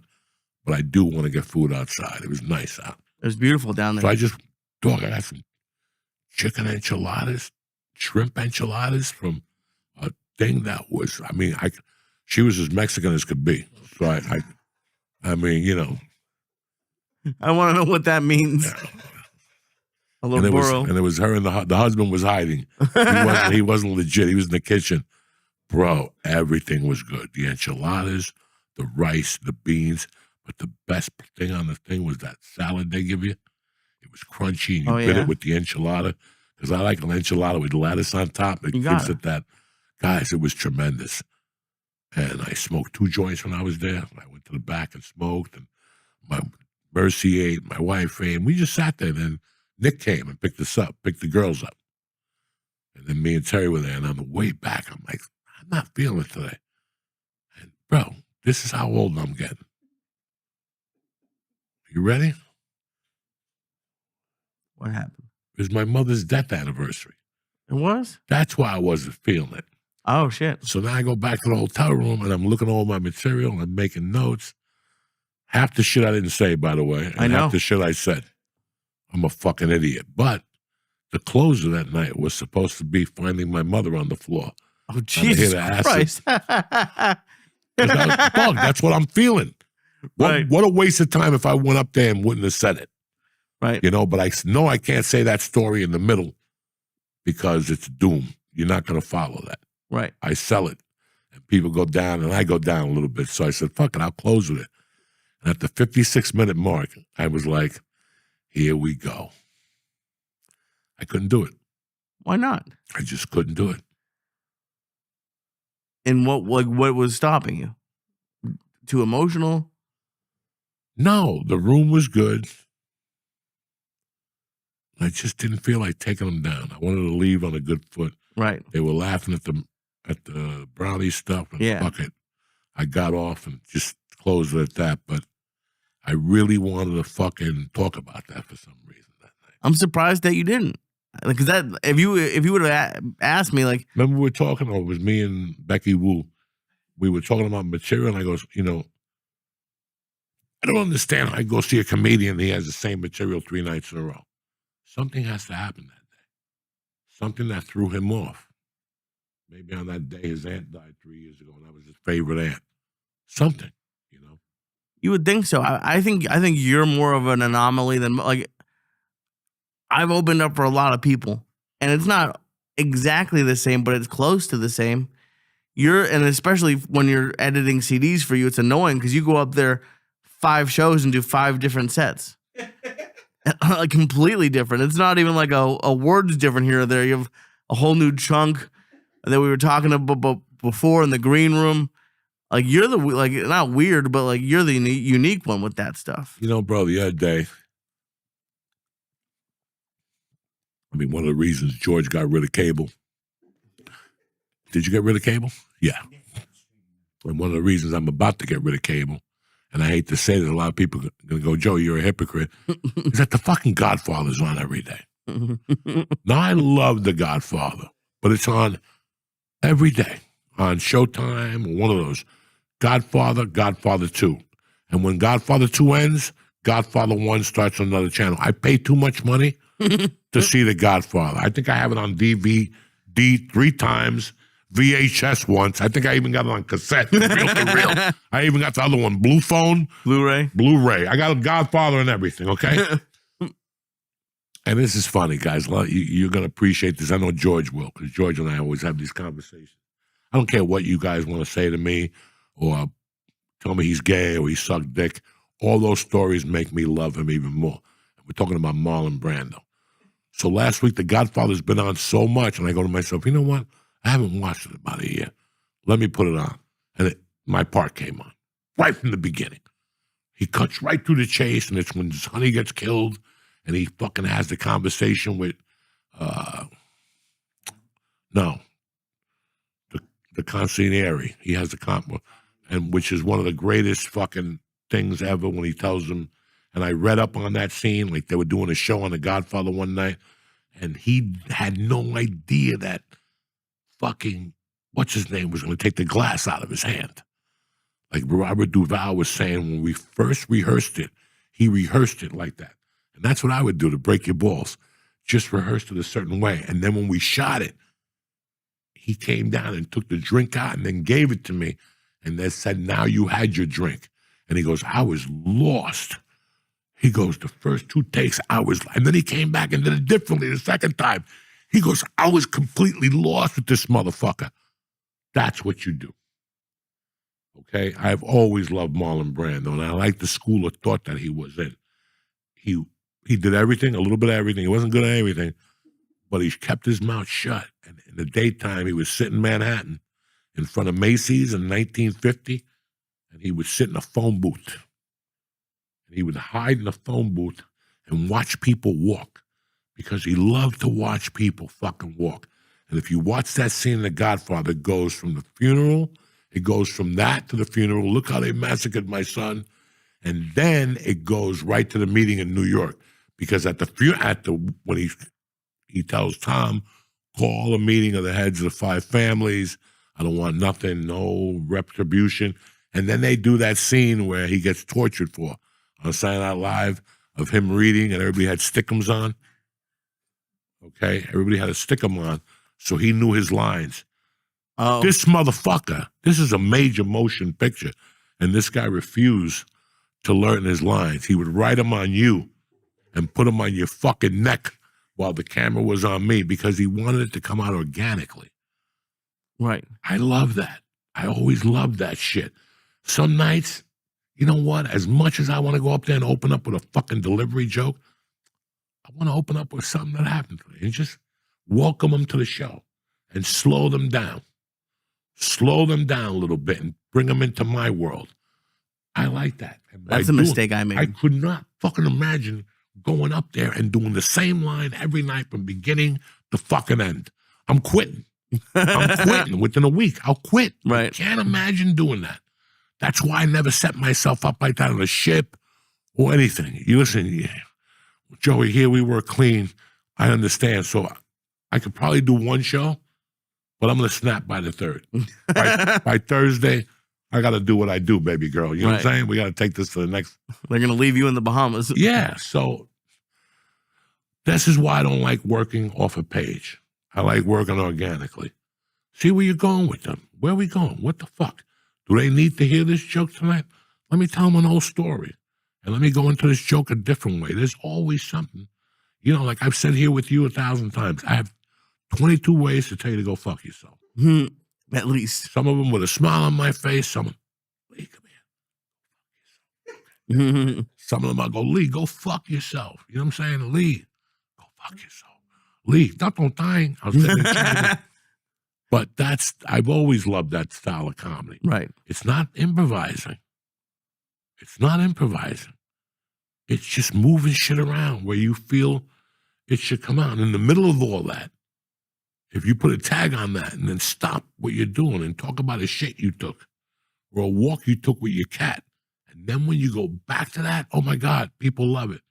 but I do want to get food outside. It was nice out. It was beautiful down there. So I got some chicken enchiladas, shrimp enchiladas from a thing that was, she was as Mexican as could be. So I want to know what that means. A little burro. And it was her and the husband was hiding. He wasn't legit. He was in the kitchen. Bro, everything was good. The enchiladas, the rice, the beans. But the best thing on the thing was that salad they give you. It was crunchy, and you bit it with the enchilada. Because I like an enchilada with lettuce on top. It gives it that. Guys, it was tremendous. And I smoked 2 joints when I was there. I went to the back and smoked. And my Mercy ate, my wife ate. And we just sat there. Then Nick came and picked us up, picked the girls up. And then me and Terry were there. And on the way back, I'm like, I'm not feeling it today. And bro, this is how old I'm getting. You ready? What happened? It was my mother's death anniversary. It was? That's why I wasn't feeling it. Oh, shit. So now I go back to the hotel room and I'm looking at all my material and I'm making notes. Half the shit I didn't say, by the way, and I know. half the shit I said. I'm a fucking idiot. But the closer that night was supposed to be finding my mother on the floor. Oh, Jesus Christ. Dog, that's what I'm feeling. Right. What a waste of time if I went up there and wouldn't have said it. Right. You know, but I know I can't say that story in the middle because it's doom. You're not going to follow that. Right. I sell it. And people go down and I go down a little bit. So I said, fuck it, I'll close with it. And at the 56-minute mark, I was like, here we go. I couldn't do it. Why not? I just couldn't do it. And what was stopping you? Too emotional? No, the room was good. I just didn't feel like taking them down. I wanted to leave on a good foot. Right. They were laughing at the brownie stuff. And Yeah. fuck it. I got off and just closed it at that. But I really wanted to fucking talk about that for some reason that night. I'm surprised that you didn't. Because that if you would have asked me, like, Remember we were talking, it was me and Becky Wu. We were talking about material, and I goes, you know, I don't understand how I go see a comedian and he has the same material 3 nights in a row. Something has to happen that day. Something that threw him off. Maybe on that day his aunt died 3 years ago, and I was his favorite aunt. Something, you know. you would think so. I think you're more of an anomaly than, like, I've opened up for a lot of people, and it's not exactly the same, but it's close to the same. And especially when you're editing CDs for you, it's annoying because you go up there 5 shows and do 5 different sets. Completely different. It's not even like a word's different here or there. You have a whole new chunk that we were talking about before in the green room. Like, you're the, like, not weird, but like, you're the unique one with that stuff. You know, bro, the other day, I mean, one of the reasons George got rid of cable. Did you get rid of cable? Yeah. And one of the reasons I'm about to get rid of cable, and I hate to say that a lot of people are going to go, Joe, you're a hypocrite, is that the fucking Godfather's on every day. Now, I love The Godfather, but it's on every day on Showtime or one of those. Godfather, Godfather 2. And when Godfather 2 ends, Godfather 1 starts on another channel. I pay too much money to see The Godfather. I think I have it on DVD 3 times, VHS once. I think I even got it on cassette, reel to reel. I even got the other one, Blue Phone. Blu-ray. I got a Godfather and everything, okay? And this is funny, guys. You're going to appreciate this. I know George will, because George and I always have these conversations. I don't care what you guys want to say to me or tell me he's gay or he sucked dick. All those stories make me love him even more. We're talking about Marlon Brando. So last week, The Godfather's been on so much, and I go to myself, you know what? I haven't watched it in about a year. Let me put it on. And my part came on right from the beginning. He cuts right through the chase, and it's when Sonny gets killed, and he fucking has the conversation with, the consigliere. He has the and which is one of the greatest fucking things ever when he tells him. And I read up on that scene, like they were doing a show on The Godfather one night, and he had no idea that fucking, what's his name, was going to take the glass out of his hand. Like Robert Duvall was saying, when we first rehearsed it, he rehearsed it like that. And that's what I would do to break your balls. Just rehearsed it a certain way. And then when we shot it, he came down and took the drink out and then gave it to me. And then said, now you had your drink. And he goes, I was lost. He goes, the first 2 takes, and then he came back and did it differently the second time. He goes, I was completely lost with this motherfucker. That's what you do. Okay? I've always loved Marlon Brando, and I like the school of thought that he was in. He did everything, a little bit of everything. He wasn't good at everything, but he kept his mouth shut. And in the daytime, he would sit in Manhattan in front of Macy's in 1950, and he would sit in a phone booth. And he would hide in a phone booth and watch people walk because he loved to watch people fucking walk. And if you watch that scene in The Godfather, it goes from the funeral, it goes from that to the funeral. Look how they massacred my son. And then it goes right to the meeting in New York. Because when he tells Tom, call a meeting of the heads of the 5 families. I don't want nothing, no retribution. And then they do that scene where he gets tortured for on Saturday Night Live of him reading and everybody had stickums on. Okay? Everybody had a stickum on, so he knew his lines. Oh. This motherfucker, this is a major motion picture, and this guy refused to learn his lines. He would write them on you and put them on your fucking neck while the camera was on me because he wanted it to come out organically. Right. I love that. I always loved that shit. Some nights, you know what? As much as I want to go up there and open up with a fucking delivery joke, I want to open up with something that happened to me and just welcome them to the show and slow them down. Slow them down a little bit and bring them into my world. I like that. That's a mistake I made. I could not fucking imagine going up there and doing the same line every night from beginning to fucking end. I'm quitting. I'm quitting within a week. I'll quit. Right. I can't imagine doing that. That's why I never set myself up like that on a ship or anything. You listen, Joey, here we work clean. I understand. So I could probably do one show, but I'm going to snap by the third. By Thursday, I got to do what I do, baby girl. You know what I'm saying? We got to take this to the next. They're going to leave you in the Bahamas. Yeah. So this is why I don't like working off a page. I like working organically. See where you're going with them. Where are we going? What the fuck? Do they need to hear this joke tonight? Let me tell them an old story. And let me go into this joke a different way. There's always something. You know, like I've said here with you 1,000 times, I have 22 ways to tell you to go fuck yourself. At least. Some of them with a smile on my face. Some, Lee, come here. Some of them I go, Lee, go fuck yourself. You know what I'm saying? Lee, go fuck yourself. Lee, don't dying. I was sitting there But I've always loved that style of comedy. Right. It's not improvising. It's not improvising. It's just moving shit around where you feel it should come out. And in the middle of all that, if you put a tag on that and then stop what you're doing and talk about a shit you took or a walk you took with your cat, and then when you go back to that, oh my God, people love it.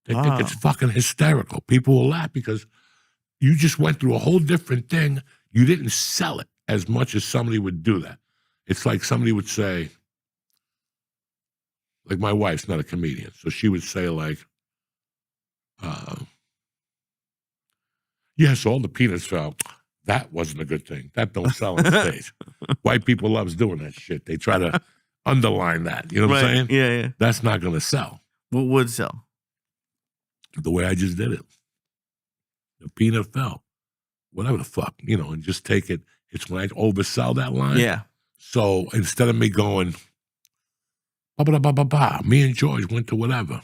They think it's fucking hysterical. People will laugh because you just went through a whole different thing. You didn't sell it as much as somebody would do that. It's like somebody would say, like my wife's not a comedian, so she would say like, yes, all the peanuts fell. That wasn't a good thing. That don't sell on stage. White people loves doing that shit. They try to underline that. You know what I'm saying? Yeah. That's not going to sell. What would sell? The way I just did it. The peanut fell. Whatever the fuck, you know, and just take it. It's when I oversell that line. Yeah. So instead of me going, me and George went to whatever.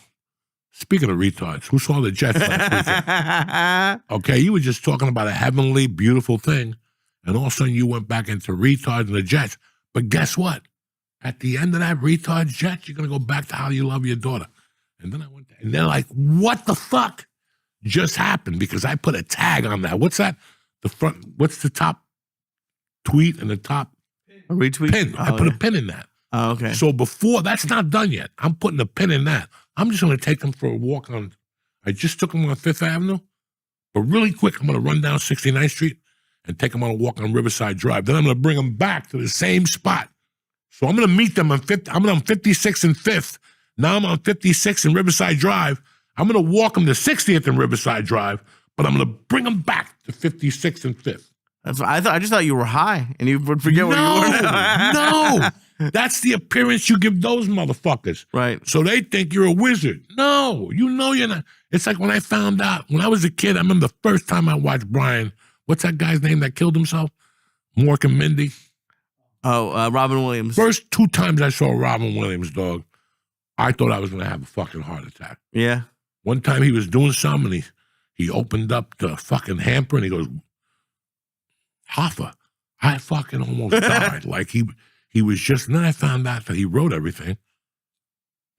Speaking of retards, who saw the Jets last weekend? Okay, you were just talking about a heavenly, beautiful thing, and all of a sudden you went back into retards and the Jets. But guess what? At the end of that retards Jets, you're going to go back to how you love your daughter. And then I went there, and they're like, what the fuck just happened? Because I put a tag on that. What's that? The front, what's the top tweet and the top retweet? Pin. I put a pin in that. Oh, okay. So before, that's not done yet. I'm putting a pin in that. I'm just going to take them for a walk on, I just took them on Fifth Avenue, but really quick, I'm going to run down 69th Street and take them on a walk on Riverside Drive. Then I'm going to bring them back to the same spot. So I'm going to meet them on 50, I'm on 56th and 5th. Now I'm on 56th and Riverside Drive. I'm going to walk them to 60th and Riverside Drive, but I'm going to bring them back to 56th and 5th. That's what I thought. I just thought you were high and you would forget what you were. No. That's the appearance you give those motherfuckers. Right. So they think you're a wizard. No, you know you're not. It's like when I found out, when I was a kid, I remember the first time I watched Brian, what's that guy's name that killed himself? Mork and Mindy. Oh, Robin Williams. First 2 times I saw Robin Williams, dog, I thought I was going to have a fucking heart attack. Yeah. One time he was doing something, and he opened up the fucking hamper, and he goes, Hoffa, I fucking almost died. Like he was just, and then I found out that he wrote everything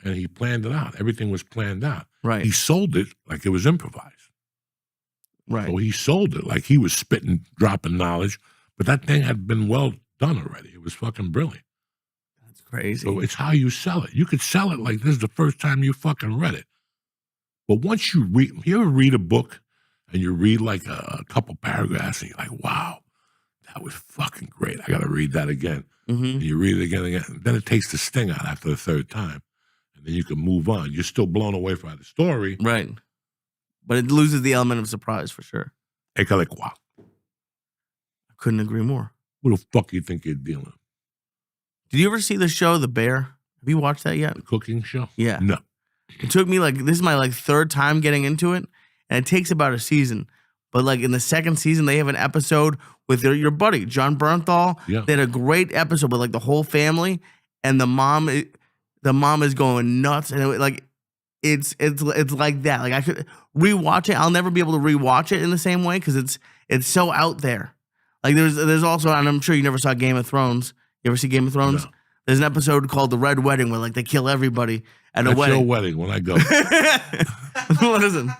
and he planned it out. Everything was planned out. Right. He sold it like it was improvised. Right. So he sold it like he was spitting, dropping knowledge, but that thing had been well done already. It was fucking brilliant. That's crazy. So it's how you sell it. You could sell it like this is the first time you fucking read it. But once you ever read a book and you read like a couple paragraphs and you're like, wow, that was fucking great. I got to read that again. Mm-hmm. And you read it again and again. Then it takes the sting out after the third time. And then you can move on. You're still blown away by the story. Right. But it loses the element of surprise for sure. Ecalequa. I couldn't agree more. What the fuck you think you're dealing? Did you ever see the show The Bear? Have you watched that yet? The cooking show? Yeah. No. It took me this is my third time getting into it, and it takes about a season. But in the second season, they have an episode with your buddy John Bernthal. Yeah. They had a great episode with the whole family, and the mom is going nuts, and it's like that. I could rewatch it. I'll never be able to rewatch it in the same way because it's so out there. There's also, and I'm sure you never saw Game of Thrones. You ever see Game of Thrones? No. There's an episode called The Red Wedding where they kill everybody at a That's wedding. your wedding when I go. Listen,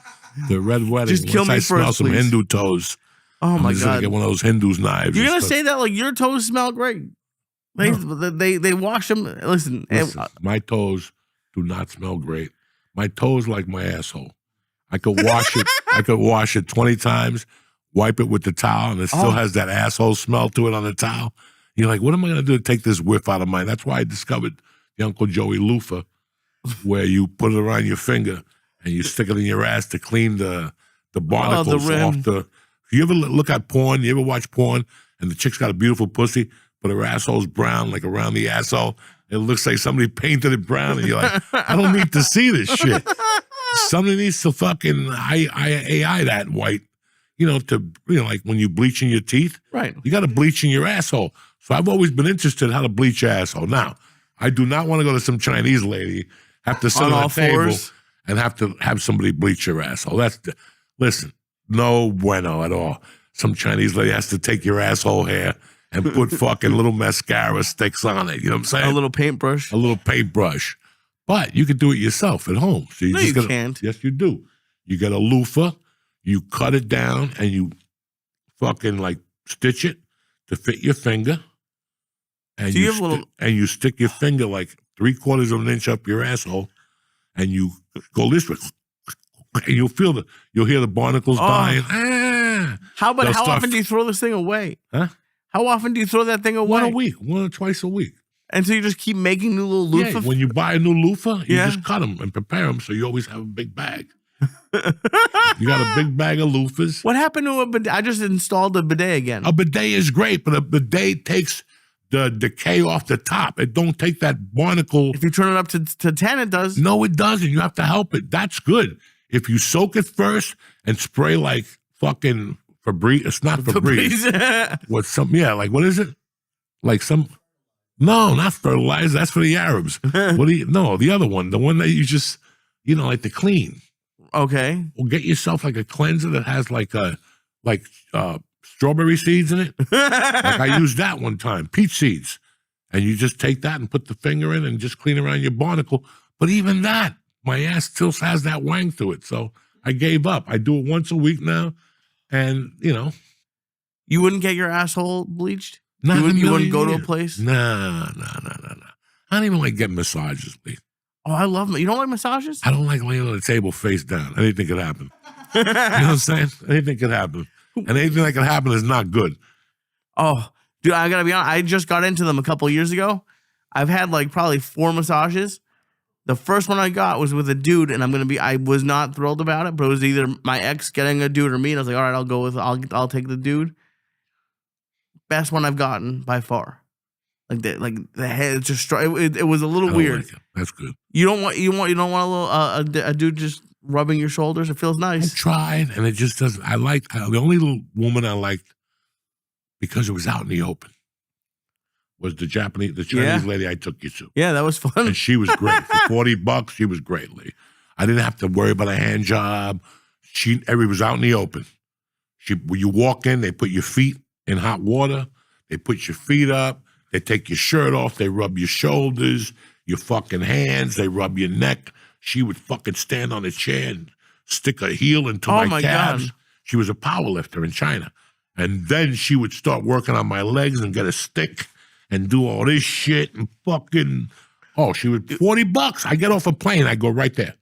The red wedding. Just kill Once me I smell first, some please. Hindu toes. oh I'm my just gonna god, get one of those Hindu's knives. you're and gonna stuff. say that your toes smell great. They wash them. Listen, My toes do not smell great. My toes like my asshole. I could wash it. I could wash it 20 times, wipe it with the towel, and it still has that asshole smell to it on the towel. You're like, what am I going to do to take this whiff out of mine? That's why I discovered the Uncle Joey loofah, where you put it around your finger and you stick it in your ass to clean the barnacles rim. off the. You ever look at porn? You ever watch porn and the chick's got a beautiful pussy, but her asshole's brown, around the asshole? It looks like somebody painted it brown, and you're like, I don't need to see this shit. Somebody needs to fucking AI that white, like when you bleach in your teeth. right. You got to bleach in your asshole. So I've always been interested in how to bleach your asshole. Now, I do not want to go to some Chinese lady, have to sit On on all a table fours? and have to have somebody bleach your asshole. Listen, no bueno at all. Some Chinese lady has to take your asshole hair and put fucking little mascara sticks on it. You know what I'm saying? A little paintbrush. A little paintbrush. But you can do it yourself at home. So No, you can't. Yes, you do. You get a loofah, you cut it down, and you fucking stitch it to fit your finger. And Do you have a little- and you stick your finger 3/4 of an inch up your asshole, and you go this way, and you'll hear the barnacles dying. How They'll start- often do you throw this thing away? Huh? How often do you throw that thing away? One a week, 1 or twice a week. And so you just keep making new little loofah. Yeah, when you buy a new loofah, you Yeah. just cut them and prepare them so you always have a big bag. You got a big bag of loofahs. What happened to a bidet? I just installed a bidet again. A bidet is great, but a bidet takes the decay off the top. It don't take that barnacle. If you turn it up to 10, it does. No, it doesn't. You have to help it. That's good. If you soak it first and spray fucking Febreze, it's not Febreze. What what is it? No, not fertilizer. That's for the Arabs. The other one, the one that you just, to clean. Okay. Well, get yourself a cleanser that has strawberry seeds in it. I used that one time, peach seeds. And you just take that and put the finger in and just clean around your barnacle. But even that, my ass still has that wang to it. So I gave up. I do it once a week now. And, You wouldn't get your asshole bleached? not You in a wouldn't million go to a years. place? Nah. I don't even like getting massages, Lee. Oh, I love them. You don't like massages? I don't like laying on the table face down. Anything could happen. You know what I'm saying? Anything could happen. And anything that can happen is not good. Oh, dude, I gotta be honest. I just got into them a couple years ago. I've had probably 4 massages. The first one I got was with a dude, and I was not thrilled about it, but it was either my ex getting a dude or me. And I was like, all right, I'll take the dude. Best one I've gotten by far. The head just it was a little I don't weird. like it. That's good. You don't want a little a dude just rubbing your shoulders. It feels I nice. tried, and it just doesn't. The only little Woman I liked because it was out in the open was the Chinese lady I took you to. Yeah, that was fun. And she was great. For $40, she was great, Lee. I didn't have to worry about a hand job. Everybody was out in the open. When you walk in, they put your feet in hot water. They put your feet up. They take your shirt off. They rub your shoulders, your fucking hands. They rub your neck. She would fucking stand on a chair and stick her heel into my calves. God. She was a power lifter in China. And then she would start working on my legs and get a stick and do all this shit and fucking, she would, $40. I get off a plane, I go right there.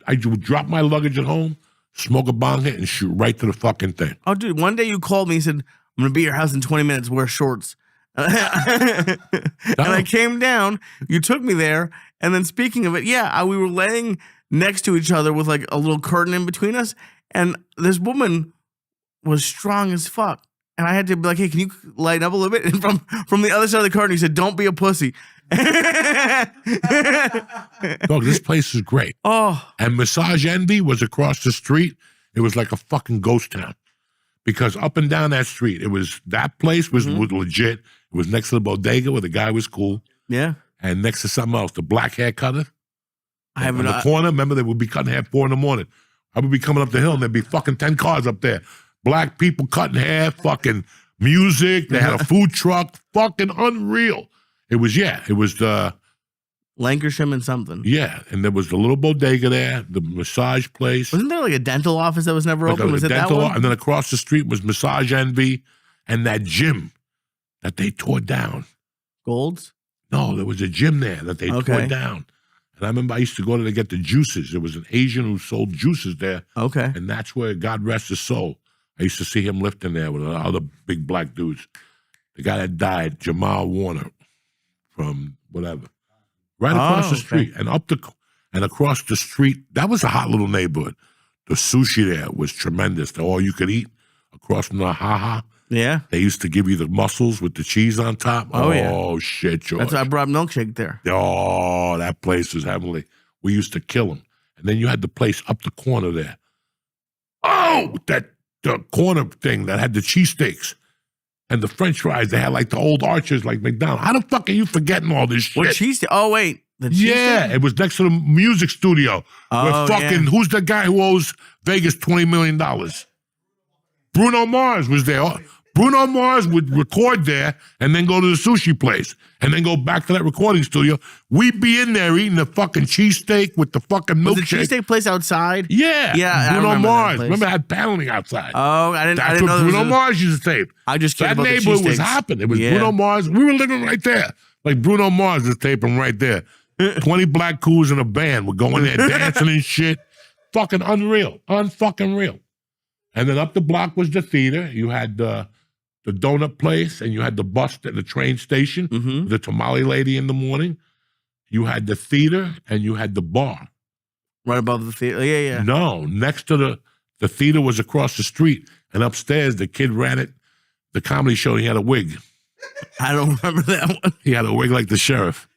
I would drop my luggage at home, smoke a bong hit, and shoot right to the fucking thing. Oh, dude, one day you called me and said, I'm going to be at your house in 20 minutes, wear shorts. And I came down, you took me there, and then speaking of it, we were laying next to each other with like a little curtain in between us, and this woman was strong as fuck. And I had to be like, hey, can you lighten up a little bit? And from the other side of the curtain, he said, don't be a pussy. Dog, this place is great. Oh. And Massage Envy was across the street. It was like a fucking ghost town. Because up and down that street, that place was legit. It was next to the bodega where the guy was cool. Yeah. And next to something else, the black hair cutter. I have in the corner, remember they would be cutting hair 4 a.m. I would be coming up the hill and there'd be fucking 10 cars up there. Black people cutting hair, fucking music. They had a food truck. Fucking unreal. It was the Lancashire and something. Yeah, and there was the little bodega there, the massage place. Wasn't there like a dental office that was never open? Was it that one? And then across the street was Massage Envy and that gym that they tore down. Gold's? No, there was a gym there that they tore down. And I remember I used to go there to get the juices. There was an Asian who sold juices there. Okay. And that's where, God rest his soul, I used to see him lifting there with other big black dudes. The guy that died, Jamal Warner, from whatever. Right across the street. And across the street, that was a hot little neighborhood. The sushi there was tremendous. The all you could eat across from the Ha-Ha. Yeah. They used to give you the mussels with the cheese on top. Oh, yeah. Oh, shit, George. That's why I brought milkshake there. Oh, that place was heavenly. We used to kill them. And then you had the place up the corner there. Oh, the corner thing that had the cheesesteaks and the french fries. They had like the old archers like McDonald's. How the fuck are you forgetting all this shit? What cheesesteak? Oh, wait. Yeah, it was next to the music studio. Oh, Who's the guy who owes Vegas $20 million? Bruno Mars was there. Bruno Mars would record there and then go to the sushi place and then go back to that recording studio. We'd be in there eating the fucking cheesesteak with the fucking milkshake. Was the cheesesteak place outside? Yeah. Yeah, Bruno Mars. Remember, it had paneling outside. Oh, I didn't That's know what Bruno Mars used to tape. I just That about the neighborhood was cheesesteaks. hopping. It was Bruno Mars. We were living right there. Like Bruno Mars is taping right there. 20 black coos in a band were going there dancing and shit. Fucking unreal. Unfucking real. And then up the block was the theater. You had the donut place, and you had the bus at the train station, the tamale lady in the morning. You had the theater, and you had the bar. Right above the theater? Yeah. No, next to the theater was across the street, and upstairs the kid ran it, the comedy show. He had a wig. I don't remember that one. He had a wig like the sheriff.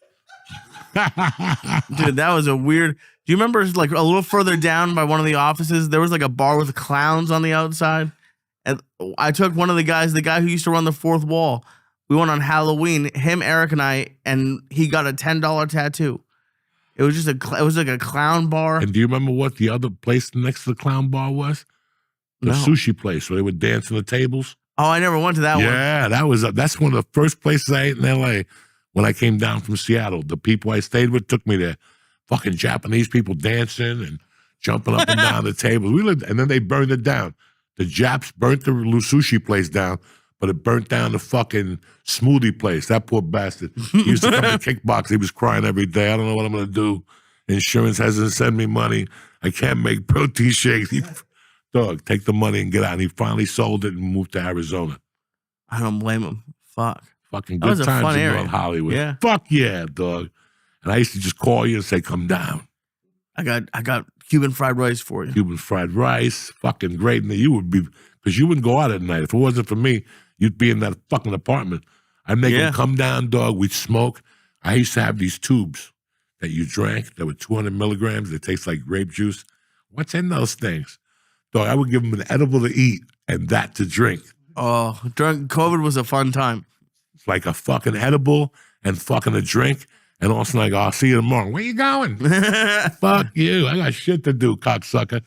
Dude, that was a weird. Do you remember like a little further down by one of the offices, there was like a bar with clowns on the outside? And I took one of the guy who used to run the fourth wall. We went on Halloween, him, Eric, and I, and he got a $10 tattoo. It was just it was like a clown bar. And do you remember what the other place next to the clown bar was? The sushi place where they would dance on the tables. Oh, I never went to that one. Yeah, that's one of the first places I ate in L.A. when I came down from Seattle. The people I stayed with took me there. Fucking Japanese people dancing and jumping up and down the tables. We lived, and then they burned it down. The Japs burnt the sushi place down, but it burnt down the fucking smoothie place. That poor bastard. He used to come to kickbox. He was crying every day. I don't know what I'm going to do. Insurance hasn't sent me money. I can't make protein shakes. Dog, take the money and get out. And he finally sold it and moved to Arizona. I don't blame him. Fuck. Fucking good times in North Hollywood. Yeah. Fuck yeah, dog. And I used to just call you and say, come down. I got Cuban fried rice for you. Cuban fried rice, fucking great. And you would be, because you wouldn't go out at night. If it wasn't for me, you'd be in that fucking apartment. I'd make them come down, dog. We'd smoke. I used to have these tubes that you drank that were 200 milligrams. They taste like grape juice. What's in those things? Dog, I would give them an edible to eat and that to drink. Oh, during COVID was a fun time. It's like a fucking edible and fucking a drink. And also like, I'll see you tomorrow. Where you going? Fuck you. I got shit to do, cocksucker.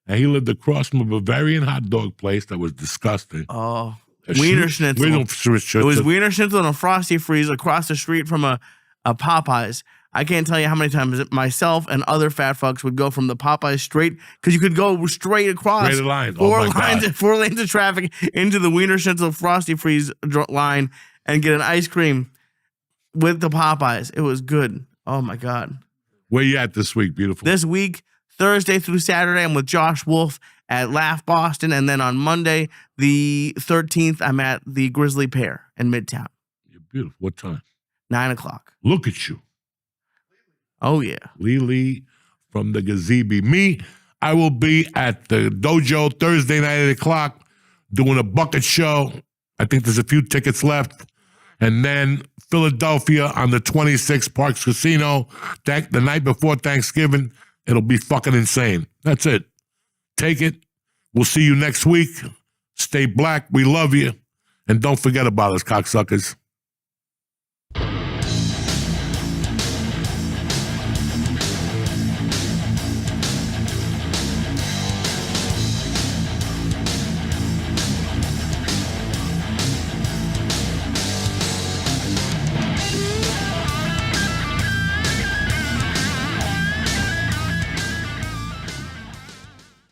And he lived across from a Bavarian hot dog place that was disgusting. Oh, Wiener Schnitzel. It was Wiener Schnitzel and a Frosty Freeze across the street from a Popeyes. I can't tell you how many times myself and other fat fucks would go from the Popeyes straight, because you could go straight across four lanes of traffic into the Wiener Schnitzel Frosty Freeze line and get an ice cream with the Popeyes. It was good. Oh my God. Where you at this week, beautiful? This week, Thursday through Saturday, I'm with Josh Wolf at Laugh Boston. And then on Monday, the 13th, I'm at the Grizzly Pear in Midtown. You're beautiful. What time? 9:00. Look at you. Oh, yeah. Lily from the Gazebo. Me, I will be at the Dojo Thursday night at 8 o'clock doing a bucket show. I think there's a few tickets left. And then Philadelphia on the 26th, Parks Casino, the night before Thanksgiving. It'll be fucking insane. That's it. Take it. We'll see you next week. Stay black. We love you. And don't forget about us, cocksuckers.